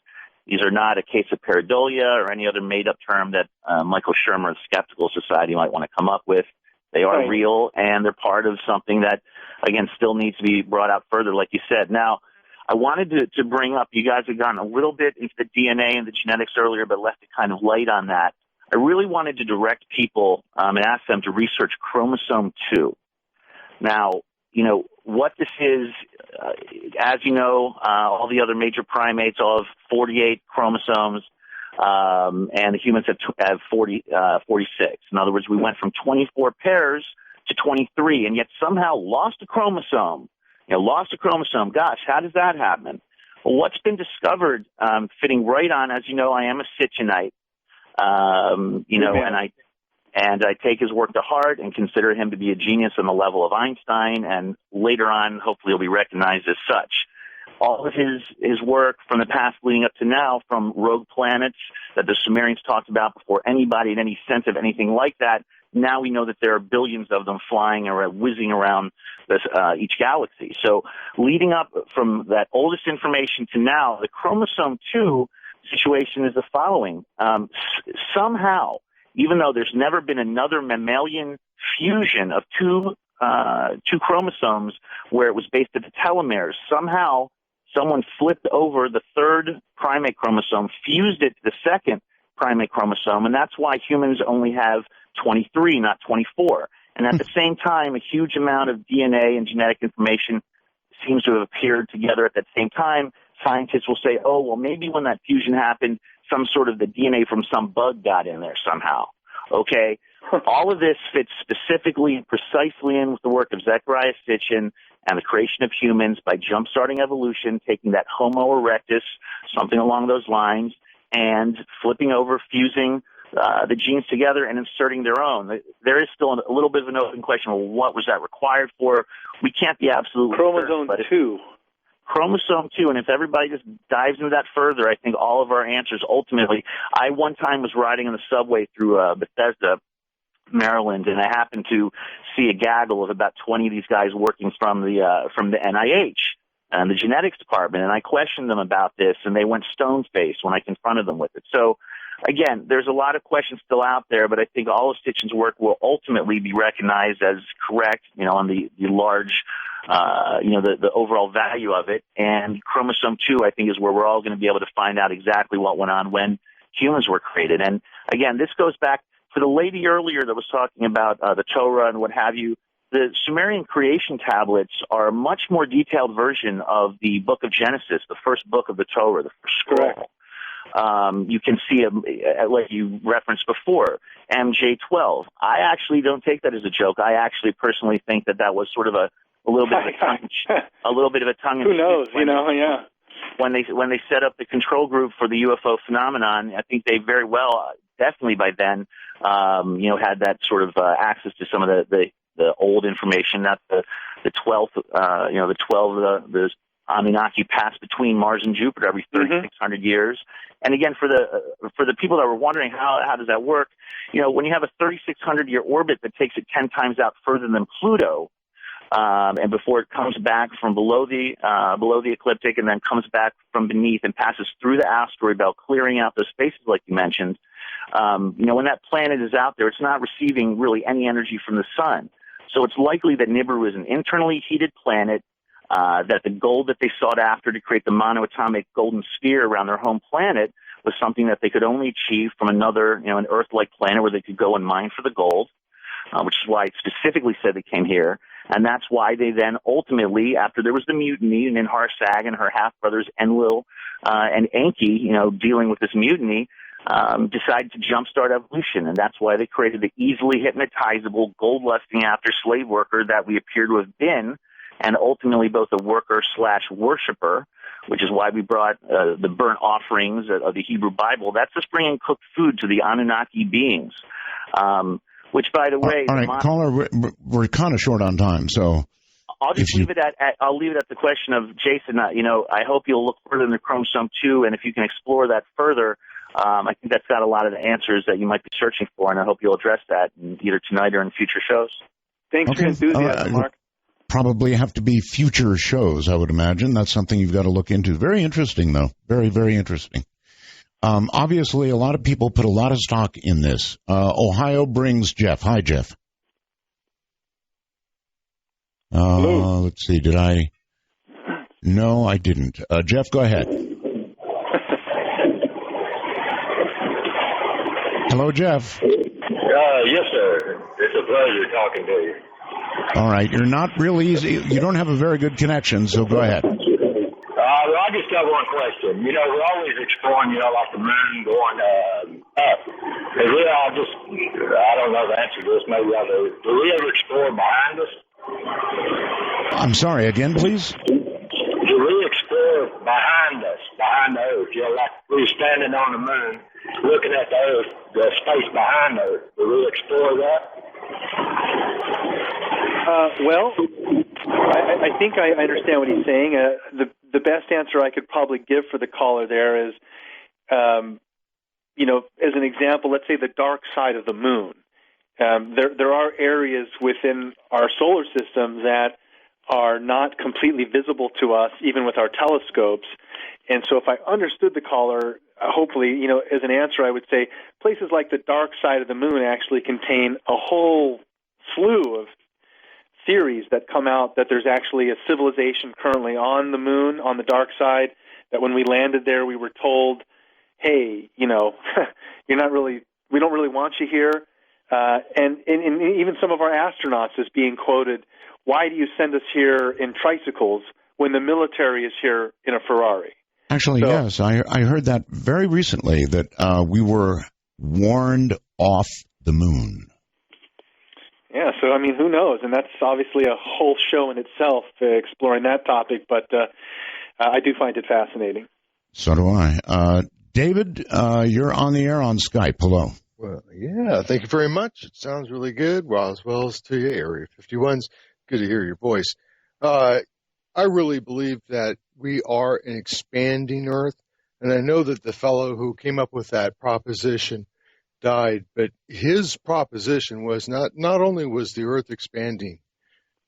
S4: These are not a case of pareidolia or any other made-up term that Michael Shermer of the Skeptical Society might want to come up with. They are real, and they're part of something that, again, still needs to be brought out further, like you said. Now, I wanted to bring up, you guys have gotten a little bit into the DNA and the genetics earlier, but left it kind of light on that. I really wanted to direct people and ask them to research chromosome 2. Now, what this is, as you know, all the other major primates all have 48 chromosomes, and the humans have 46. In other words, we went from 24 pairs to 23, and yet somehow lost a chromosome. Gosh, how does that happen? Well, what's been discovered, fitting right on, as you know, I am a Sitchinite, and I take his work to heart and consider him to be a genius on the level of Einstein, and later on, hopefully, he'll be recognized as such. All of his work from the past leading up to now, from rogue planets that the Sumerians talked about before anybody had any sense of anything like that, now we know that there are billions of them flying or whizzing around each galaxy. So leading up from that oldest information to now, the chromosome 2 situation is the following. Somehow, even though there's never been another mammalian fusion of two chromosomes where it was based at the telomeres, somehow someone flipped over the third primate chromosome, fused it to the second primate chromosome, and that's why humans only have 23, not 24. And at the same time, a huge amount of DNA and genetic information seems to have appeared together at that same time. Scientists will say, oh, well, maybe when that fusion happened, some sort of the DNA from some bug got in there somehow. Okay? All of this fits specifically and precisely in with the work of Zecharia Sitchin and the creation of humans by jump-starting evolution, taking that Homo erectus, something along those lines, and flipping over, fusing the genes together and inserting their own. There is still a little bit of an open question. Well, what was that required for? We can't be absolutely
S2: Chromosome 2.
S4: Chromosome 2, and if everybody just dives into that further, I think all of our answers ultimately. I one time was riding on the subway through Bethesda, Maryland, and I happened to see a gaggle of about 20 of these guys working from the NIH and the genetics department, and I questioned them about this, and they went stone-faced when I confronted them with it. So, again, there's a lot of questions still out there, but I think all of Sitchin's work will ultimately be recognized as correct, on the large, the overall value of it. And chromosome 2, I think, is where we're all going to be able to find out exactly what went on when humans were created. And, again, this goes back to the lady earlier that was talking about the Torah and what have you. The Sumerian creation tablets are a much more detailed version of the book of Genesis, the first book of the Torah, the first scroll. Correct. You can see, like you referenced before, MJ12. I actually don't take that as a joke. I actually personally think that was sort of a little bit of a tongue.
S2: Who knows? Yeah.
S4: When they set up the control group for the UFO phenomenon, I think they very well, definitely by then, had that sort of access to some of the old information, not the 12th, the Anunnaki pass between Mars and Jupiter every 3,600 years. And again, for the people that were wondering how does that work, when you have a 3,600-year orbit that takes it 10 times out further than Pluto, and before it comes back from below the ecliptic and then comes back from beneath and passes through the asteroid belt, clearing out those spaces like you mentioned, when that planet is out there, it's not receiving really any energy from the sun. So it's likely that Nibiru is an internally heated planet, that the gold that they sought after to create the monoatomic golden sphere around their home planet was something that they could only achieve from another, an Earth-like planet where they could go and mine for the gold, which is why it specifically said they came here. And that's why they then ultimately, after there was the mutiny, and then Harsag and her half-brothers Enlil and Enki, dealing with this mutiny, decided to jumpstart evolution. And that's why they created the easily hypnotizable, gold-lusting after slave worker that we appear to have been, and ultimately both a worker/worshiper, which is why we brought the burnt offerings of the Hebrew Bible. That's just bringing cooked food to the Anunnaki beings, which, by the way...
S1: All right, caller, we're kind of short on time, so...
S4: I'll just leave it at the question of, Jason, I hope you'll look further in the chromosome 2, and if you can explore that further, I think that's got a lot of the answers that you might be searching for, and I hope you'll address that either tonight or in future shows.
S2: Thanks for your enthusiasm, Mark.
S1: Probably have to be future shows, I would imagine. That's something you've got to look into. Very interesting, though. Very, very interesting. Obviously, a lot of people put a lot of stock in this. Ohio brings Jeff. Hi, Jeff.
S5: Hello.
S1: Let's see. Did I? No, I didn't. Jeff, go ahead. Hello, Jeff.
S5: Yes, sir. It's a pleasure talking to you.
S1: All right. You're not real easy. You don't have a very good connection, so go ahead.
S5: Well, I just got one question. You know, we're always exploring, like the moon going up. And really, I don't know the answer to this. Maybe I do. Do we ever explore behind us?
S1: I'm sorry. Again, please.
S5: Do we explore behind us, behind the Earth? Like we were standing on the moon, looking at the Earth, the space behind the Earth. Do we explore that?
S2: Well, I think I understand what he's saying. The best answer I could probably give for the caller there is, as an example, let's say the dark side of the moon. There are areas within our solar system that are not completely visible to us, even with our telescopes. And so if I understood the caller, hopefully, as an answer, I would say places like the dark side of the moon actually contain a whole slew of theories that come out that there's actually a civilization currently on the moon, on the dark side, that when we landed there, we were told, hey, we don't really want you here. And even some of our astronauts is being quoted, why do you send us here in tricycles when the military is here in a Ferrari?
S1: Actually, yes, I heard that very recently, that we were warned off the moon.
S2: Yeah, so, who knows? And that's obviously a whole show in itself, exploring that topic, but I do find it fascinating.
S1: So do I. David, you're on the air on Skype. Hello.
S6: Well, yeah, thank you very much. It sounds really good. Well, as well as to you, Area 51's. Good to hear your voice. I really believe that we are an expanding Earth, and I know that the fellow who came up with that proposition died, but his proposition was not only was the Earth expanding,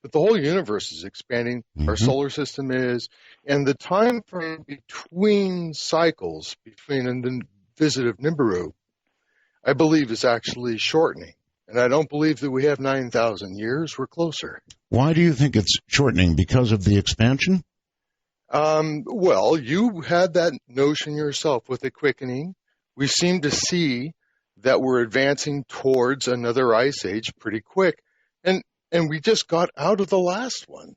S6: but the whole universe is expanding. Mm-hmm. Our solar system is, and the time frame between cycles, between the visit of Nibiru, I believe is actually shortening. And I don't believe that we have 9,000 years. We're closer.
S1: Why do you think it's shortening? Because of the expansion?
S6: Well, you had that notion yourself with the quickening. We seem to see that we're advancing towards another ice age pretty quick. And we just got out of the last one.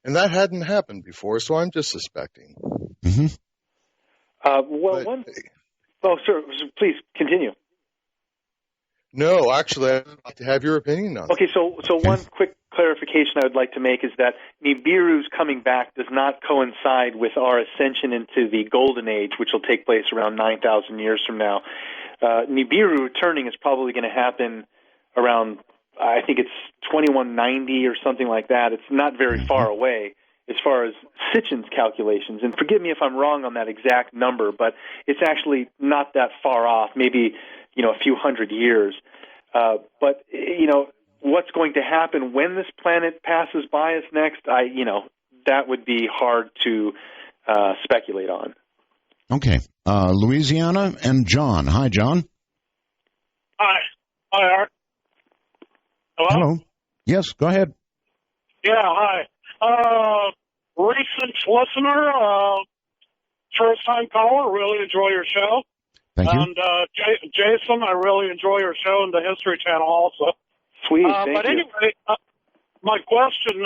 S6: And that hadn't happened before, so I'm just suspecting.
S1: Mm-hmm.
S2: Sir, please continue.
S6: No, actually, I'd like to have your opinion on it.
S2: Okay, so one quick clarification I would like to make is that Nibiru's coming back does not coincide with our ascension into the Golden Age, which will take place around 9,000 years from now. Nibiru returning is probably going to happen around, I think it's 2190 or something like that. It's not very far away as far as Sitchin's calculations. And forgive me if I'm wrong on that exact number, but it's actually not that far off, maybe a few hundred years. But what's going to happen when this planet passes by us next, that would be hard to speculate on.
S1: Okay. Louisiana and John. Hi, John.
S7: Hi, Art. Hello?
S1: Yes, go ahead.
S7: Yeah, hi. Recent listener, first-time caller, really enjoy your show.
S1: Thank you.
S7: And Jason, I really enjoy your show and the History Channel also.
S2: Sweet, thank you.
S7: Anyway, my question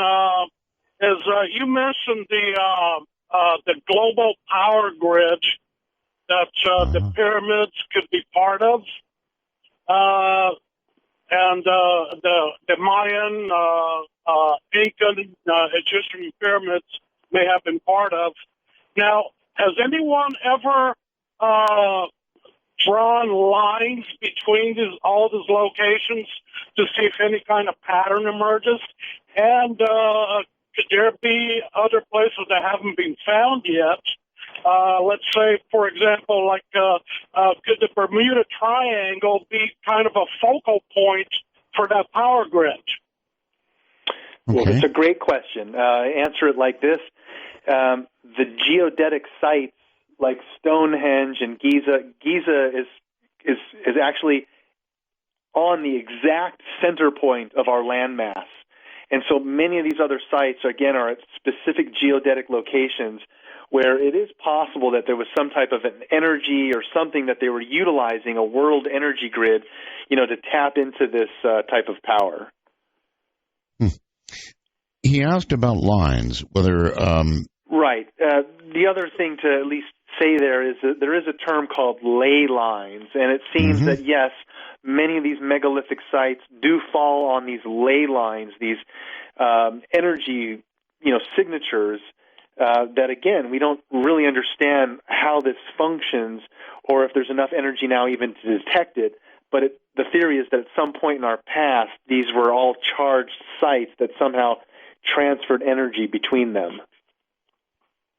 S7: is, you mentioned the global power grid that the pyramids could be part of, and the Mayan, Incan, Egyptian pyramids may have been part of. Now, has anyone ever drawn lines between all these locations to see if any kind of pattern emerges? And could there be other places that haven't been found yet? Let's say, for example, could the Bermuda Triangle be kind of a focal point for that power grid?
S1: Okay.
S2: Well, it's a great question. Answer it like this. The geodetic sites like Stonehenge and Giza. Giza is actually on the exact center point of our landmass. And so many of these other sites, again, are at specific geodetic locations where it is possible that there was some type of an energy or something that they were utilizing, a world energy grid, to tap into this type of power.
S1: He asked about lines, whether...
S2: Right. The other thing to at least say there is that there is a term called ley lines, and it seems that, yes, many of these megalithic sites do fall on these ley lines, these energy, signatures that, again, we don't really understand how this functions or if there's enough energy now even to detect it. But the theory is that at some point in our past, these were all charged sites that somehow transferred energy between them.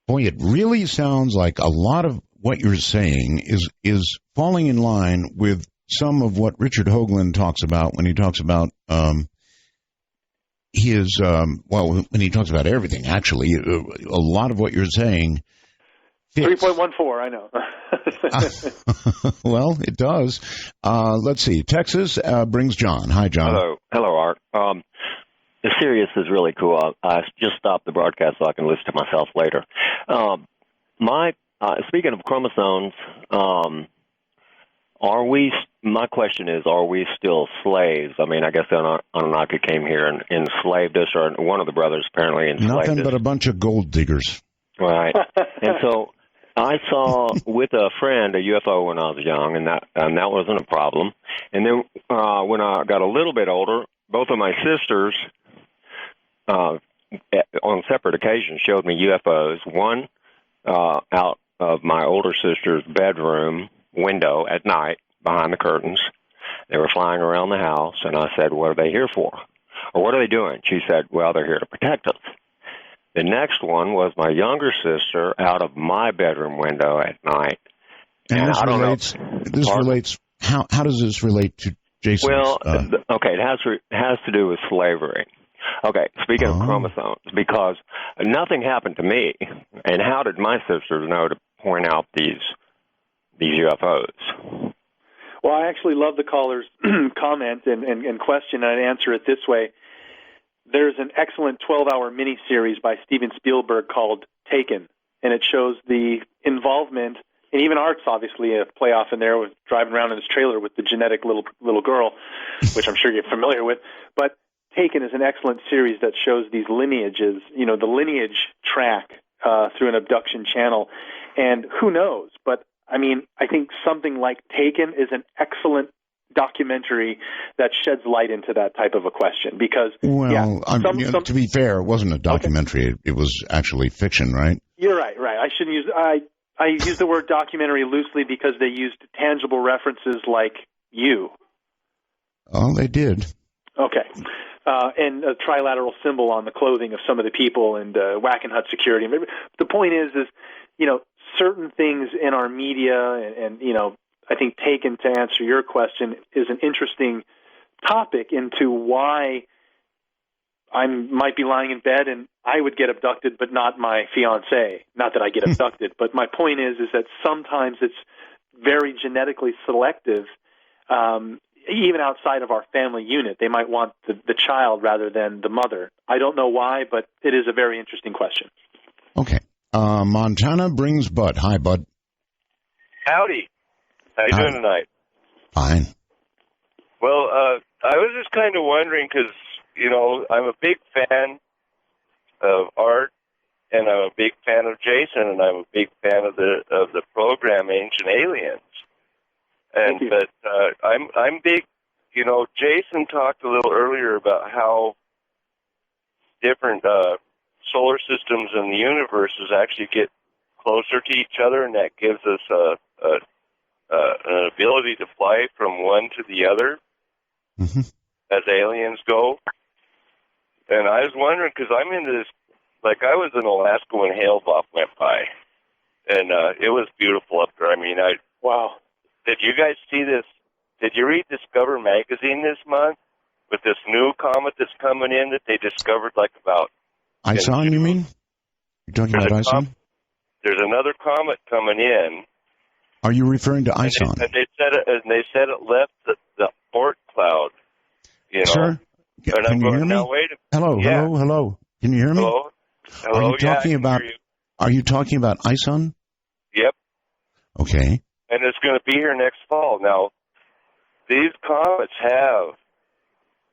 S1: Boy, it really sounds like a lot of what you're saying is falling in line with some of what Richard Hoagland talks about when he talks about when he talks about everything, actually. A lot of what you're saying fits.
S2: 3.14, I know.
S1: Well, it does. Let's see. Texas brings John. Hi, John.
S8: Hello, Art. The Sirius is really cool. I just stopped the broadcast so I can listen to myself later. Speaking of chromosomes, my question is, are we still slaves? I mean, I guess the Anunnaki came here and enslaved us, or one of the brothers apparently enslaved us.
S1: Nothing but a bunch of gold diggers.
S8: Right. And so I saw with a friend a UFO when I was young, and that wasn't a problem. And then when I got a little bit older, both of my sisters on separate occasions showed me UFOs. One out of my older sister's bedroom window at night behind the curtains. They were flying around the house, and I said, "What are they here for? Or what are they doing?" She said, "Well, they're here to protect us." The next one was my younger sister out of my bedroom window at night.
S1: And this relates. How does this relate to Jason's?
S8: Well, okay, it has to do with slavery. Okay, speaking of chromosomes, because nothing happened to me, and how did my sisters know to point out these UFOs?
S2: Well, I actually love the caller's comment and question, and I'd answer it this way. There's an excellent 12-hour miniseries by Steven Spielberg called Taken, and it shows the involvement, and even Art's obviously a playoff in there with driving around in his trailer with the genetic little girl, which I'm sure you're familiar with. But Taken is an excellent series that shows these lineages, the lineage track through an abduction channel. And who knows? But, I mean, I think something like Taken is an excellent documentary that sheds light into that type of a question. Because,
S1: to be fair, it wasn't a documentary. Okay. It was actually fiction, right? You're
S2: right. I shouldn't use... I use the word documentary loosely because they used tangible references like you.
S1: Oh, they did.
S2: Okay. And a trilateral symbol on the clothing of some of the people, and Wackenhut security. The point is, certain things in our media, and I think Taken, to answer your question, is an interesting topic into why I might be lying in bed and I would get abducted, but not my fiancée. Not that I get abducted, but my point is that sometimes it's very genetically selective. Even outside of our family unit, they might want the child rather than the mother. I don't know why, but it is a very interesting question.
S1: Okay. Montana brings Bud. Hi, Bud.
S9: Howdy. How you doing tonight?
S1: Fine.
S9: Well, I was just kind of wondering because, I'm a big fan of Art, and I'm a big fan of Jason, and I'm a big fan of the program Ancient Aliens. But I'm big. Jason talked a little earlier about how different solar systems in the universes actually get closer to each other, and that gives us an ability to fly from one to the other as aliens go. And I was wondering, because I'm into this, like I was in Alaska when Hale-Bopp went by, and it was beautiful up there. I mean, wow. Did you guys see this? Did you read Discover magazine this month with this new comet that's coming in that they discovered like about...
S1: ISON, you mean? You're talking about ISON?
S9: There's a another comet coming in.
S1: Are you referring to ISON?
S9: And they said it left the Oort cloud. You know.
S1: Sir, can you hear me? Hello. Can you hear me?
S9: Hello.
S1: Are you talking about ISON?
S9: Yep.
S1: Okay.
S9: And it's going to be here next fall. Now, these comets have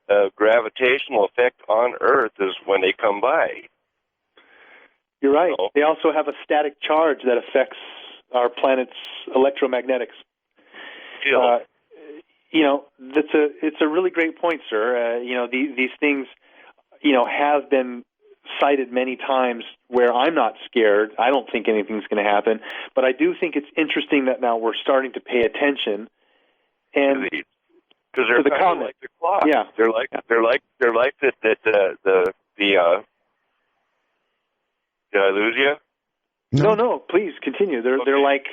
S9: a gravitational effect on Earth is when they come by.
S2: You're right. So, they also have a static charge that affects our planet's electromagnetics. It's a really great point, sir. These things, have been cited many times where I'm not scared. I don't think anything's going to happen, but I do think it's interesting that now we're starting to pay attention. And
S9: because they're
S2: the
S9: kind of like the clock.
S2: Yeah,
S9: they're like the Did I lose you?
S2: No. Please continue. They're like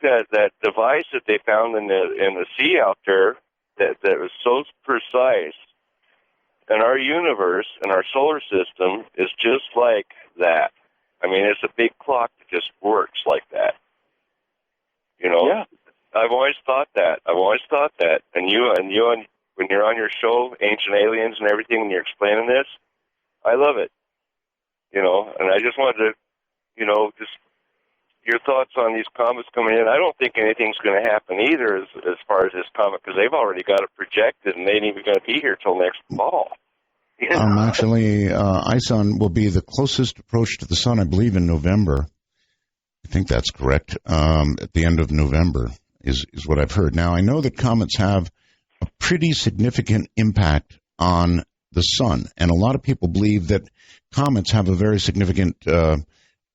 S9: that device that they found in the sea out there that was so precise. And our universe and our solar system is just like that. I mean, it's a big clock that just works like that.
S2: Yeah.
S9: I've always thought that. And you, when you're on your show, Ancient Aliens and everything, and you're explaining this, I love it. And I just wanted to, just your thoughts on these comets coming in. I don't think anything's going to happen either as far as this comet, because they've already got it projected, and they ain't even going to be here till next fall.
S1: Actually, ISON will be the closest approach to the sun, I believe, in November. I think that's correct. At the end of November is what I've heard. Now, I know that comets have a pretty significant impact on the sun, and a lot of people believe that comets have a very significant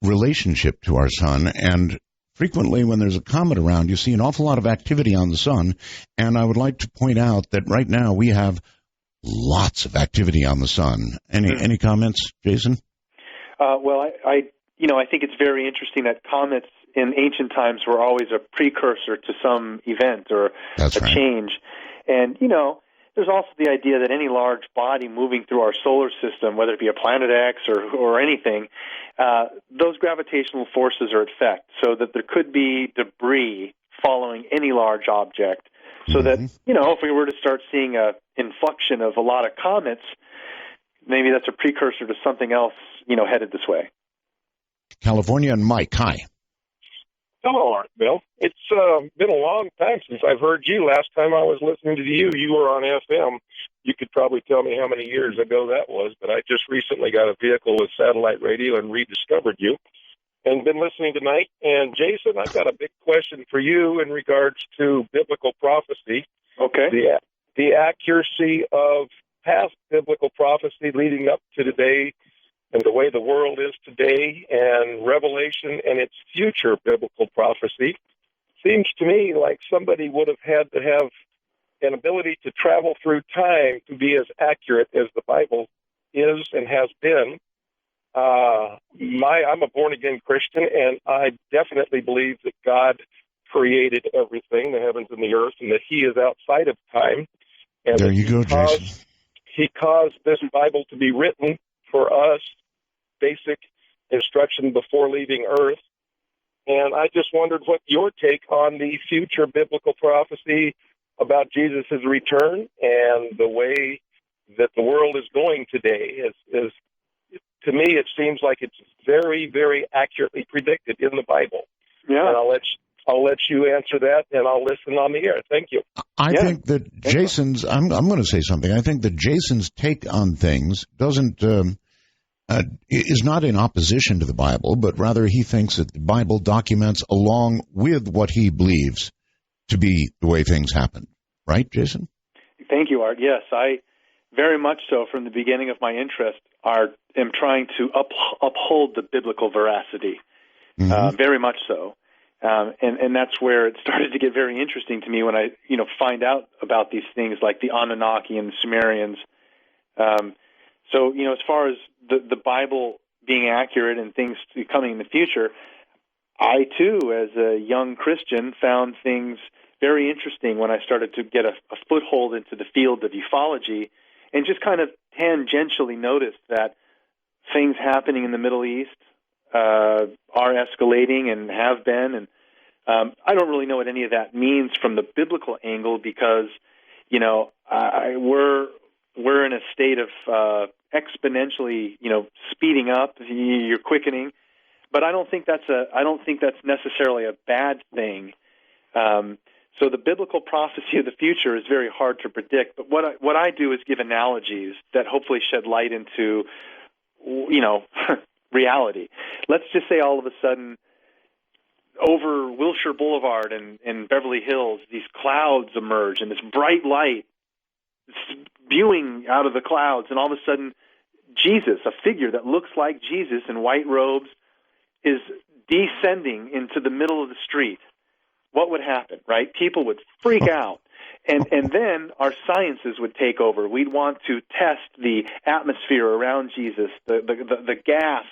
S1: relationship to our sun, and frequently when there's a comet around, you see an awful lot of activity on the sun, and I would like to point out that right now we have lots of activity on the sun. Any comments, Jason?
S2: Well, I think it's very interesting that comets in ancient times were always a precursor to some event or change. And, there's also the idea that any large body moving through our solar system, whether it be a planet X or anything, those gravitational forces are at effect, so that there could be debris following any large object. So that, if we were to start seeing an inflection of a lot of comets, maybe that's a precursor to something else, headed this way.
S1: California and Mike, hi.
S10: Hello, Art Bill. It's been a long time since I've heard you. Last time I was listening to you were on FM. You could probably tell me how many years ago that was, but I just recently got a vehicle with satellite radio and rediscovered you and been listening tonight. And, Jason, I've got a big question for you in regards to biblical prophecy.
S2: Okay.
S10: The accuracy of past biblical prophecy leading up to today and the way the world is today, and Revelation and its future biblical prophecy, seems to me like somebody would have had to have an ability to travel through time to be as accurate as the Bible is and has been. I'm a born-again Christian, and I definitely believe that God created everything, the heavens and the earth, and that He is outside of time. And
S1: there you go, Jason.
S10: He caused this Bible to be written for us, basic instruction before leaving Earth. And I just wondered what your take on the future biblical prophecy about Jesus' return and the way that the world is going today is to me, it seems like it's very, very accurately predicted in the Bible.
S2: Yeah.
S10: And I'll let you answer that, and I'll listen on the air. Thank you.
S1: I think that Jason's, I'm going to say something. I think that Jason's take on things is not in opposition to the Bible, but rather he thinks that the Bible documents along with what he believes to be the way things happen. Right, Jason?
S2: Thank you, Art. Yes, I very much so, from the beginning of my interest, am trying to uphold the biblical veracity. Very much so. And that's where it started to get very interesting to me when I, find out about these things like the Anunnaki and the Sumerians. So, as far as the Bible being accurate and things coming in the future, I, too, as a young Christian, found things very interesting when I started to get a foothold into the field of ufology and just kind of tangentially noticed that things happening in the Middle East, are escalating and have been. And I don't really know what any of that means from the biblical angle because, we're in a state of exponentially, speeding up. You're quickening, but I don't think that's necessarily a bad thing. So the biblical prophecy of the future is very hard to predict. But what I do is give analogies that hopefully shed light into, reality. Let's just say all of a sudden, over Wilshire Boulevard in Beverly Hills, these clouds emerge and this bright light spewing out of the clouds, and all of a sudden, Jesus, a figure that looks like Jesus in white robes, is descending into the middle of the street. What would happen, right? People would freak out. And then our sciences would take over. We'd want to test the atmosphere around Jesus, the gas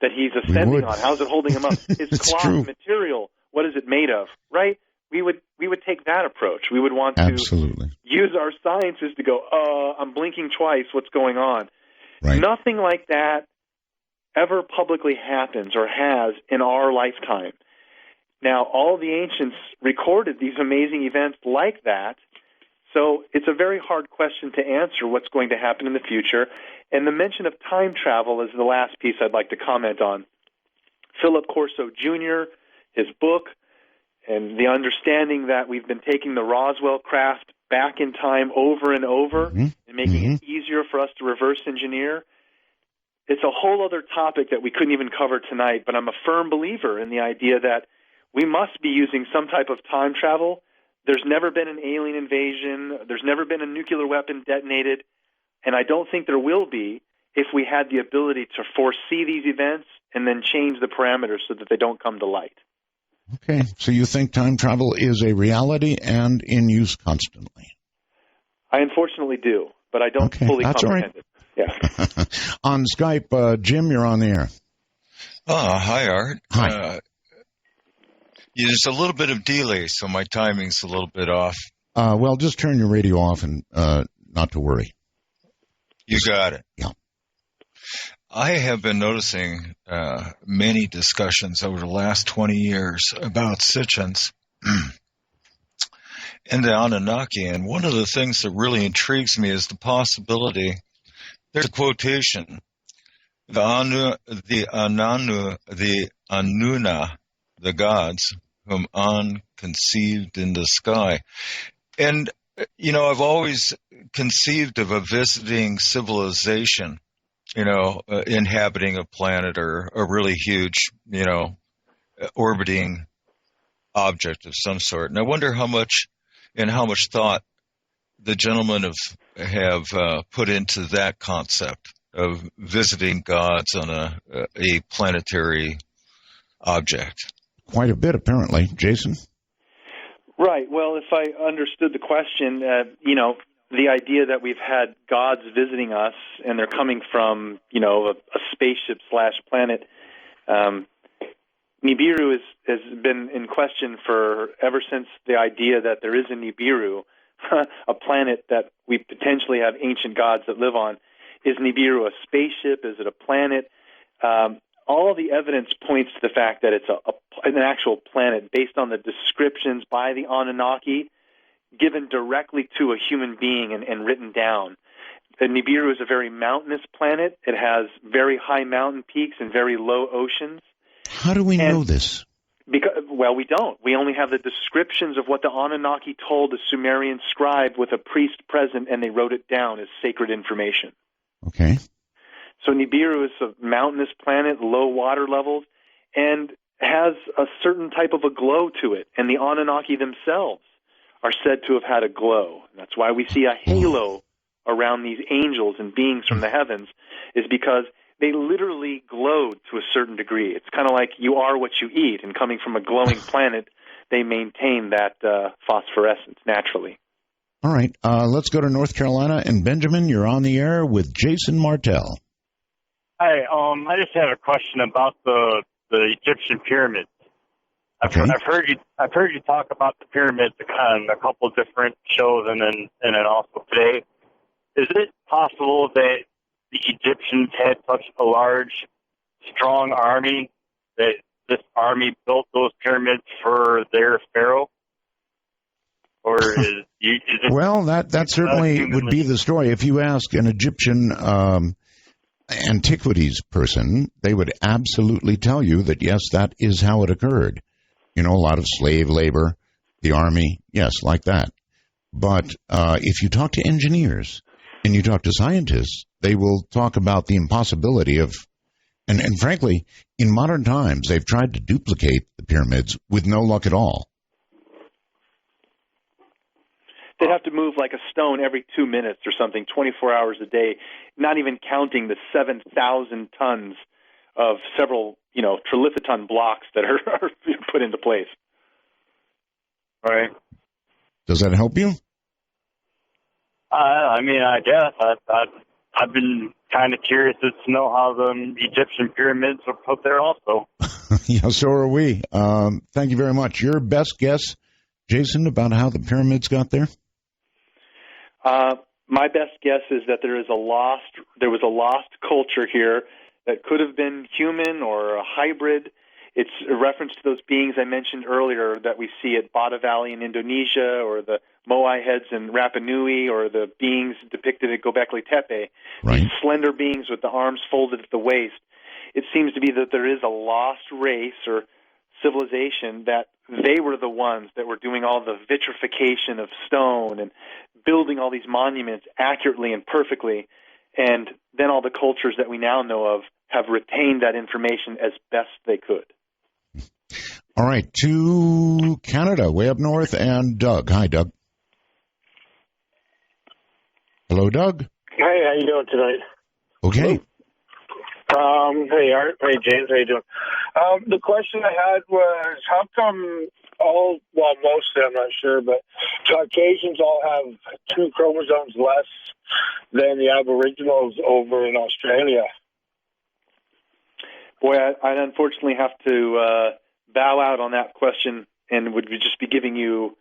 S2: that he's ascending on. How's it holding him up? His cloth material, what is it made of, right? We would take that approach. We would want to use our sciences to go, I'm blinking twice, what's going on? Right. Nothing like that ever publicly happens or has in our lifetime. Now, all the ancients recorded these amazing events like that, so it's a very hard question to answer what's going to happen in the future. And the mention of time travel is the last piece I'd like to comment on. Philip Corso Jr., his book, and the understanding that we've been taking the Roswell craft back in time over and over and making it easier for us to reverse engineer. It's a whole other topic that we couldn't even cover tonight, but I'm a firm believer in the idea that we must be using some type of time travel. There's never been an alien invasion. There's never been a nuclear weapon detonated. And I don't think there will be if we had the ability to foresee these events and then change the parameters so that they don't come to light.
S1: Okay, so you think time travel is a reality and in use constantly?
S2: I unfortunately do, but I don't fully comprehend it. Yeah.
S1: On Skype, Jim, you're on the air.
S11: Hi, Art.
S1: Hi.
S11: There's a little bit of delay, so my timing's a little bit off.
S1: Well, just turn your radio off and not to worry.
S11: You got it.
S1: Yeah.
S11: I have been noticing many discussions over the last 20 years about Sitchins and the Anunnaki, and one of the things that really intrigues me is the possibility. There's a quotation: the Anuna, the gods, whom An conceived in the sky. And, I've always conceived of a visiting civilization, inhabiting a planet or a really huge, orbiting object of some sort. And I wonder how much thought the gentlemen have put into that concept of visiting gods on a planetary object.
S1: Quite a bit, apparently. Jason?
S2: Right. Well, if I understood the question, the idea that we've had gods visiting us and they're coming from, a spaceship / planet. Nibiru has been in question for ever since the idea that there is a Nibiru, a planet that we potentially have ancient gods that live on. Is Nibiru a spaceship? Is it a planet? All the evidence points to the fact that it's an actual planet based on the descriptions by the Anunnaki given directly to a human being and written down. The Nibiru is a very mountainous planet. It has very high mountain peaks and very low oceans.
S1: How do we know this?
S2: Well, we don't. We only have the descriptions of what the Anunnaki told the Sumerian scribe with a priest present, and they wrote it down as sacred information.
S1: Okay.
S2: So Nibiru is a mountainous planet, low water levels, and has a certain type of a glow to it. And the Anunnaki themselves are said to have had a glow. And that's why we see a halo around these angels and beings from the heavens, is because they literally glowed to a certain degree. It's kind of like you are what you eat, and coming from a glowing planet, they maintain that phosphorescence naturally.
S1: All right. Let's go to North Carolina. And Benjamin, you're on the air with Jason Martell.
S12: Hi. I just have a question about the Egyptian pyramids. I've heard you talk about the pyramids on a couple of different shows, and then also today. Is it possible that the Egyptians had such a large, strong army this army built those pyramids for their pharaoh? Or is it
S1: well, that certainly would be the story. If you ask an Egyptian antiquities person, they would absolutely tell you that, yes, that is how it occurred. A lot of slave labor, the army, yes, like that. But if you talk to engineers and you talk to scientists, they will talk about the impossibility of, and frankly, in modern times, they've tried to duplicate the pyramids with no luck at all.
S2: They'd have to move like a stone every 2 minutes or something, 24 hours a day, not even counting the 7,000 tons of several, trilithiton blocks that are put into place.
S12: Right.
S1: Does that help you?
S12: I guess. I've been kind of curious to know how the Egyptian pyramids were put there also.
S1: Yeah, so are we. Thank you very much. Your best guess, Jason, about how the pyramids got there?
S2: My best guess is that there was a lost culture here that could have been human or a hybrid. It's a reference to those beings I mentioned earlier that we see at Bada Valley in Indonesia, or the Moai Heads in Rapa Nui, or the beings depicted at Göbekli Tepe.
S1: Right.
S2: These slender beings with the arms folded at the waist. It seems to be that there is a lost race or civilization that they were the ones that were doing all the vitrification of stone and building all these monuments accurately and perfectly. And then all the cultures that we now know of have retained that information as best they could.
S1: All right, to Canada, way up north, and Doug. Hi, Doug. Hello, Doug.
S13: Hey, how you doing tonight?
S1: Okay.
S13: Hey, Art. Hey, James. How you doing? The question I had was, how come mostly, I'm not sure, but Caucasians all have 2 chromosomes less than the Aboriginals over in Australia?
S2: Boy, I'd unfortunately have to bow out on that question, and would just be giving you,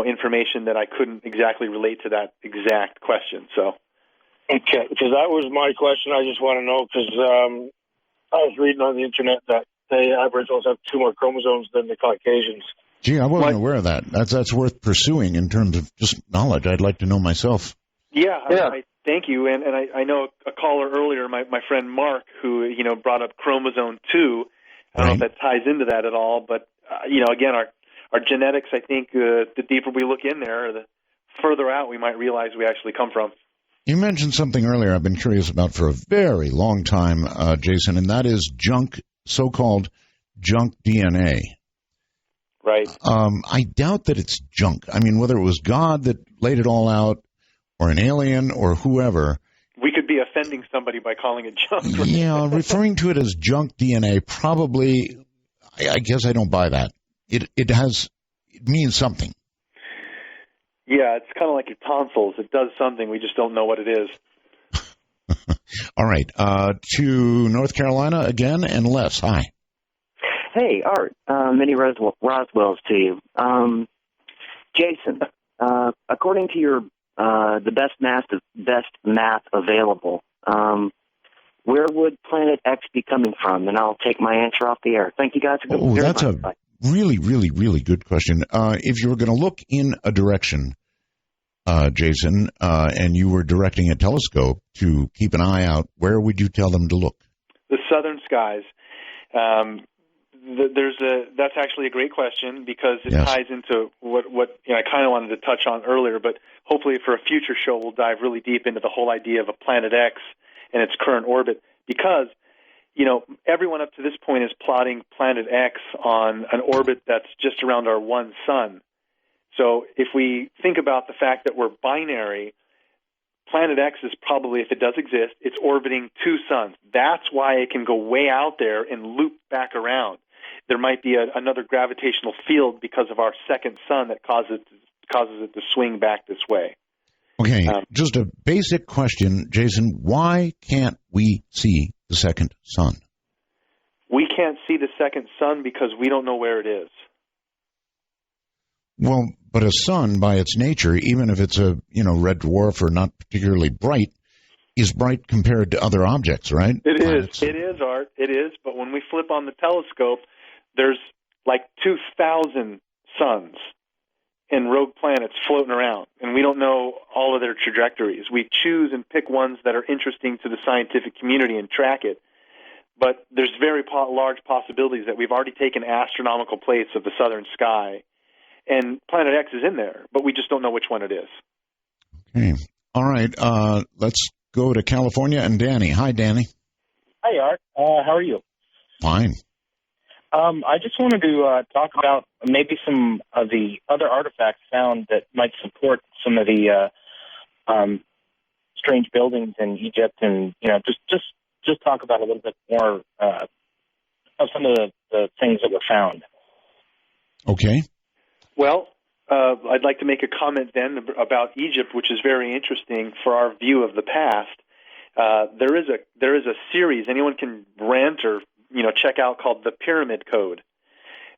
S2: information that I couldn't exactly relate to that exact question. So,
S13: okay, because that was my question. I just want to know because I was reading on the internet that the Aboriginals have 2 more chromosomes than the Caucasians.
S1: Gee, I wasn't aware of that. That's worth pursuing in terms of just knowledge. I'd like to know myself.
S2: Yeah. I thank you. And I know a caller earlier, my friend Mark, who brought up chromosome 2. I don't know if that ties into that at all, but again, our genetics, I think, the deeper we look in there, the further out we might realize we actually come from.
S1: You mentioned something earlier I've been curious about for a very long time, Jason, and that is so-called junk DNA.
S2: Right.
S1: I doubt that it's junk. I mean, whether it was God that laid it all out or an alien or whoever.
S2: We could be offending somebody by calling it junk. Right?
S1: Yeah, referring to it as junk DNA probably, I guess I don't buy that. It means something.
S2: Yeah, it's kind of like your tonsils. It does something. We just don't know what it is.
S1: All right. To North Carolina again, and Les. Hi.
S14: Hey, Art. Many Roswells to you. Jason, according to your the best math available, where would Planet X be coming from? And I'll take my answer off the air. Thank you guys.
S1: That's a really, really, really good question. If you were going to look in a direction, Jason, and you were directing a telescope to keep an eye out, where would you tell them to look?
S2: The southern skies. That's actually a great question because it ties into what I kind of wanted to touch on earlier, but hopefully for a future show we'll dive really deep into the whole idea of a Planet X and its current orbit because, everyone up to this point is plotting Planet X on an orbit that's just around our one sun. So if we think about the fact that we're binary, Planet X is probably, if it does exist, it's orbiting 2 suns. That's why it can go way out there and loop back around. There might be another gravitational field because of our second sun that causes it to swing back this way.
S1: Okay, just a basic question, Jason. Why can't we see the second sun?
S2: We can't see the second sun because we don't know where it is.
S1: Well, but a sun, by its nature, even if it's a red dwarf or not particularly bright, is bright compared to other objects, right?
S2: It
S1: Planets.
S2: is. It is, Art. It is. But when we flip on the telescope, there's like 2,000 suns and rogue planets floating around, and we don't know all of their trajectories. We choose and pick ones that are interesting to the scientific community and track it. But there's very large possibilities that we've already taken astronomical plates of the southern sky, and Planet X is in there, but we just don't know which one it is.
S1: Okay. All right. Let's go to California and Danny. Hi, Danny.
S15: Hi, Art. How are you?
S1: Fine.
S15: I just wanted to talk about maybe some of the other artifacts found that might support some of the strange buildings in Egypt, and just talk about a little bit more of some of the things that were found.
S1: Okay.
S2: Well, I'd like to make a comment then about Egypt, which is very interesting for our view of the past. There is a series anyone can rent or check out called the Pyramid Code,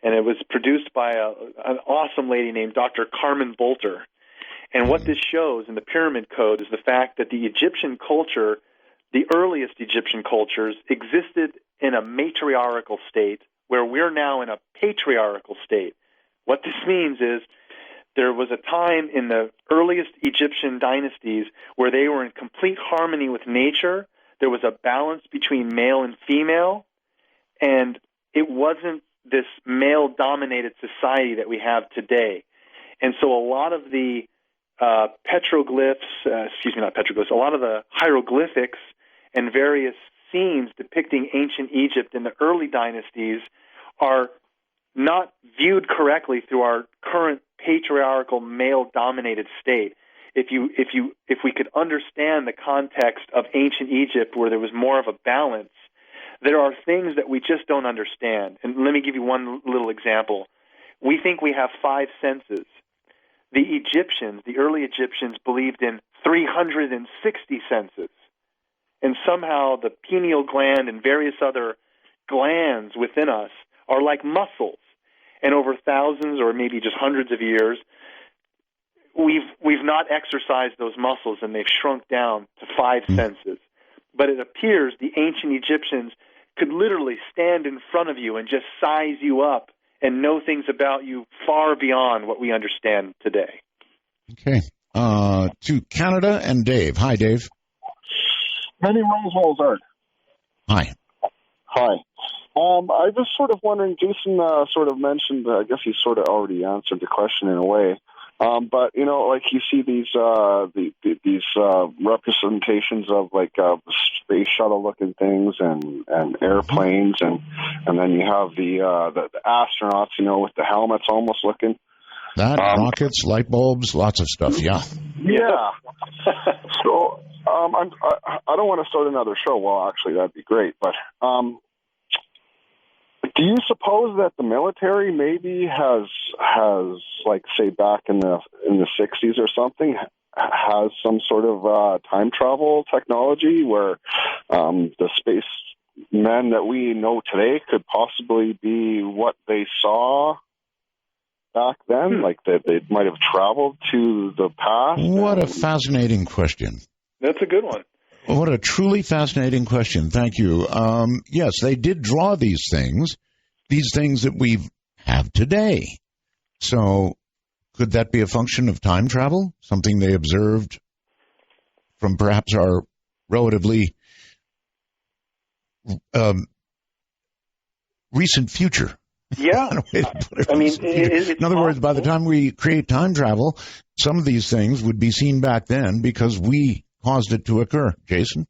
S2: and it was produced by an awesome lady named Dr. Carmen Bolter. And what this shows in the Pyramid Code is the fact that the Egyptian culture, the earliest Egyptian cultures, existed in a matriarchal state where we're now in a patriarchal state. What this means is there was a time in the earliest Egyptian dynasties where they were in complete harmony with nature. There was a balance between male and female, and it wasn't this male-dominated society that we have today. And so a lot of the a lot of the hieroglyphics and various scenes depicting ancient Egypt in the early dynasties are not viewed correctly through our current patriarchal male-dominated state. If we could understand the context of ancient Egypt where there was more of a balance, there are things that we just don't understand. And let me give you one little example. We think we have 5 senses. The Egyptians, the early Egyptians, believed in 360 senses. And somehow the pineal gland and various other glands within us are like muscles. And over thousands or maybe just hundreds of years, we've not exercised those muscles, and they've shrunk down to 5 senses. But it appears the ancient Egyptians could literally stand in front of you and just size you up and know things about you far beyond what we understand today.
S1: Okay. To Canada and Dave. Hi, Dave.
S16: Many Roswell's, Art.
S1: Hi.
S16: Hi. I was sort of wondering, Jason sort of mentioned, I guess he sort of already answered the question in a way, but, like you see these representations of like space shuttle-looking things and airplanes, and then you have the astronauts, with the helmets almost looking.
S1: That, rockets, light bulbs, lots of stuff, yeah.
S16: Yeah. So I don't want to start another show. Well, actually, that'd be great, but do you suppose that the military maybe has like, say, back in the 60s or something, has some sort of time travel technology where the space men that we know today could possibly be what they saw back then, like that they might have traveled to the past?
S1: What a fascinating question.
S2: That's a good one.
S1: What a truly fascinating question. Thank you. Yes, they did draw these things that we have today. So could that be a function of time travel? Something they observed from perhaps our relatively recent future?
S2: Yeah. I mean,
S1: in other words, by the time we create time travel, some of these things would be seen back then because we caused it to occur. Jason?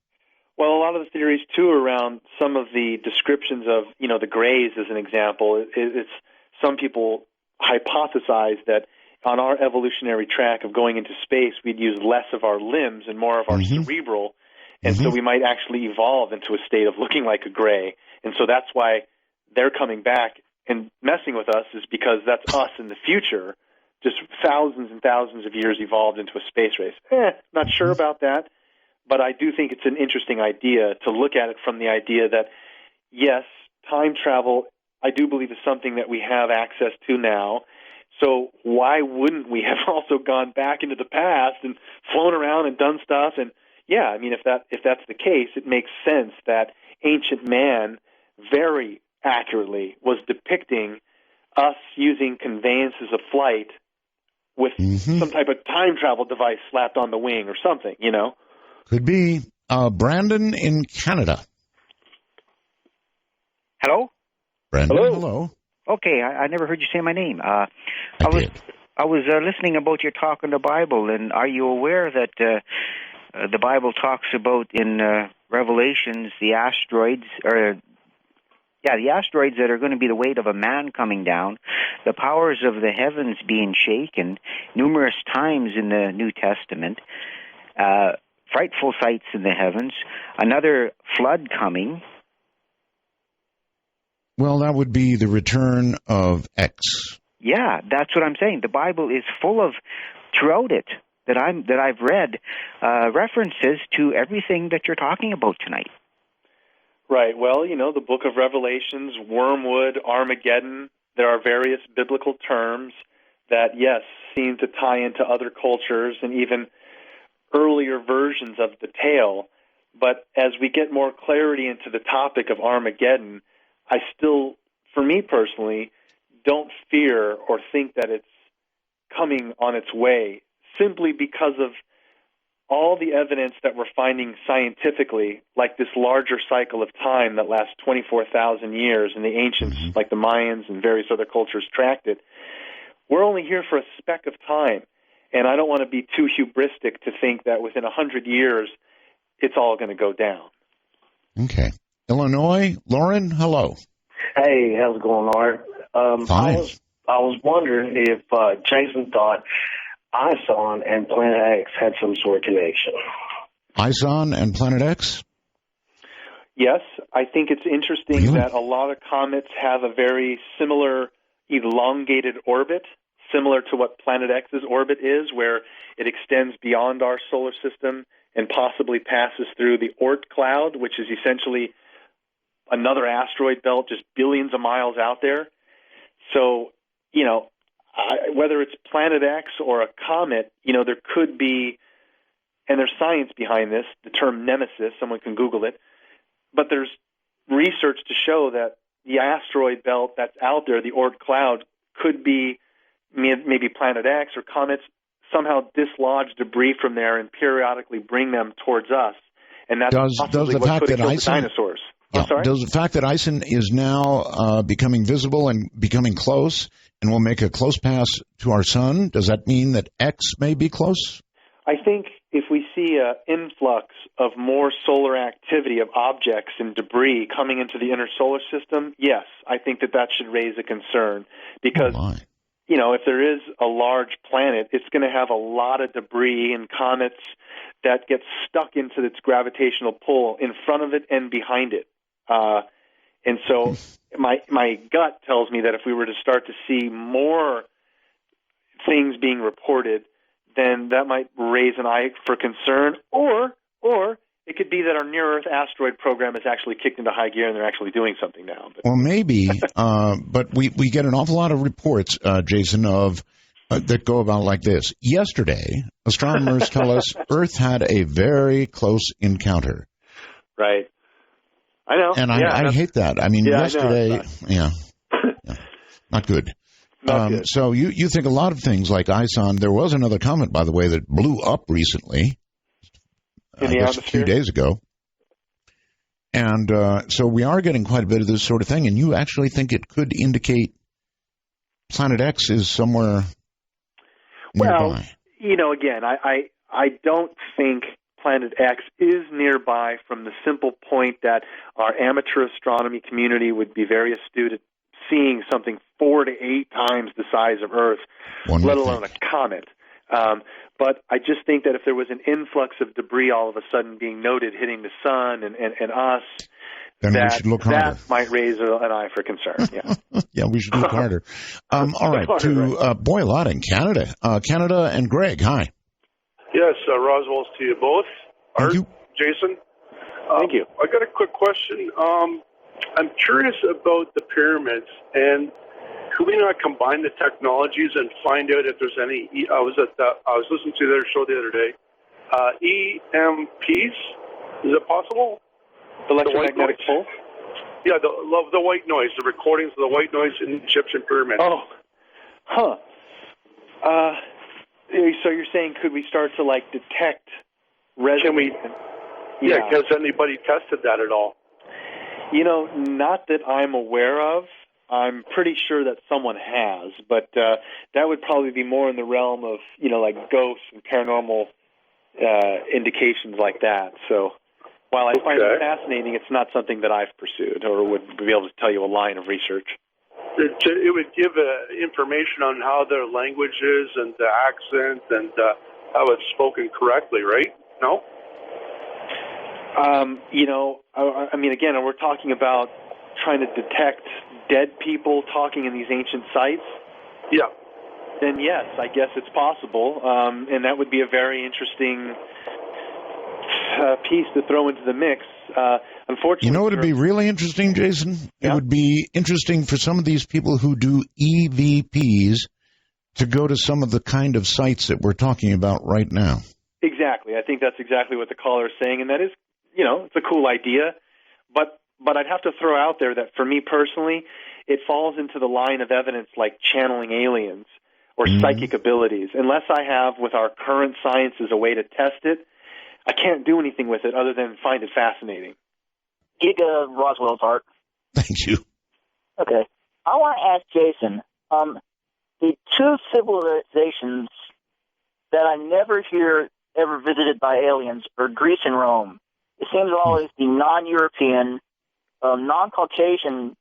S2: Well, a lot of the theories, too, around some of the descriptions of, the Greys, as an example, it's some people hypothesize that on our evolutionary track of going into space, we'd use less of our limbs and more of our cerebral, and so we might actually evolve into a state of looking like a Grey. And so that's why they're coming back and messing with us, is because that's us in the future, just thousands and thousands of years evolved into a space race. Not sure about that, but I do think it's an interesting idea to look at it from the idea that, yes, time travel, I do believe, is something that we have access to now. So why wouldn't we have also gone back into the past and flown around and done stuff and, yeah, I mean, if that's the case, it makes sense that ancient man very accurately was depicting us using conveyances of flight with some type of time travel device slapped on the wing or something, you know?
S1: Could be. Brandon in Canada.
S17: Hello?
S1: Brandon, hello.
S17: Okay, I never heard you say my name. I was listening about your talk on the Bible, and are you aware that the Bible talks about in Revelations the asteroids that are going to be the weight of a man coming down, the powers of the heavens being shaken numerous times in the New Testament, frightful sights in the heavens, another flood coming.
S1: Well, that would be the return of X.
S17: Yeah, that's what I'm saying. The Bible is full of, throughout it, that I've read, references to everything that you're talking about tonight.
S2: Right. Well, you know, the book of Revelations, wormwood, Armageddon, there are various biblical terms that, yes, seem to tie into other cultures and even earlier versions of the tale. But as we get more clarity into the topic of Armageddon, I still, for me personally, don't fear or think that it's coming on its way, simply because of all the evidence that we're finding scientifically, like this larger cycle of time that lasts 24,000 years, and the ancients, like the Mayans and various other cultures, tracked it. We're only here for a speck of time, and I don't want to be too hubristic to think that within 100 years it's all going to go down.
S1: Okay. Illinois, Lauren, hello.
S18: Hey, how's it going, Art?
S1: Fine.
S18: I was wondering if Jason thought ISON and Planet X had some sort of connection.
S1: ISON and Planet X?
S2: Yes, I think it's interesting that a lot of comets have a very similar elongated orbit, similar to what Planet X's orbit is, where it extends beyond our solar system and possibly passes through the Oort cloud, which is essentially another asteroid belt just billions of miles out there. So, you know, whether it's Planet X or a comet, you know, there could be, and there's science behind this, the term nemesis, someone can Google it, but there's research to show that the asteroid belt that's out there, the Oort cloud, could be maybe Planet X, or comets somehow dislodge debris from there and periodically bring them towards us. And that's possibly what could have killed the dinosaurs.
S1: Yeah. Does the fact that ISON is now becoming visible and becoming close and will make a close pass to our sun, does that mean that X may be close?
S2: I think if we see an influx of more solar activity of objects and debris coming into the inner solar system, yes, I think that should raise a concern. Because, you know, if there is a large planet, it's going to have a lot of debris and comets that get stuck into its gravitational pull in front of it and behind it. And so my gut tells me that if we were to start to see more things being reported, then that might raise an eye for concern, or it could be that our near-Earth asteroid program is actually kicked into high gear and they're actually doing something now.
S1: Or maybe, but we get an awful lot of reports, Jason, of that go about like this. Yesterday, astronomers tell us Earth had a very close encounter.
S2: Right. I know.
S1: And I hate that. I mean, yesterday, not good.
S2: Not good.
S1: So you think a lot of things like ISON. There was another comet, by the way, that blew up recently,
S2: in the atmosphere?
S1: A few days ago. And so we are getting quite a bit of this sort of thing, and you actually think it could indicate Planet X is somewhere nearby.
S2: Well, you know, again, I don't think Planet X is nearby from the simple point that our amateur astronomy community would be very astute at seeing something 4 to 8 times the size of Earth, let alone a comet. But I just think that if there was an influx of debris all of a sudden being noted hitting the sun and us,
S1: then we should look harder.
S2: That might raise an eye for concern. Yeah,
S1: yeah, we should look harder. All right, boy, a lot in Canada. Canada and Greg, hi.
S19: Yes, Roswell's to you both.
S1: Thank you.
S19: Jason.
S2: Thank you.
S19: I got a quick question. I'm curious about the pyramids, and could we not combine the technologies and find out if there's any? I was listening to their show the other day, EMPs. Is it possible?
S2: Electromagnetic pulse?
S19: Yeah, the white noise, the recordings of the white noise in the Egyptian pyramids.
S2: Oh, huh. So you're saying, could we start to detect resonance?
S19: Can we? Yeah, has anybody tested that at all?
S2: Not that I'm aware of. I'm pretty sure that someone has, but that would probably be more in the realm of, ghosts and paranormal indications like that. So while I find it fascinating, it's not something that I've pursued or would be able to tell you a line of research.
S19: It would give information on how their language is and the accent and how it's spoken correctly, right? No?
S2: Again, we're talking about trying to detect dead people talking in these ancient sites.
S19: Yeah.
S2: Then yes, I guess it's possible, and that would be a very interesting piece to throw into the mix. Unfortunately,
S1: what would be really interesting, Jason?
S2: Yeah?
S1: It would be interesting for some of these people who do EVPs to go to some of the kind of sites that we're talking about right now.
S2: Exactly. I think that's exactly what the caller is saying, and that is, it's a cool idea. But I'd have to throw out there that for me personally, it falls into the line of evidence like channeling aliens or psychic abilities. Unless I have, with our current sciences, a way to test it, I can't do anything with it other than find it fascinating.
S20: Giga Roswell's Art.
S1: Thank you.
S20: Okay. I want to ask Jason, the two civilizations that I never hear ever visited by aliens are Greece and Rome. It seems always the non-European, non-Caucasian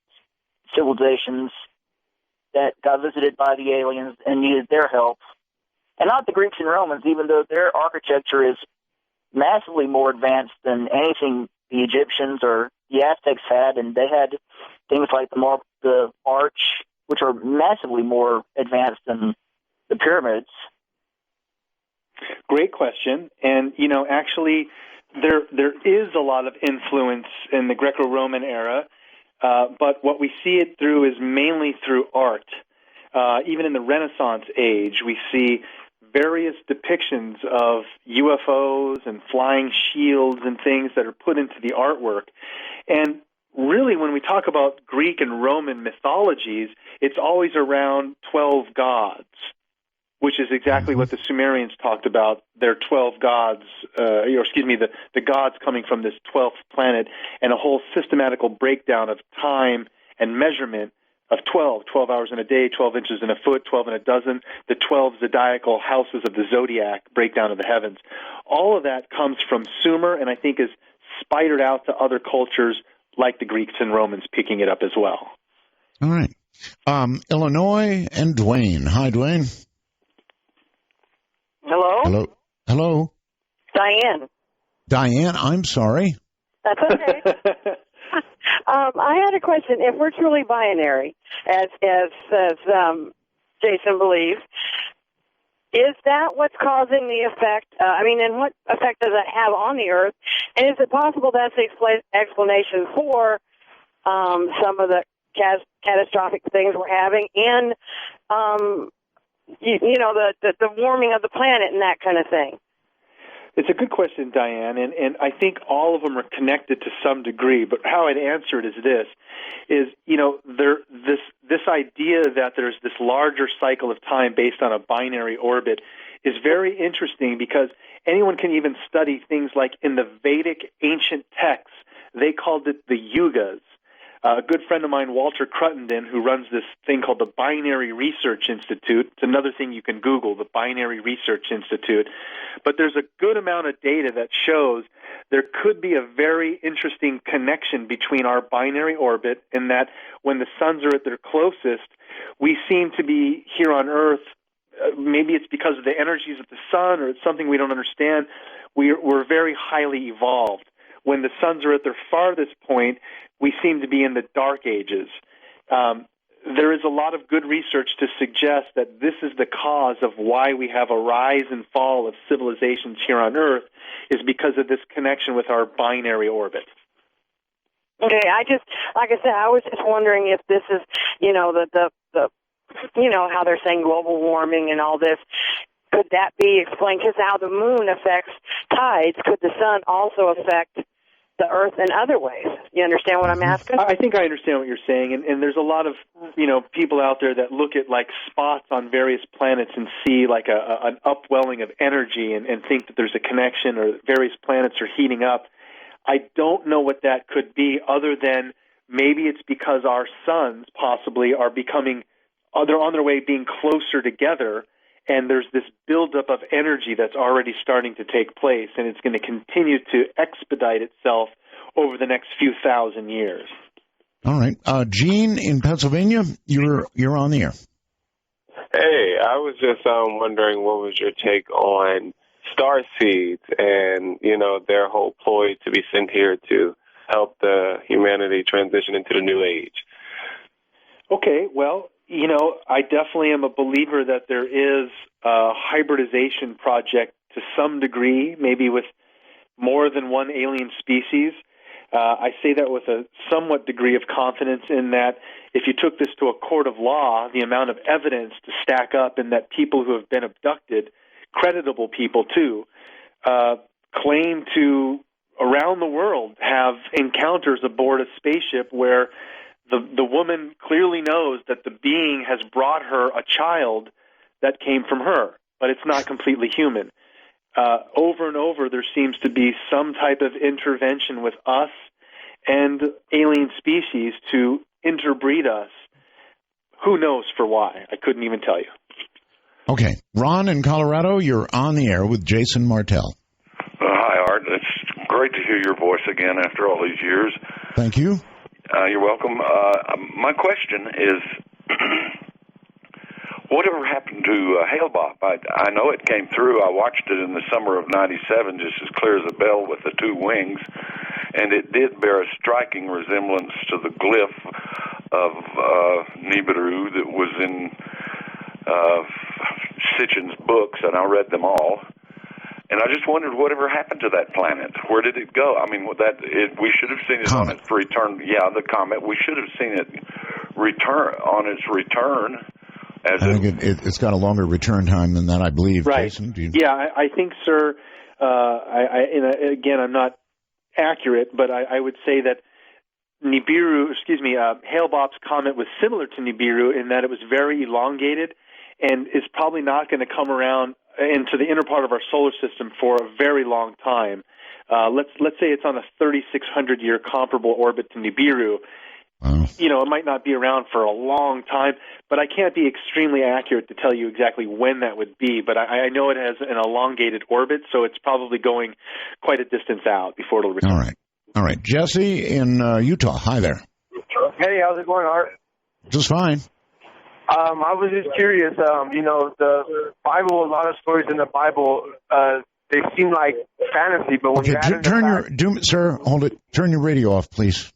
S20: civilizations that got visited by the aliens and needed their help. And not the Greeks and Romans, even though their architecture is massively more advanced than anything the Egyptians or the Aztecs had, and they had things like the arch, which are massively more advanced than the pyramids.
S2: Great question. And, actually, there is a lot of influence in the Greco-Roman era, but what we see it through is mainly through art. Even in the Renaissance age, we see various depictions of UFOs and flying shields and things that are put into the artwork. And really, when we talk about Greek and Roman mythologies, it's always around 12 gods, which is exactly what the Sumerians talked about, their 12 gods, the gods coming from this 12th planet, and a whole systematical breakdown of time and measurement of 12 hours in a day, 12 inches in a foot, 12 in a dozen, the 12 zodiacal houses of the zodiac, breakdown of the heavens. All of that comes from Sumer, and I think is spidered out to other cultures like the Greeks and Romans picking it up as well.
S1: All right. Illinois and Dwayne. Hi, Dwayne.
S21: Hello?
S1: Hello?
S21: Diane,
S1: I'm sorry.
S21: That's okay. I had a question. If we're truly binary, as Jason believes, is that what's causing the effect? And what effect does that have on the Earth? And is it possible that's the explanation for some of the catastrophic things we're having and the warming of the planet and that kind of thing?
S2: It's a good question, Diane, and I think all of them are connected to some degree. But how I'd answer it is this idea that there's this larger cycle of time based on a binary orbit is very interesting because anyone can even study things like in the Vedic ancient texts, they called it the yugas. A good friend of mine, Walter Cruttenden, who runs this thing called the Binary Research Institute. It's another thing you can Google, the Binary Research Institute. But there's a good amount of data that shows there could be a very interesting connection between our binary orbit and that when the suns are at their closest, we seem to be here on Earth. Maybe it's because of the energies of the sun or it's something we don't understand. We're very highly evolved. When the suns are at their farthest point, we seem to be in the dark ages. There is a lot of good research to suggest that this is the cause of why we have a rise and fall of civilizations here on Earth is because of this connection with our binary orbit.
S21: Okay, like I said, I was just wondering if this is, how they're saying global warming and all this. Could that be explained? Because how the moon affects tides, could the sun also affect the Earth in other ways? You understand what I'm asking?
S2: I think I understand what you're saying, and there's a lot of people out there that look at like spots on various planets and see like an upwelling of energy and think that there's a connection or various planets are heating up. I don't know what that could be, other than maybe it's because our suns possibly are they're on their way being closer together. And there's this buildup of energy that's already starting to take place, and it's going to continue to expedite itself over the next few thousand years.
S1: All right. Gene in Pennsylvania, you're on the air.
S3: Hey, I was just wondering what was your take on star seeds and, their whole ploy to be sent here to help the humanity transition into the new age.
S2: Okay, well, I definitely am a believer that there is a hybridization project to some degree, maybe with more than one alien species. I say that with a somewhat degree of confidence in that if you took this to a court of law, the amount of evidence to stack up in that people who have been abducted, creditable people too, claim to, around the world, have encounters aboard a spaceship where the woman clearly knows that the being has brought her a child that came from her, but it's not completely human. Over and over, there seems to be some type of intervention with us and alien species to interbreed us. Who knows for why? I couldn't even tell you.
S1: Okay. Ron in Colorado, you're on the air with Jason Martell.
S22: Hi, Art. It's great to hear your voice again after all these years.
S1: Thank you.
S22: You're welcome. My question is, whatever happened to Hale-Bopp? I know it came through. I watched it in the summer of '97, just as clear as a bell with the two wings, and it did bear a striking resemblance to the glyph of Nibiru that was in Sitchin's books, and I read them all. And I just wondered whatever happened to that planet. Where did it go? I mean, we should have seen it on its return. Yeah, the comet. We should have seen it on its return.
S1: I think it's got a longer return time than that, I believe.
S2: Right.
S1: Jason,
S2: Yeah, I think, sir. Again, I'm not accurate, but I would say that Hale-Bopp's comet was similar to Nibiru in that it was very elongated and is probably not going to come around into the inner part of our solar system for a very long time. Let's say it's on a 3,600-year comparable orbit to Nibiru.
S1: Wow.
S2: It might not be around for a long time, but I can't be extremely accurate to tell you exactly when that would be. But I know it has an elongated orbit, so it's probably going quite a distance out before it'll return.
S1: All right. Jesse in Utah. Hi there.
S23: Hey, how's it going, Art?
S1: Just fine.
S23: I was just curious. The Bible, a lot of stories in the Bible, they seem like fantasy, but when you add
S1: hold it. Turn your radio off, please.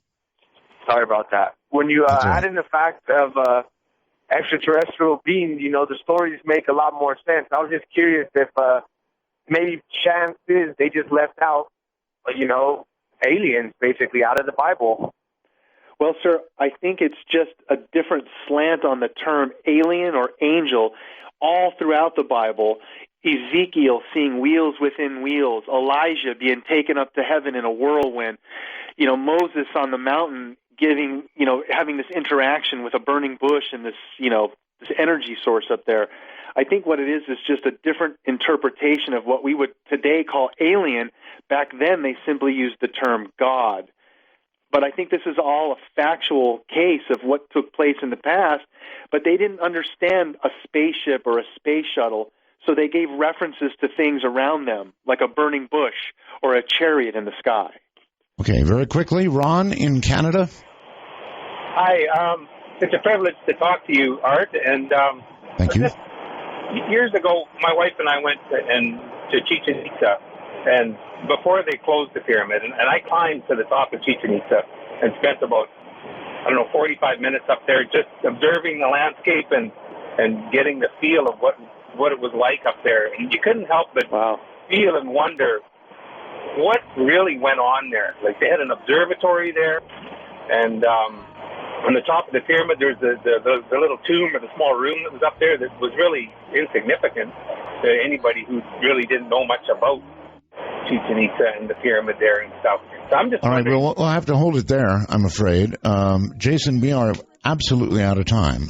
S23: Sorry about that. When you add in the fact of extraterrestrial beings, the stories make a lot more sense. I was just curious if maybe chances they just left out, aliens basically out of the Bible.
S2: Well, sir, I think it's just a different slant on the term alien or angel all throughout the Bible. Ezekiel seeing wheels within wheels, Elijah being taken up to heaven in a whirlwind, Moses on the mountain having this interaction with a burning bush and this energy source up there. I think what it is just a different interpretation of what we would today call alien. Back then, they simply used the term God. But I think this is all a factual case of what took place in the past, but they didn't understand a spaceship or a space shuttle, so they gave references to things around them, like a burning bush or a chariot in the sky.
S1: Okay, very quickly, Ron in Canada.
S24: Hi, it's a privilege to talk to you, Art. And
S1: thank you.
S24: Years ago, my wife and I went to Chichen Itza, and before they closed the pyramid, and I climbed to the top of Chichen Itza and spent about 45 minutes up there just observing the landscape and getting the feel of what it was like up there. And you couldn't help but feel and wonder what really went on there. Like, they had an observatory there, and on the top of the pyramid, there's the little tomb or the small room that was up there that was really insignificant to anybody who really didn't know much about Chichen Itza and the pyramid there and stuff. So I'm just
S1: all right.
S24: wondering.
S1: Well, we'll have to hold it there, I'm afraid. Jason, we are absolutely out of time.